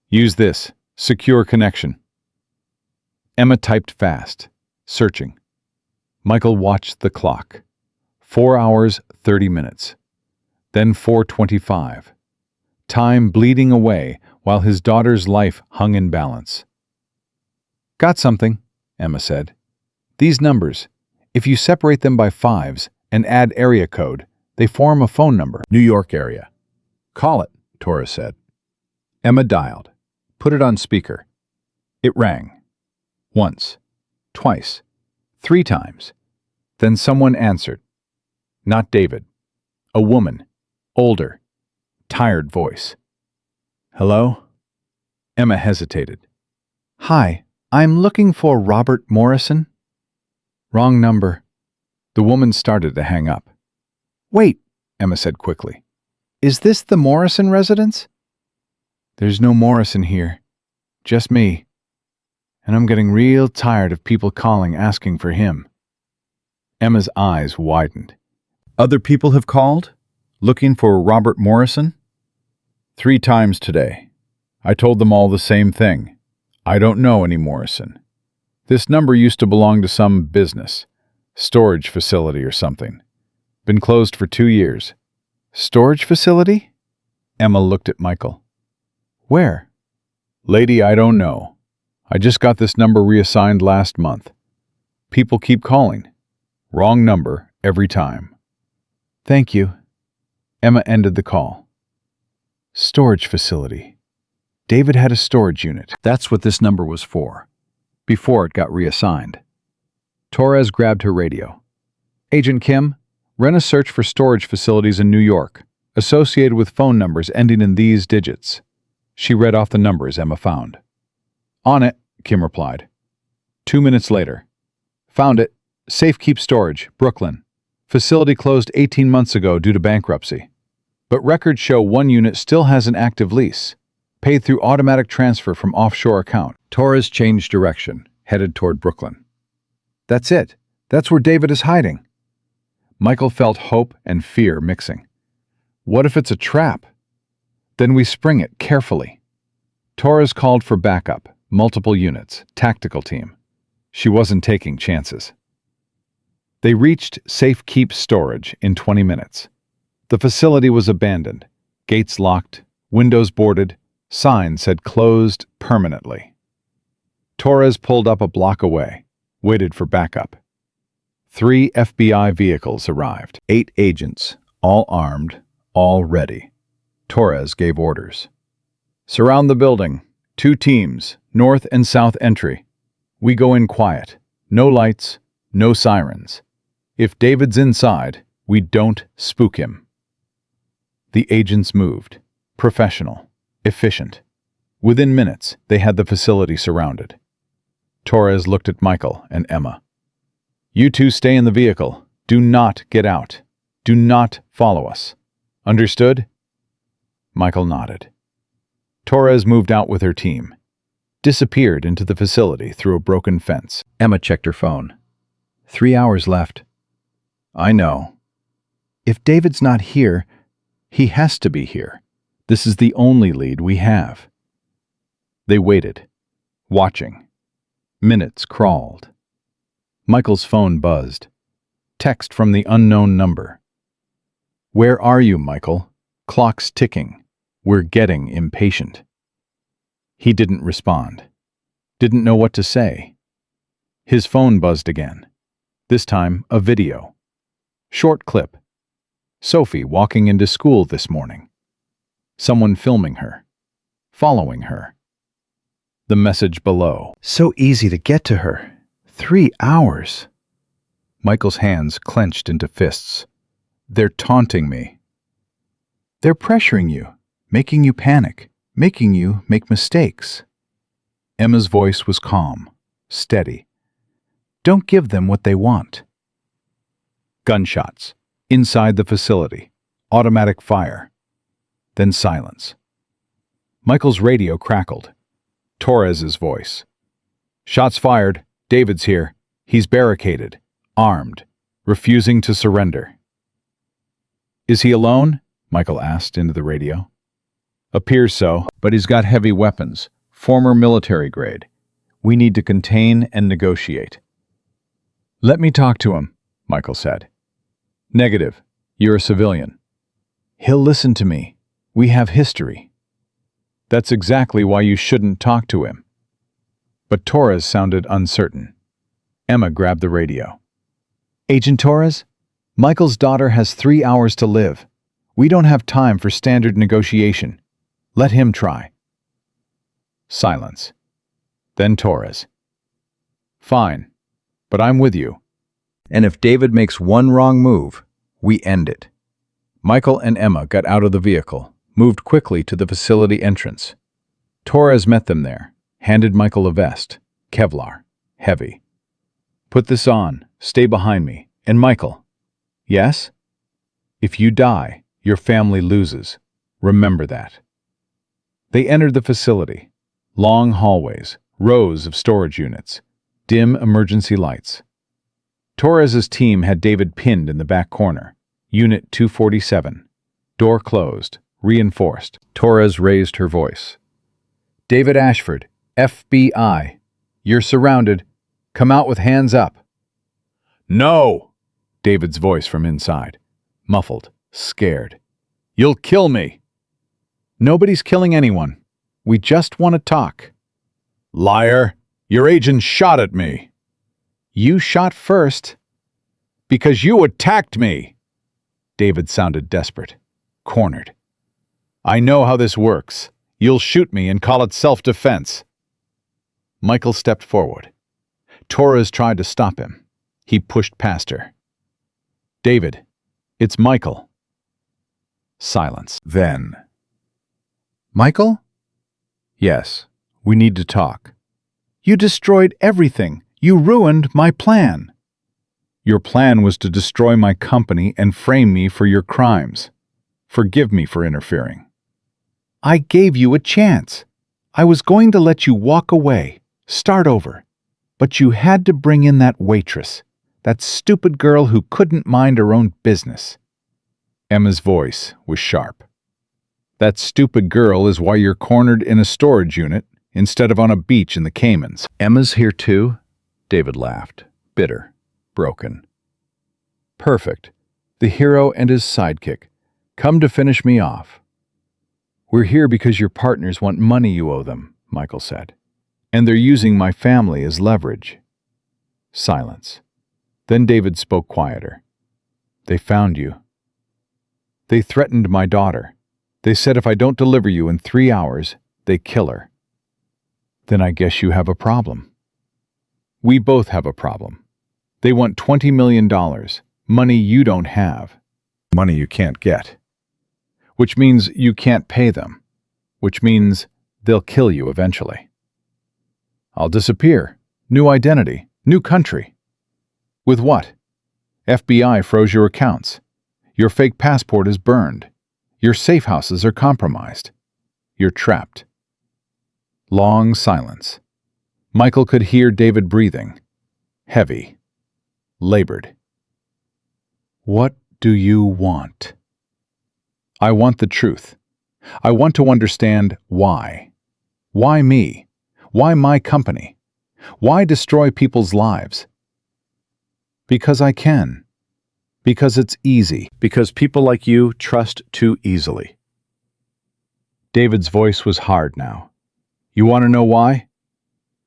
"Use this. Secure connection." Emma typed fast, searching. Michael watched the clock. 4 hours, 30 minutes. Then 4:25. Time bleeding away while his daughter's life hung in balance. "Got something," Emma said. "These numbers, if you separate them by 5s and add area code, they form a phone number." "New York area." "Call it," Torres said. Emma dialed, put it on speaker. It rang. Once, twice, 3 times. Then someone answered. Not David. A woman, older, tired voice. "Hello?" Emma hesitated. "Hi, I'm looking for Robert Morrison." "Wrong number." The woman started to hang up. "Wait," Emma said quickly. "Is this the Morrison residence?" "There's no Morrison here. Just me. And I'm getting real tired of people calling asking for him." Emma's eyes widened. "Other people have called? Looking for Robert Morrison?" 3 times today. I told them all the same thing. I don't know any Morrison. This number used to belong to some business, storage facility or something. Been closed for 2 years. "Storage facility?" Emma looked at Michael. "Where?" "Lady, I don't know. I just got this number reassigned last month. People keep calling. Wrong number every time." "Thank you." Emma ended the call. Storage facility. David had a storage unit. That's what this number was for, before it got reassigned. Torres grabbed her radio. "Agent Kim, run a search for storage facilities in New York, associated with phone numbers ending in these digits." She read off the numbers Emma found. "On it, Kim replied. 2 minutes later. Found it. Safekeep Storage, Brooklyn. Facility closed 18 months ago due to bankruptcy. But records show one unit still has an active lease, paid through automatic transfer from offshore account. Torres changed direction, headed toward Brooklyn. That's it. That's where David is hiding. Michael felt hope and fear mixing. What if it's a trap? Then we spring it carefully. Torres called for backup, multiple units, tactical team. She wasn't taking chances. They reached Safekeep Storage in 20 minutes. The facility was abandoned, gates locked, windows boarded, sign said closed permanently. Torres pulled up a block away, waited for backup. 3 FBI vehicles arrived. 8 agents, all armed, all ready. Torres gave orders. Surround the building. 2 teams, north and south entry. We go in quiet. No lights, no sirens. If David's inside, we don't spook him. The agents moved. Professional. Efficient. Within minutes, they had the facility surrounded. Torres looked at Michael and Emma. You two stay in the vehicle. Do not get out. Do not follow us. Understood? Michael nodded. Torres moved out with her team. Disappeared into the facility through a broken fence. Emma checked her phone. 3 hours left. I know. If David's not here, he has to be here. This is the only lead we have. They waited, watching. Minutes crawled. Michael's phone buzzed. Text from the unknown number. Where are you, Michael? Clock's ticking. We're getting impatient. He didn't respond. Didn't know what to say. His phone buzzed again. This time, a video. Short clip. Sophie walking into school this morning. Someone filming her. Following her. The message below. So easy to get to her. 3 hours. Michael's hands clenched into fists. They're taunting me. They're pressuring you, making you panic, making you make mistakes. Emma's voice was calm, steady. Don't give them what they want. Gunshots. Inside the facility. Automatic fire. Then silence. Michael's radio crackled. Torres's voice. Shots fired. David's here. He's barricaded. Armed. Refusing to surrender. Is he alone? Michael asked into the radio. Appears so, but he's got heavy weapons. Former military grade. We need to contain and negotiate. Let me talk to him, Michael said. Negative. You're a civilian. He'll listen to me. We have history. That's exactly why you shouldn't talk to him. But Torres sounded uncertain. Emma grabbed the radio. Agent Torres, Michael's daughter has 3 hours to live. We don't have time for standard negotiation. Let him try. Silence. Then Torres. Fine, but I'm with you. And if David makes one wrong move, we end it. Michael and Emma got out of the vehicle, moved quickly to the facility entrance. Torres met them there, handed Michael a vest, Kevlar, heavy. Put this on, stay behind me. And Michael. Yes? If you die, your family loses. Remember that. They entered the facility. Long hallways, rows of storage units, dim emergency lights. Torres's team had David pinned in the back corner. Unit 247. Door closed, reinforced. Torres raised her voice. David Ashford, FBI. You're surrounded. Come out with hands up. No! David's voice from inside. Muffled, scared. You'll kill me. Nobody's killing anyone. We just want to talk. Liar! Your agent shot at me. You shot first. Because you attacked me. David sounded desperate, cornered. I know how this works. You'll shoot me and call it self-defense. Michael stepped forward. Torres tried to stop him. He pushed past her. David, it's Michael. Silence. Then. Michael? Yes, we need to talk. You destroyed everything. You ruined my plan. Your plan was to destroy my company and frame me for your crimes. Forgive me for interfering. I gave you a chance. I was going to let you walk away, start over. But you had to bring in that waitress, that stupid girl who couldn't mind her own business. Emma's voice was sharp. That stupid girl is why you're cornered in a storage unit instead of on a beach in the Caymans. Emma's here too? David laughed, bitter, broken. Perfect. The hero and his sidekick. Come to finish me off. We're here because your partners want money you owe them, Michael said. And they're using my family as leverage. Silence. Then David spoke quieter. They found you. They threatened my daughter. They said if I don't deliver you in 3 hours, they kill her. Then I guess you have a problem. We both have a problem. They want $20 million, money you don't have, money you can't get. Which means you can't pay them, which means they'll kill you eventually. I'll disappear. New identity, new country. With what? FBI froze your accounts. Your fake passport is burned. Your safe houses are compromised. You're trapped. Long silence. Michael could hear David breathing. Heavy. Labored. What do you want? I want the truth. I want to understand why. Why me? Why my company? Why destroy people's lives? Because I can. Because it's easy. Because people like you trust too easily. David's voice was hard now. You want to know why?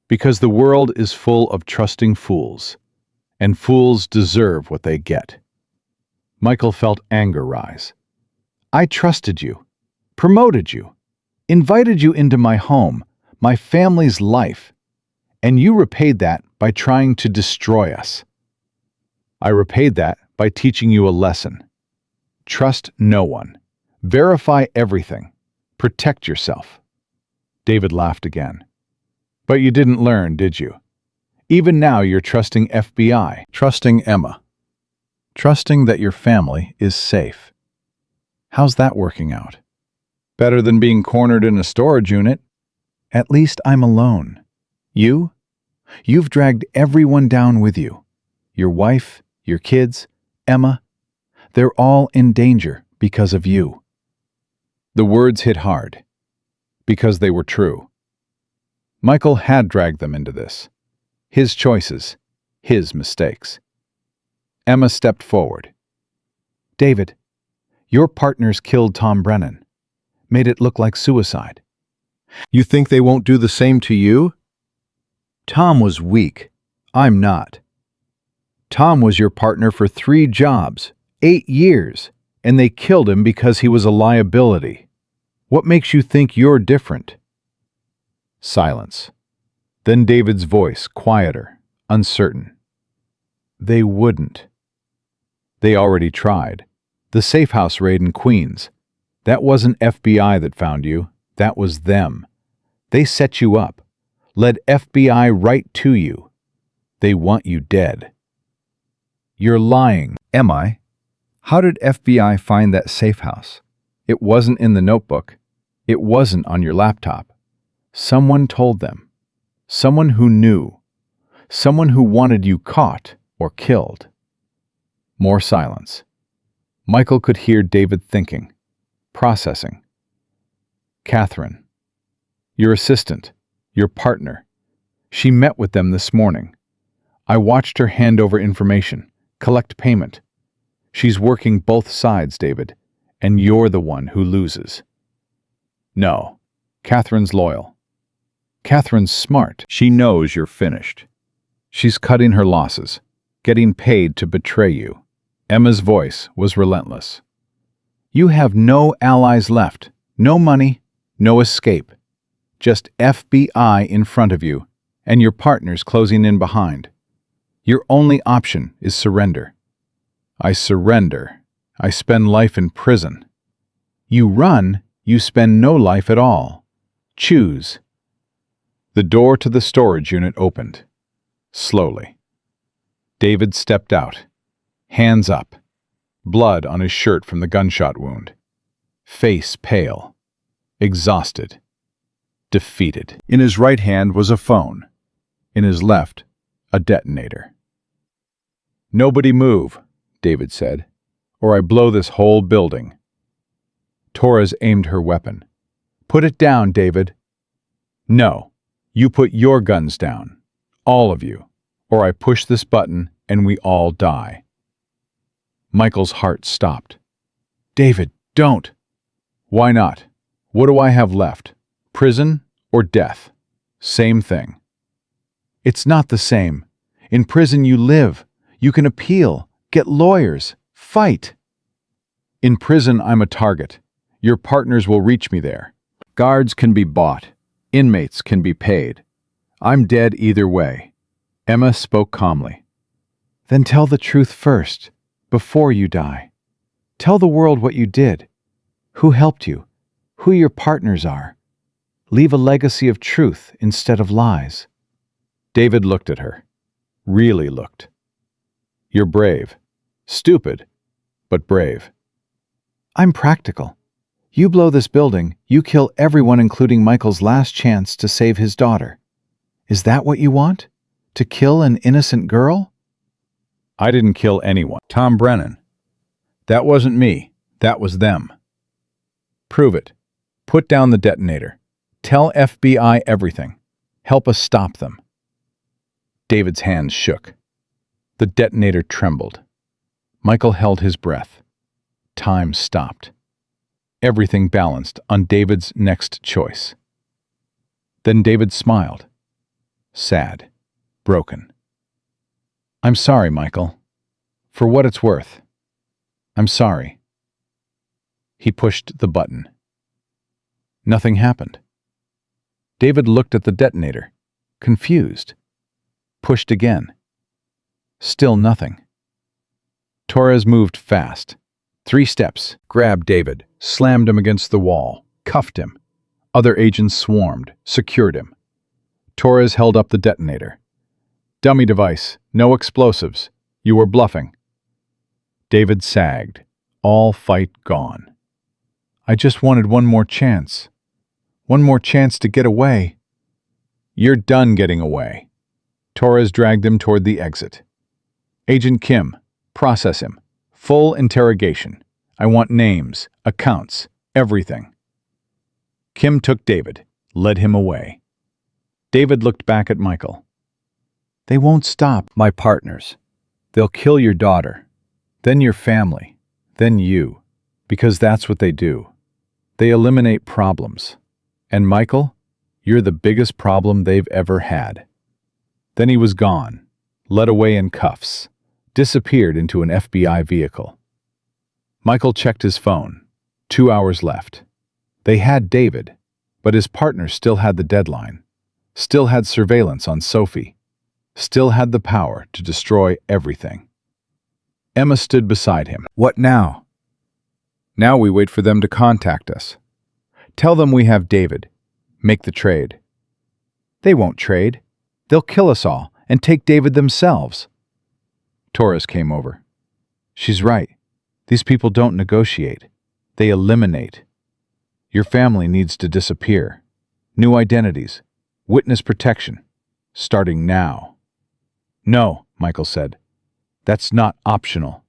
Because the world is full of trusting fools, and fools deserve what they get. Michael felt anger rise. I trusted you, promoted you, invited you into my home, my family's life, and you repaid that by trying to destroy us. I repaid that by teaching you a lesson. Trust no one. Verify everything. Protect yourself. David laughed again. But you didn't learn, did you? Even now you're trusting FBI, trusting Emma, trusting that your family is safe. How's that working out? Better than being cornered in a storage unit. At least I'm alone. You've dragged everyone down with you. Your wife, your kids, Emma, they're all in danger because of you. The words hit hard, because they were true. Michael had dragged them into this. His choices, his mistakes. Emma stepped forward. David, your partners killed Tom Brennan, made it look like suicide. You think they won't do the same to you? Tom was weak. I'm not. Tom was your partner for 3 jobs, 8 years, and they killed him because he was a liability. What makes you think you're different? Silence. Then David's voice, quieter, uncertain. They wouldn't. They already tried. The safe house raid in Queens. That wasn't FBI that found you. That was them. They set you up. Led FBI right to you. They want you dead. You're lying. Am I? How did FBI find that safe house? It wasn't in the notebook. It wasn't on your laptop. Someone told them. Someone who knew. Someone who wanted you caught or killed. More silence. Michael could hear David thinking, processing. Catherine, your assistant, your partner. She met with them this morning. I watched her hand over information, collect payment. She's working both sides, David, and you're the one who loses. No, Catherine's loyal. Catherine's smart. She knows you're finished. She's cutting her losses, getting paid to betray you. Emma's voice was relentless. You have no allies left, no money, no escape. Just FBI in front of you, and your partners closing in behind. Your only option is surrender. I surrender. I spend life in prison. You run, you spend no life at all. Choose. The door to the storage unit opened. Slowly. David stepped out, hands up, blood on his shirt from the gunshot wound. Face pale, exhausted, defeated. In his right hand was a phone. In his left, a detonator. "Nobody move," David said, "or I blow this whole building." Torres aimed her weapon. "Put it down, David." "No, you put your guns down. All of you. Or I push this button and we all die." Michael's heart stopped. "David, don't." "Why not? What do I have left? Prison or death? Same thing." "It's not the same. In prison you live. You can appeal, get lawyers, fight." "In prison I'm a target. Your partners will reach me there. Guards can be bought. Inmates can be paid. I'm dead either way." Emma spoke calmly. "Then tell the truth first, before you die. Tell the world what you did, who helped you, who your partners are. Leave a legacy of truth instead of lies." David looked at her. Really looked. "You're brave. Stupid, but brave." "I'm practical. You blow this building, you kill everyone including Michael's last chance to save his daughter. Is that what you want? To kill an innocent girl?" "I didn't kill anyone. Tom Brennan. That wasn't me. That was them." "Prove it. Put down the detonator. Tell FBI everything. Help us stop them." David's hands shook. The detonator trembled. Michael held his breath. Time stopped. Everything balanced on David's next choice. Then David smiled. Sad. Broken. "I'm sorry, Michael. For what it's worth. I'm sorry." He pushed the button. Nothing happened. David looked at the detonator, confused. Pushed again. Still nothing. Torres moved fast. 3 steps, grabbed David, slammed him against the wall, cuffed him. Other agents swarmed, secured him. Torres held up the detonator. "Dummy device, no explosives. You were bluffing." David sagged. All fight gone. "I just wanted one more chance. One more chance to get away." "You're done getting away." Torres dragged him toward the exit. "Agent Kim, process him. Full interrogation. I want names, accounts, everything." Kim took David, led him away. David looked back at Michael. "They won't stop, my partners. They'll kill your daughter, then your family, then you, because that's what they do. They eliminate problems. And Michael, you're the biggest problem they've ever had." Then he was gone, led away in cuffs, disappeared into an FBI vehicle. Michael checked his phone. 2 hours left. They had David, but his partner still had the deadline, still had surveillance on Sophie, still had the power to destroy everything. Emma stood beside him. "What now?" "Now we wait for them to contact us. Tell them we have David. Make the trade." "They won't trade. They'll kill us all and take David themselves." Torres came over. "She's right. These people don't negotiate. They eliminate. Your family needs to disappear. New identities. Witness protection. Starting now." "No," Michael said. "That's not optional."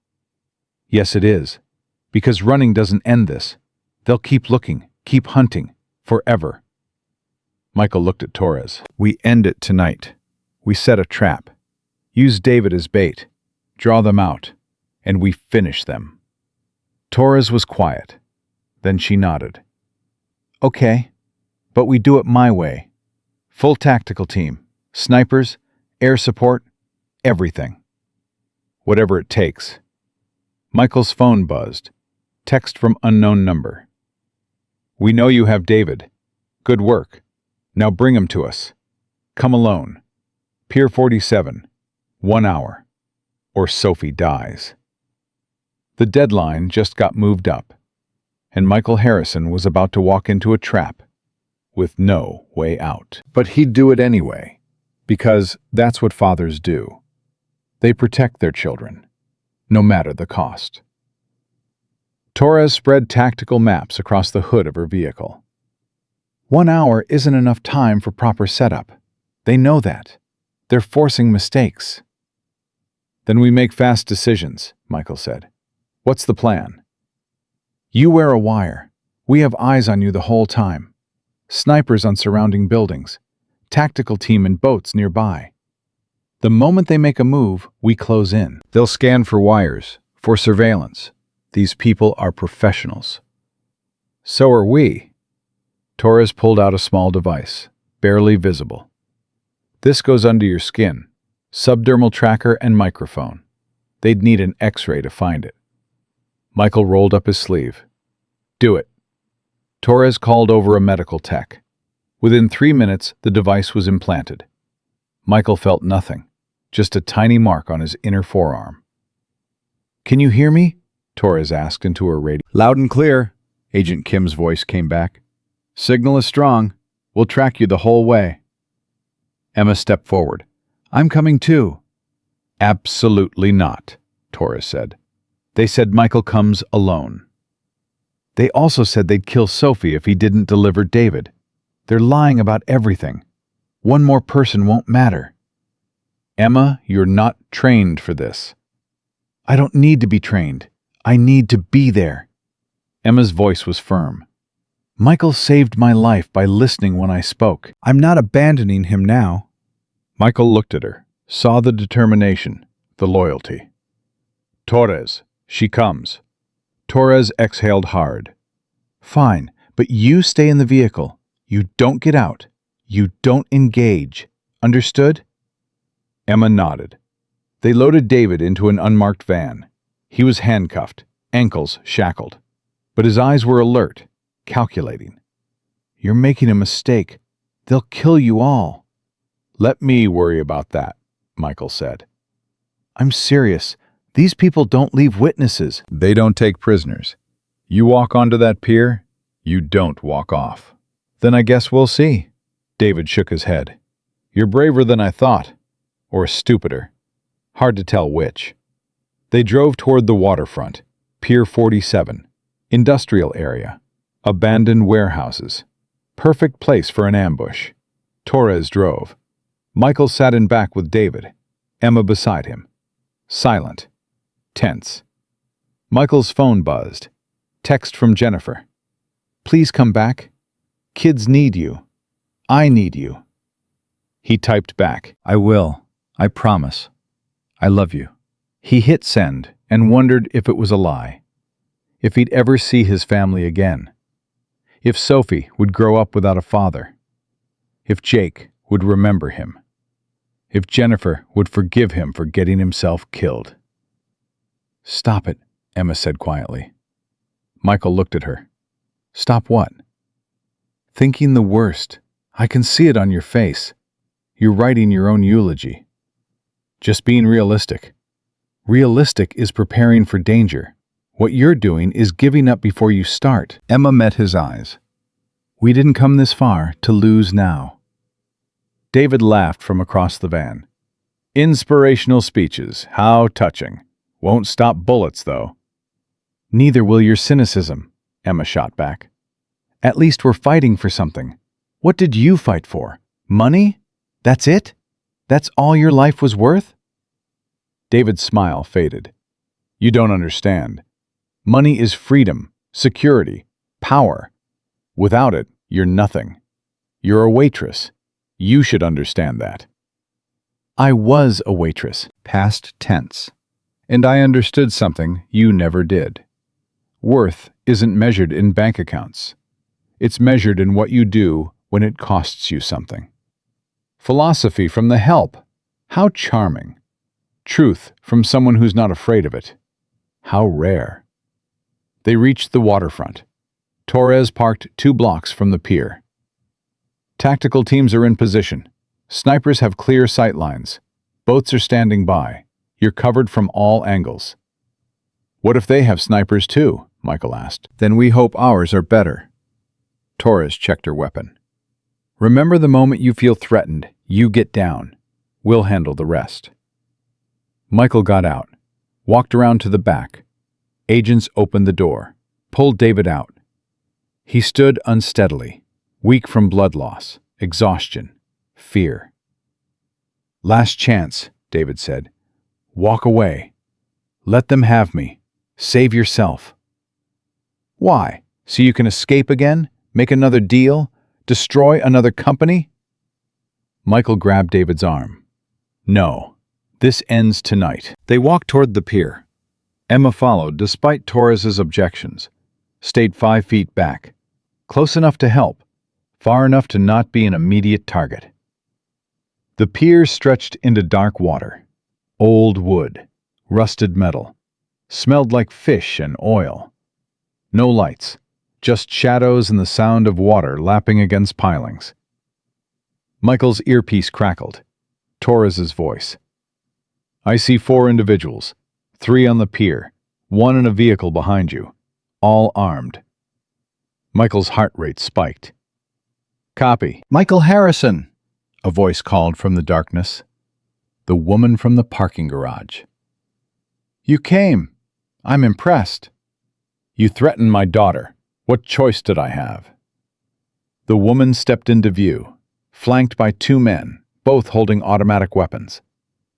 "Yes, it is. Because running doesn't end this. They'll keep looking, keep hunting, forever." Michael looked at Torres. "We end it tonight. We set a trap. Use David as bait. Draw them out. And we finish them." Torres was quiet. Then she nodded. "Okay, but we do it my way. Full tactical team. Snipers, air support, everything. Whatever it takes." Michael's phone buzzed. Text from unknown number. "We know you have David. Good work. Now bring him to us. Come alone. Pier 47. 1 hour. Or Sophie dies." The deadline just got moved up, and Michael Harrison was about to walk into a trap, with no way out. But he'd do it anyway, because that's what fathers do. They protect their children, no matter the cost. Torres spread tactical maps across the hood of her vehicle. 1 hour isn't enough time for proper setup. They know that. They're forcing mistakes. Then we make fast decisions, Michael said. What's the plan? You wear a wire. We have eyes on you the whole time. Snipers on surrounding buildings. Tactical team in boats nearby. The moment they make a move, we close in. They'll scan for wires, for surveillance. These people are professionals. So are we. Torres pulled out a small device, barely visible. This goes under your skin. Subdermal tracker and microphone. They'd need an X-ray to find it. Michael rolled up his sleeve. Do it. Torres called over a medical tech. Within 3 minutes, the device was implanted. Michael felt nothing, just a tiny mark on his inner forearm. Can you hear me? Torres asked into her radio. Loud and clear, Agent Kim's voice came back. Signal is strong. We'll track you the whole way. Emma stepped forward. I'm coming too. Absolutely not, Torres said. They said Michael comes alone. They also said they'd kill Sophie if he didn't deliver David. They're lying about everything. One more person won't matter. Emma, you're not trained for this. I don't need to be trained. I need to be there. Emma's voice was firm. Michael saved my life by listening when I spoke. I'm not abandoning him now. Michael looked at her, saw the determination, the loyalty. Torres, she comes. Torres exhaled hard. Fine, but you stay in the vehicle. You don't get out. You don't engage. Understood? Emma nodded. They loaded David into an unmarked van. He was handcuffed, ankles shackled. But his eyes were alert, calculating. You're making a mistake. They'll kill you all. Let me worry about that, Michael said. I'm serious. These people don't leave witnesses. They don't take prisoners. You walk onto that pier, you don't walk off. Then I guess we'll see. David shook his head. You're braver than I thought. Or stupider. Hard to tell which. They drove toward the waterfront, Pier 47, industrial area, abandoned warehouses. Perfect place for an ambush. Torres drove. Michael sat in back with David, Emma beside him. Silent. Tense. Michael's phone buzzed. Text from Jennifer. Please come back. Kids need you. I need you. He typed back. I will. I promise. I love you. He hit send and wondered if it was a lie. If he'd ever see his family again. If Sophie would grow up without a father. If Jake would remember him. If Jennifer would forgive him for getting himself killed. Stop it, Emma said quietly. Michael looked at her. Stop what? Thinking the worst. I can see it on your face. You're writing your own eulogy. Just being realistic. Realistic is preparing for danger. What you're doing is giving up before you start. Emma met his eyes. We didn't come this far to lose now. David laughed from across the van. Inspirational speeches, how touching. Won't stop bullets, though. Neither will your cynicism, Emma shot back. At least we're fighting for something. What did you fight for? Money? That's it? That's all your life was worth? David's smile faded. You don't understand. Money is freedom, security, power. Without it, you're nothing. You're a waitress. You should understand that. I was a waitress, past tense. And I understood something you never did. Worth isn't measured in bank accounts. It's measured in what you do when it costs you something. Philosophy from the help. How charming. Truth from someone who's not afraid of it. How rare. They reached the waterfront. Torres parked 2 blocks from the pier. Tactical teams are in position. Snipers have clear sight lines. Boats are standing by. You're covered from all angles. What if they have snipers too? Michael asked. Then we hope ours are better. Torres checked her weapon. Remember the moment you feel threatened, you get down. We'll handle the rest. Michael got out, walked around to the back. Agents opened the door, pulled David out. He stood unsteadily, weak from blood loss, exhaustion, fear. "Last chance," David said. "Walk away. Let them have me. Save yourself." "Why? So you can escape again? Make another deal? Destroy another company?" Michael grabbed David's arm. "No. This ends tonight." They walked toward the pier. Emma followed despite Torres's objections, stayed 5 feet back, close enough to help, far enough to not be an immediate target. The pier stretched into dark water. Old wood, rusted metal, smelled like fish and oil. No lights, just shadows and the sound of water lapping against pilings. Michael's earpiece crackled. Torres's voice. "I see 4 individuals, 3 on the pier, 1 in a vehicle behind you, all armed." Michael's heart rate spiked. "Copy." "Michael Harrison," a voice called from the darkness. The woman from the parking garage. "You came. I'm impressed." "You threatened my daughter. What choice did I have?" The woman stepped into view, flanked by 2 men, both holding automatic weapons.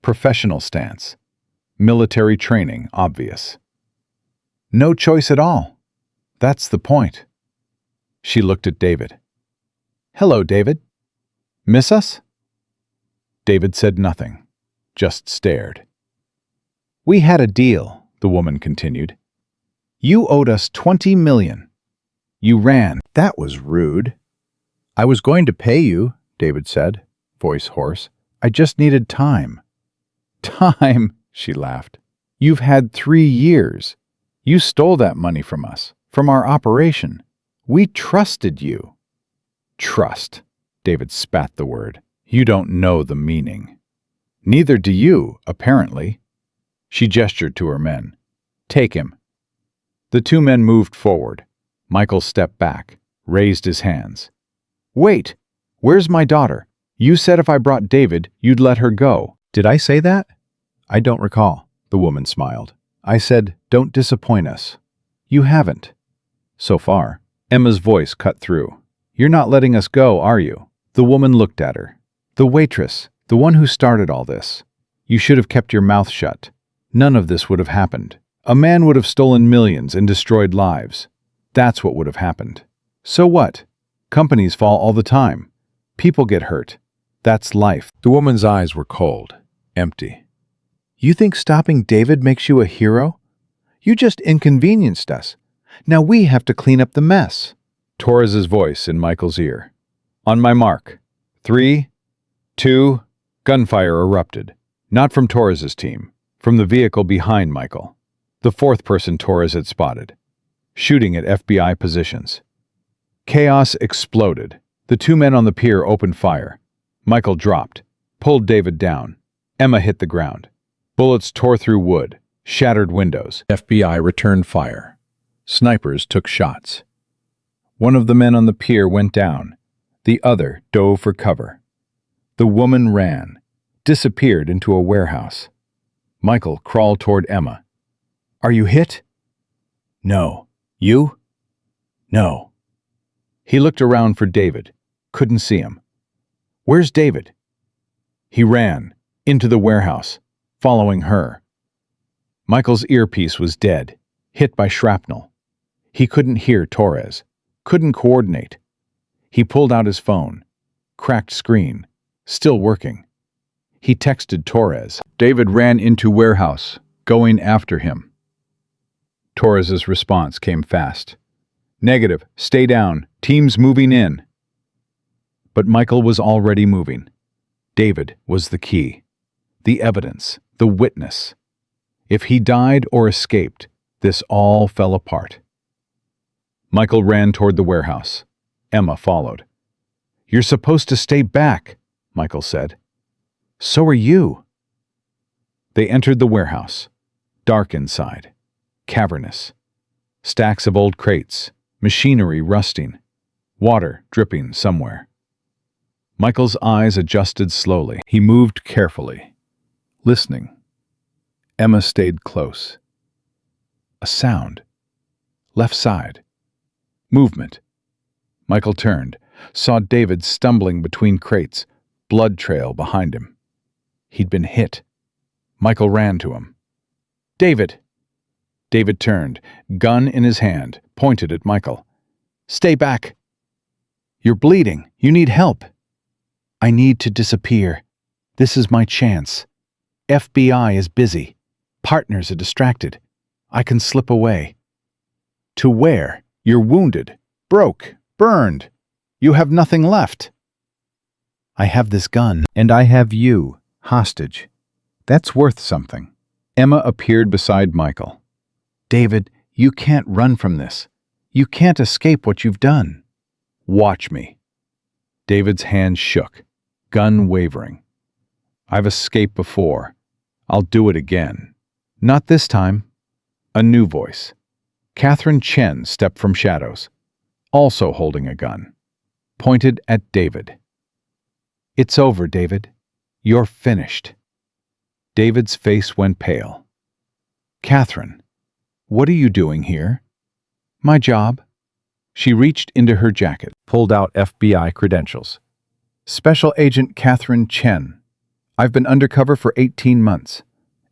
Professional stance. Military training, obvious. "No choice at all. That's the point." She looked at David. "Hello, David. Miss us?" David said nothing, just stared. "We had a deal," the woman continued. "You owed us $20 million. You ran." "That was rude." "I was going to pay you," David said, voice hoarse. "I just needed time." "Time?" she laughed. "You've had 3 years. You stole that money from us, from our operation. We trusted you." "Trust," David spat the word. "You don't know the meaning." "Neither do you, apparently." She gestured to her men. "Take him." The 2 men moved forward. Michael stepped back, raised his hands. "Wait! Where's my daughter? You said if I brought David, you'd let her go." "Did I say that?" "I don't recall," the woman smiled. "I said, don't disappoint us." "You haven't." "So far." Emma's voice cut through. "You're not letting us go, are you?" The woman looked at her. "The waitress, the one who started all this. You should have kept your mouth shut. None of this would have happened. A man would have stolen millions and destroyed lives. That's what would have happened. So what? Companies fall all the time. People get hurt. That's life." The woman's eyes were cold, empty. "You think stopping David makes you a hero? You just inconvenienced us. Now we have to clean up the mess." Torres's voice in Michael's ear. "On my mark. 3, 2, gunfire erupted. Not from Torres's team, from the vehicle behind Michael. The 4th person Torres had spotted. Shooting at FBI positions. Chaos exploded. The 2 men on the pier opened fire. Michael dropped, pulled David down. Emma hit the ground. Bullets tore through wood, shattered windows. FBI returned fire. Snipers took shots. One of the men on the pier went down. The other dove for cover. The woman ran, disappeared into a warehouse. Michael crawled toward Emma. "Are you hit?" "No." "You?" "No." He looked around for David. Couldn't see him. "Where's David?" He ran, into the warehouse, following her. Michael's earpiece was dead, hit by shrapnel. He couldn't hear Torres, couldn't coordinate. He pulled out his phone. Cracked screen, still working. He texted Torres. David ran into warehouse, going after him. Torres's response came fast. "Negative, stay down, team's moving in." But Michael was already moving. David was the key. The evidence, the witness. If he died or escaped, this all fell apart. Michael ran toward the warehouse. Emma followed. "You're supposed to stay back," Michael said. "So are you." They entered the warehouse. Dark inside. Cavernous. Stacks of old crates. Machinery rusting. Water dripping somewhere. Michael's eyes adjusted slowly. He moved carefully, listening. Emma stayed close. A sound. Left side. Movement. Michael turned, saw David stumbling between crates, blood trail behind him. He'd been hit. Michael ran to him. "David!" David turned, gun in his hand, pointed at Michael. "Stay back! You're bleeding. You need help." "I need to disappear. This is my chance. FBI is busy. Partners are distracted. I can slip away." "To where? You're wounded, broke, burned. You have nothing left." "I have this gun, and I have you, hostage. That's worth something." Emma appeared beside Michael. "David, you can't run from this. You can't escape what you've done." "Watch me." David's hand shook, gun wavering. "I've escaped before. I'll do it again." "Not this time." A new voice. Catherine Chen stepped from shadows, also holding a gun, pointed at David. "It's over, David. You're finished." David's face went pale. "Catherine, what are you doing here?" "My job." She reached into her jacket, pulled out FBI credentials. "Special Agent Catherine Chen. I've been undercover for 18 months.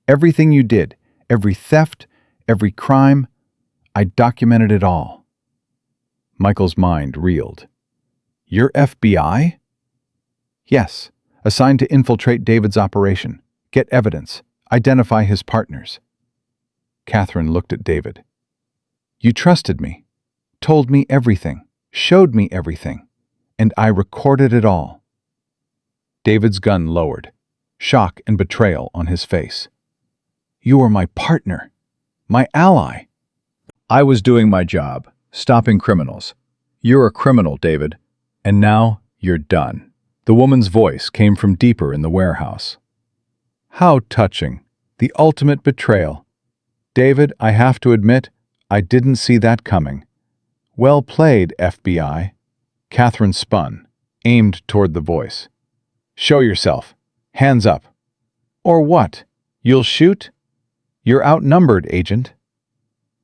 Everything you did, every theft, every crime, I documented it all." Michael's mind reeled. "You're FBI?" "Yes, assigned to infiltrate David's operation, get evidence, identify his partners." Catherine looked at David. "You trusted me, told me everything, showed me everything, and I recorded it all." David's gun lowered, shock and betrayal on his face. "You were my partner, my ally." "I was doing my job, stopping criminals. You're a criminal, David, and now you're done." The woman's voice came from deeper in the warehouse. "How touching. The ultimate betrayal. David, I have to admit, I didn't see that coming." "Well played, FBI." Catherine spun, aimed toward the voice. "Show yourself. Hands up." "Or what? You'll shoot?" "You're outnumbered, Agent."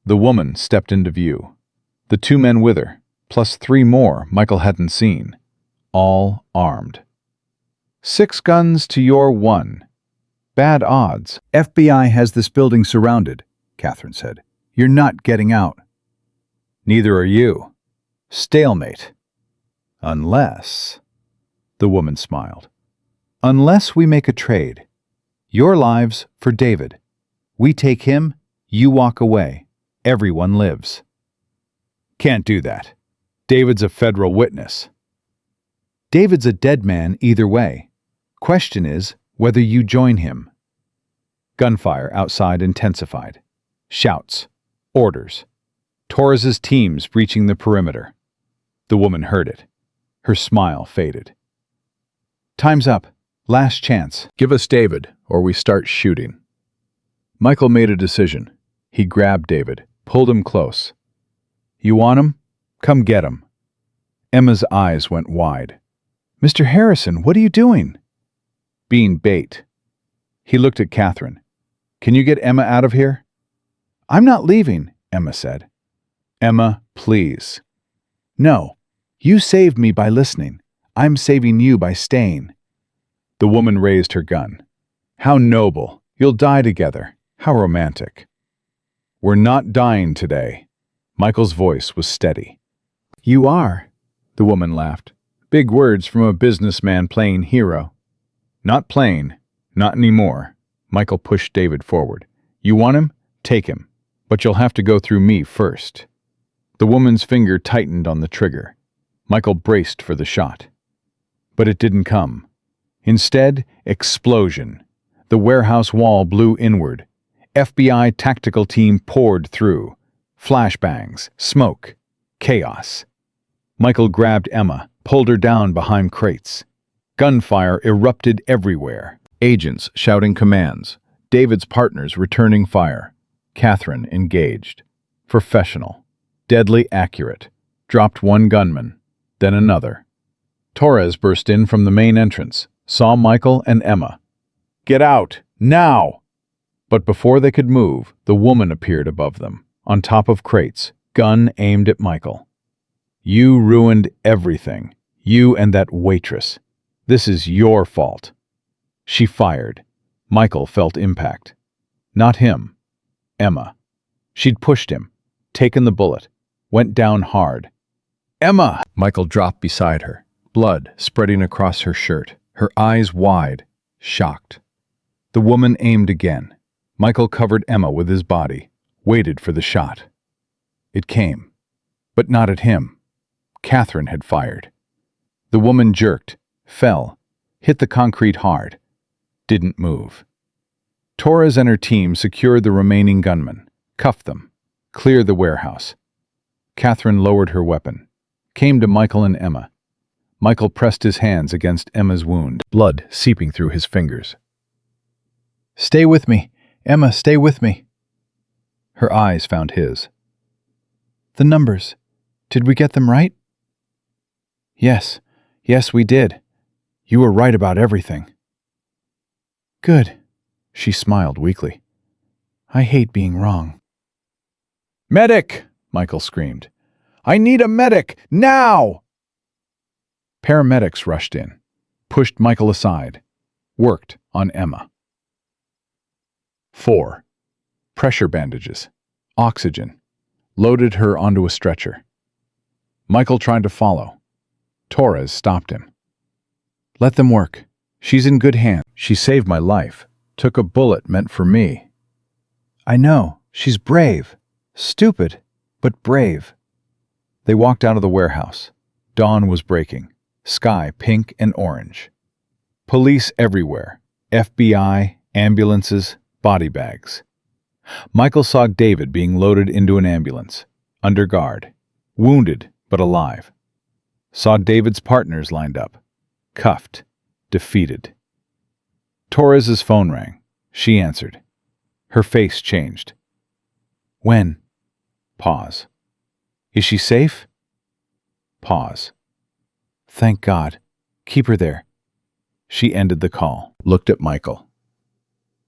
The woman stepped into view. The two men with her, plus 3 more Michael hadn't seen, all armed. 6 guns to your 1. Bad odds. "FBI has this building surrounded," Catherine said. "You're not getting out." "Neither are you. Stalemate." "Unless," the woman smiled, "unless we make a trade. Your lives for David. We take him, you walk away. Everyone lives." "Can't do that. David's a federal witness." "David's a dead man either way. Question is whether you join him." Gunfire outside intensified. Shouts. Orders. Torres's teams breaching the perimeter. The woman heard it. Her smile faded. "Time's up. Last chance. Give us David, or we start shooting." Michael made a decision. He grabbed David, pulled him close. "You want him? Come get him." Emma's eyes went wide. "Mr. Harrison, what are you doing?" "Being bait." He looked at Catherine. "Can you get Emma out of here?" "I'm not leaving," Emma said. "Emma, please." "No. You saved me by listening. I'm saving you by staying." The woman raised her gun. "How noble. You'll die together. How romantic." "We're not dying today." Michael's voice was steady. "You are," the woman laughed. "Big words from a businessman playing hero." "Not playing. Not anymore." Michael pushed David forward. "You want him? Take him. But you'll have to go through me first." The woman's finger tightened on the trigger. Michael braced for the shot. But it didn't come. Instead, explosion. The warehouse wall blew inward. FBI tactical team poured through. Flashbangs, smoke, chaos. Michael grabbed Emma, pulled her down behind crates. Gunfire erupted everywhere. Agents shouting commands. David's partners returning fire. Catherine engaged. Professional. Deadly accurate. Dropped one gunman, then another. Torres burst in from the main entrance, saw Michael and Emma. "Get out, now!" But before they could move, the woman appeared above them, on top of crates, gun aimed at Michael. "You ruined everything. You and that waitress. This is your fault." She fired. Michael felt impact. Not him. Emma. She'd pushed him, taken the bullet, went down hard. "Emma!" Michael dropped beside her, blood spreading across her shirt, her eyes wide, shocked. The woman aimed again. Michael covered Emma with his body, waited for the shot. It came, but not at him. Catherine had fired. The woman jerked, fell, hit the concrete hard, didn't move. Torres and her team secured the remaining gunmen, cuffed them, cleared the warehouse. Catherine lowered her weapon, came to Michael and Emma. Michael pressed his hands against Emma's wound, blood seeping through his fingers. "Stay with me. Emma, stay with me." Her eyes found his. "The numbers. Did we get them right?" Yes, we did. You were right about everything." "Good." She smiled weakly. "I hate being wrong." "Medic!" Michael screamed. "I need a medic, now!" Paramedics rushed in, pushed Michael aside, worked on Emma. 4. Pressure bandages, oxygen, loaded her onto a stretcher. Michael tried to follow. Torres stopped him. "Let them work. She's in good hands. She saved my life, took a bullet meant for me." "I know. She's brave. Stupid, but brave." They walked out of the warehouse. Dawn was breaking, sky pink and orange. Police everywhere, FBI, ambulances, body bags. Michael saw David being loaded into an ambulance, under guard, wounded but alive. Saw David's partners lined up, cuffed, defeated. Torres's phone rang. She answered. Her face changed. "When?" Pause. "Is she safe?" Pause. "Thank God. Keep her there." She ended the call, looked at Michael.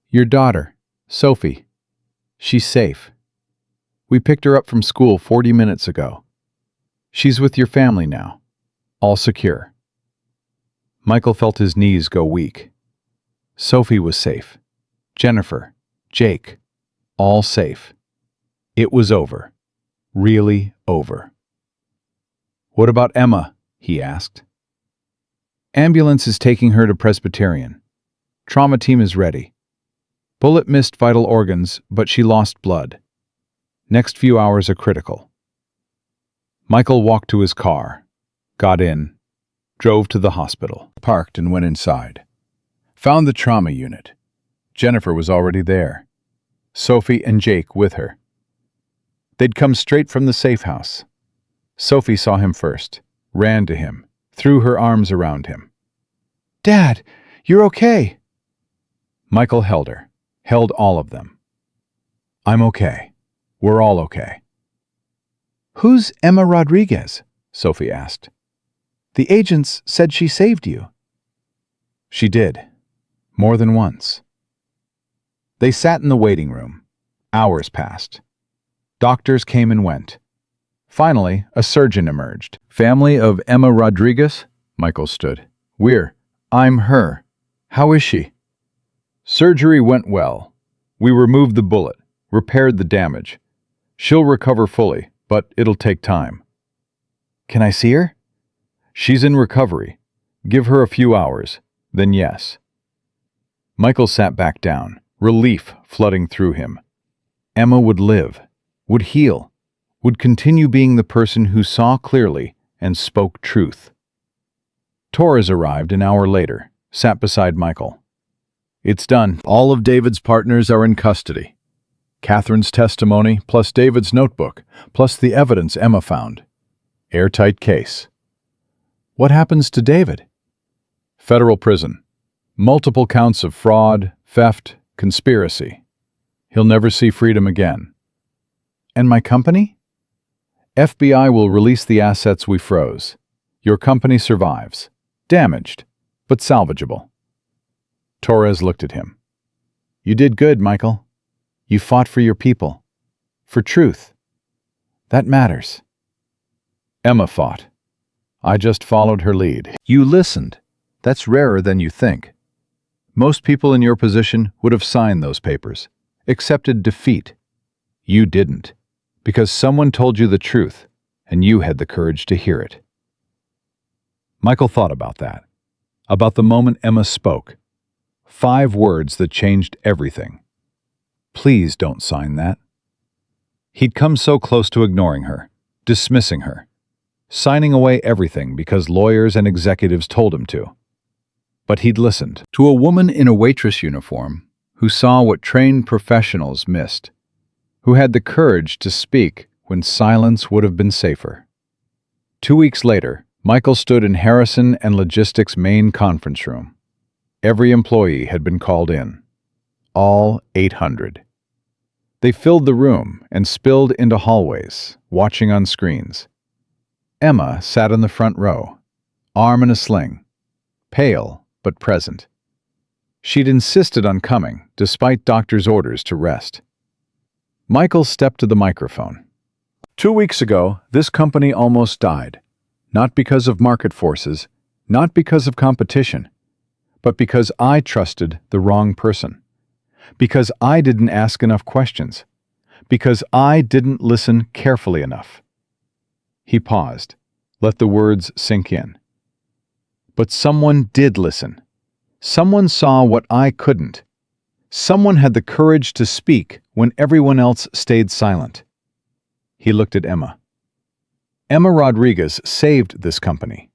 "Your daughter, Sophie. She's safe. We picked her up from school 40 minutes ago. She's with your family now. All secure." Michael felt his knees go weak. Sophie was safe. Jennifer, Jake, all safe. It was over. Really over. "What about Emma?" he asked. "Ambulance is taking her to Presbyterian. Trauma team is ready. Bullet missed vital organs, but she lost blood. Next few hours are critical." Michael walked to his car, got in, drove to the hospital, parked and went inside. Found the trauma unit. Jennifer was already there. Sophie and Jake with her. They'd come straight from the safe house. Sophie saw him first, ran to him, threw her arms around him. "Dad, you're okay." Michael held her, held all of them. "I'm okay. We're all okay." "Who's Emma Rodriguez?" Sophie asked. "The agents said she saved you." "She did. More than once." They sat in the waiting room. Hours passed. Doctors came and went. Finally, a surgeon emerged. "Family of Emma Rodriguez?" Michael stood. I'm her. How is she?" "Surgery went well. We removed the bullet, repaired the damage. She'll recover fully, but it'll take time." "Can I see her?" "She's in recovery. Give her a few hours, then yes." Michael sat back down, relief flooding through him. Emma would live, would heal, would continue being the person who saw clearly and spoke truth. Torres arrived an hour later, sat beside Michael. "It's done. All of David's partners are in custody. Catherine's testimony, plus David's notebook, plus the evidence Emma found. Airtight case." "What happens to David?" "Federal prison. Multiple counts of fraud, theft, conspiracy. He'll never see freedom again." "And my company?" "FBI will release the assets we froze. Your company survives. Damaged, but salvageable. Torres looked at him. "You did good, Michael. You fought for your people. For truth. That matters." Emma fought. I just followed her lead. You listened. That's rarer than you think. Most people in your position would have signed those papers, accepted defeat. You didn't, because someone told you the truth, and you had the courage to hear it. Michael thought about that, about the moment Emma spoke. 5 words that changed everything. Please don't sign that. He'd come so close to ignoring her, dismissing her, signing away everything because lawyers and executives told him to. But he'd listened to a woman in a waitress uniform who saw what trained professionals missed, who had the courage to speak when silence would have been safer. 2 weeks later, Michael stood in Harrison and Logistics' main conference room. Every employee had been called in. All 800. They filled the room and spilled into hallways, watching on screens. Emma sat in the front row, arm in a sling, pale but present. She'd insisted on coming, despite doctor's orders to rest. Michael stepped to the microphone. 2 weeks ago, this company almost died. Not because of market forces, not because of competition, but because I trusted the wrong person. Because I didn't ask enough questions. Because I didn't listen carefully enough. He paused, let the words sink in. But someone did listen. Someone saw what I couldn't. Someone had the courage to speak when everyone else stayed silent. He looked at Emma. Emma Rodriguez saved this company.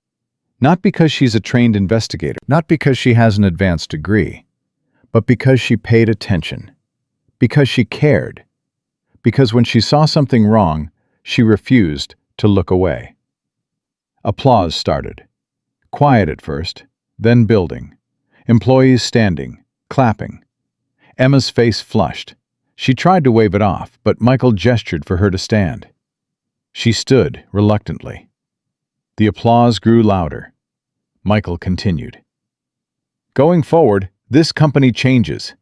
Not because she's a trained investigator, not because she has an advanced degree, but because she paid attention, because she cared, because when she saw something wrong, she refused to look away. Applause started. Quiet at first, then building. Employees standing, clapping. Emma's face flushed. She tried to wave it off, but Michael gestured for her to stand. She stood reluctantly. The applause grew louder. Michael continued. Going forward, this company changes.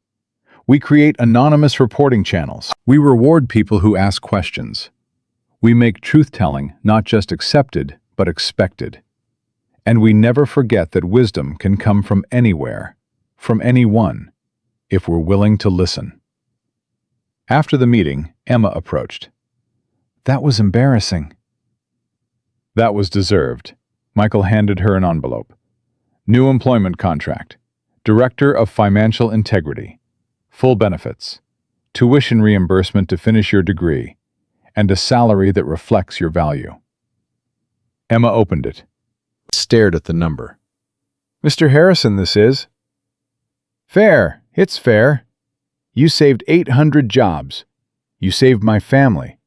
We create anonymous reporting channels. We reward people who ask questions. We make truth-telling not just accepted, but expected. And we never forget that wisdom can come from anywhere, from anyone, if we're willing to listen. After the meeting, Emma approached. That was embarrassing. That was deserved. Michael handed her an envelope. New employment contract. Director of Financial Integrity. Full benefits. Tuition reimbursement to finish your degree. And a salary that reflects your value. Emma opened it. Stared at the number. Mr. Harrison, this is. Fair. It's fair. You saved 800 jobs. You saved my family.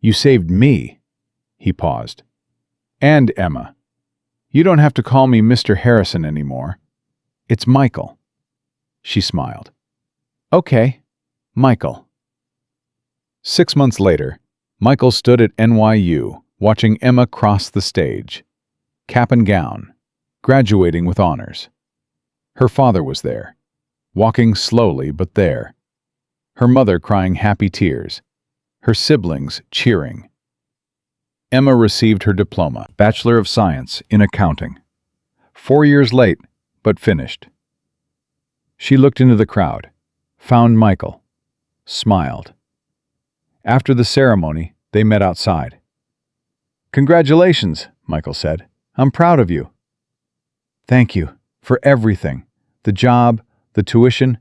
You saved me. He paused. And Emma. You don't have to call me Mr. Harrison anymore. It's Michael. She smiled. Okay, Michael. 6 months later, Michael stood at NYU, watching Emma cross the stage. Cap and gown, graduating with honors. Her father was there, walking slowly but there. Her mother crying happy tears. Her siblings cheering. Emma received her diploma, Bachelor of Science in Accounting. 4 years late, but finished. She looked into the crowd, found Michael, smiled. After the ceremony, they met outside. Congratulations, Michael said. I'm proud of you. Thank you for everything. The job, the tuition,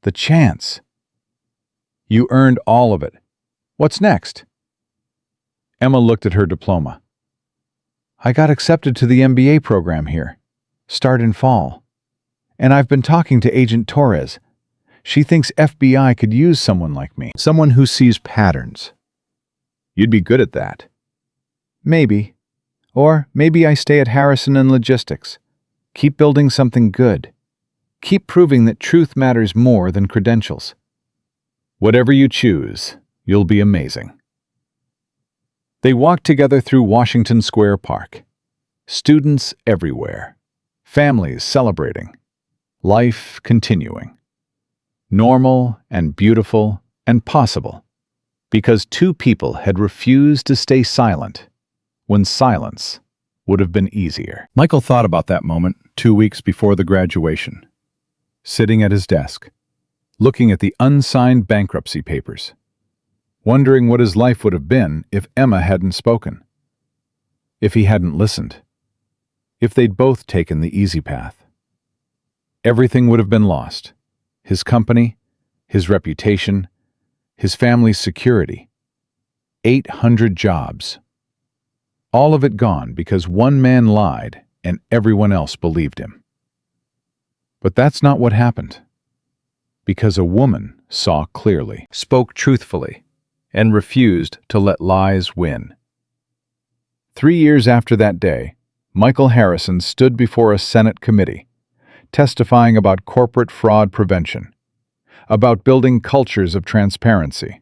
the chance. You earned all of it. What's next? Emma looked at her diploma. I got accepted to the MBA program here. Start in fall. And I've been talking to Agent Torres. She thinks FBI could use someone like me. Someone who sees patterns. You'd be good at that. Maybe. Or maybe I stay at Harrison and Logistics. Keep building something good. Keep proving that truth matters more than credentials. Whatever you choose, you'll be amazing. They walked together through Washington Square Park. Students everywhere. families celebrating, life continuing, normal and beautiful and possible, because two people had refused to stay silent when silence would have been easier. Michael thought about that moment 2 weeks before the graduation, sitting at his desk, looking at the unsigned bankruptcy papers, wondering what his life would have been if Emma hadn't spoken, if he hadn't listened, if they'd both taken the easy path. Everything would have been lost: his company, his reputation, his family's security, 800 jobs. All of it gone because one man lied and everyone else believed him. But that's not what happened. Because a woman saw clearly, spoke truthfully, and refused to let lies win. 3 years after that day, Michael Harrison stood before a Senate committee, testifying about corporate fraud prevention, about building cultures of transparency,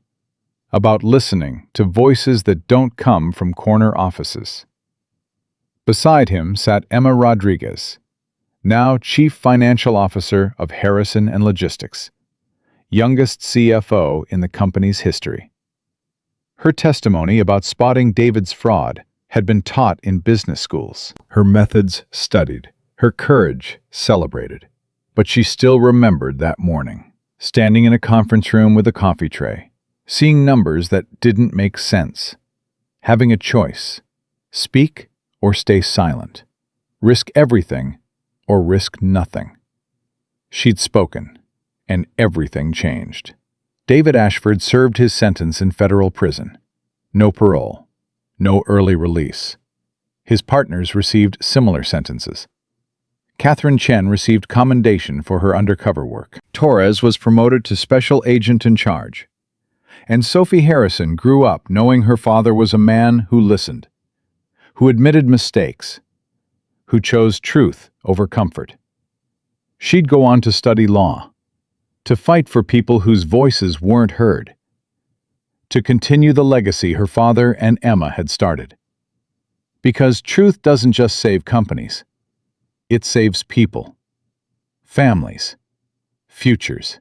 about listening to voices that don't come from corner offices. Beside him sat Emma Rodriguez, now Chief Financial Officer of Harrison and Logistics, youngest CFO in the company's history. Her testimony about spotting David's fraud had been taught in business schools, her methods studied, her courage celebrated. But she still remembered that morning, standing in a conference room with a coffee tray, seeing numbers that didn't make sense, having a choice: speak or stay silent, risk everything or risk nothing. She'd spoken, and everything changed. David Ashford served his sentence in federal prison. No parole, no early release. His partners received similar sentences. Catherine Chen received commendation for her undercover work. Torres was promoted to special agent in charge. And Sophie Harrison grew up knowing her father was a man who listened, who admitted mistakes, who chose truth over comfort. She'd go on to study law, to fight for people whose voices weren't heard, to continue the legacy her father and Emma had started. Because truth doesn't just save companies. It saves people, families, futures.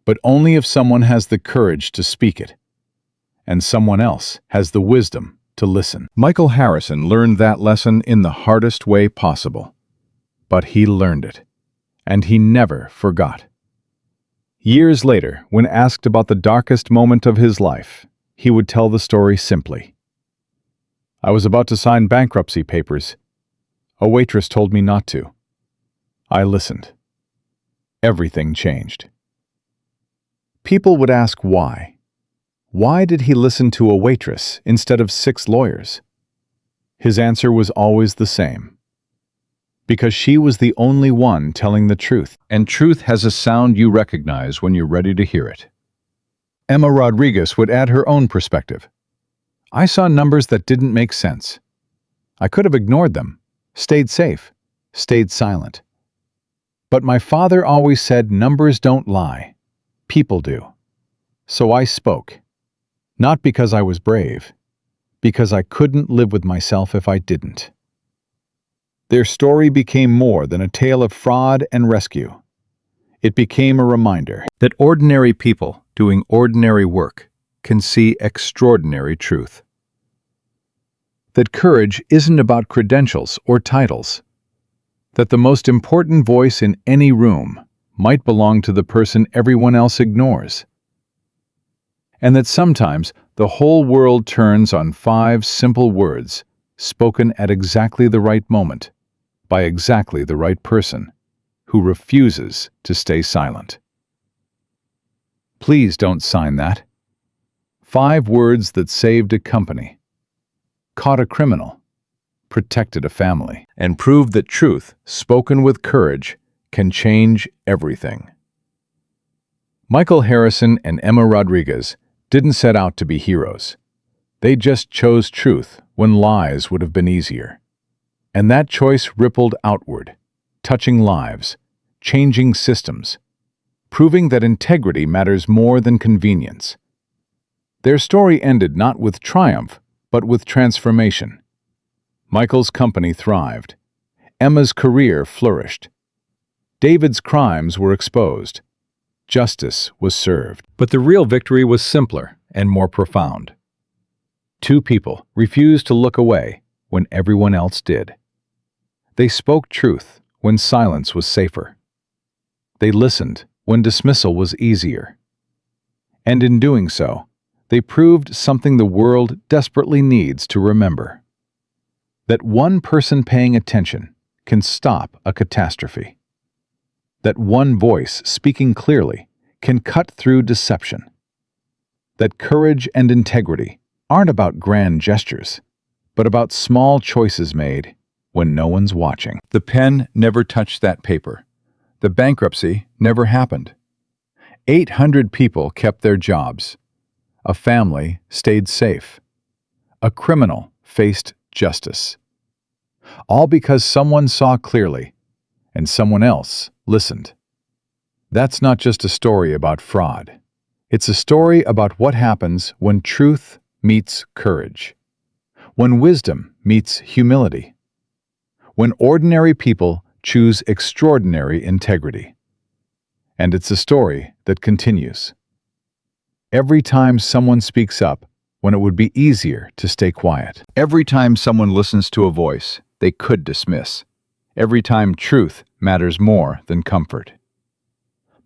But only if someone has the courage to speak it, and someone else has the wisdom to listen. Michael Harrison learned that lesson in the hardest way possible. But he learned it, and he never forgot. Years later, when asked about the darkest moment of his life, he would tell the story simply. "I was about to sign bankruptcy papers. A waitress told me not to. I listened. Everything changed." People would ask why. Why did he listen to a waitress instead of 6 lawyers? His answer was always the same. Because she was the only one telling the truth. And truth has a sound you recognize when you're ready to hear it. Emma Rodriguez would add her own perspective. "I saw numbers that didn't make sense. I could have ignored them, stayed safe, stayed silent. But my father always said numbers don't lie, people do. So I spoke. Not because I was brave, because I couldn't live with myself if I didn't." Their story became more than a tale of fraud and rescue. It became a reminder that ordinary people doing ordinary work can see extraordinary truth. That courage isn't about credentials or titles. That the most important voice in any room might belong to the person everyone else ignores. And that sometimes the whole world turns on 5 simple words spoken at exactly the right moment, by exactly the right person, who refuses to stay silent. Please don't sign that. 5 words that saved a company, caught a criminal, protected a family, and proved that truth, spoken with courage, can change everything. Michael Harrison and Emma Rodriguez didn't set out to be heroes. They just chose truth when lies would have been easier. And that choice rippled outward, touching lives, changing systems, proving that integrity matters more than convenience. Their story ended not with triumph, but with transformation. Michael's company thrived. Emma's career flourished. David's crimes were exposed. Justice was served. But the real victory was simpler and more profound. Two people refused to look away when everyone else did. They spoke truth when silence was safer. They listened when dismissal was easier. And in doing so, they proved something the world desperately needs to remember: that one person paying attention can stop a catastrophe. That one voice speaking clearly can cut through deception. That courage and integrity aren't about grand gestures, but about small choices made when no one's watching. The pen never touched that paper. The bankruptcy never happened. 800 people kept their jobs. A family stayed safe. A criminal faced justice. All because someone saw clearly and someone else listened. That's not just a story about fraud. It's a story about what happens when truth meets courage, when wisdom meets humility, when ordinary people choose extraordinary integrity. And it's a story that continues. Every time someone speaks up when it would be easier to stay quiet. Every time someone listens to a voice they could dismiss. Every time truth matters more than comfort.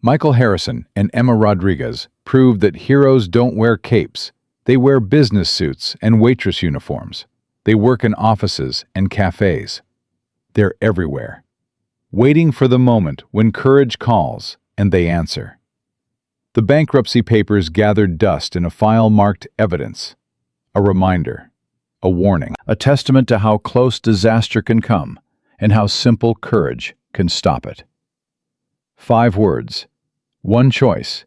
Michael Harrison and Emma Rodriguez proved that heroes don't wear capes. They wear business suits and waitress uniforms. They work in offices and cafes. They're everywhere, waiting for the moment when courage calls and they answer. The bankruptcy papers gathered dust in a file marked evidence, a reminder, a warning, a testament to how close disaster can come and how simple courage can stop it. 5 words, one choice,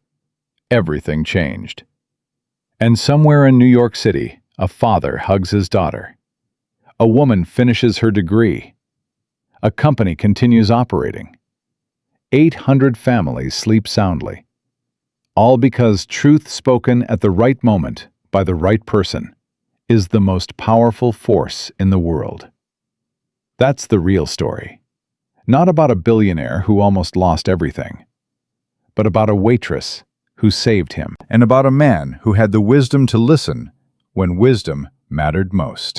everything changed. And somewhere in New York City, a father hugs his daughter. A woman finishes her degree. A company continues operating. 800 families sleep soundly. All because truth spoken at the right moment by the right person is the most powerful force in the world. That's the real story. Not about a billionaire who almost lost everything, but about a waitress who saved him, and about a man who had the wisdom to listen when wisdom mattered most.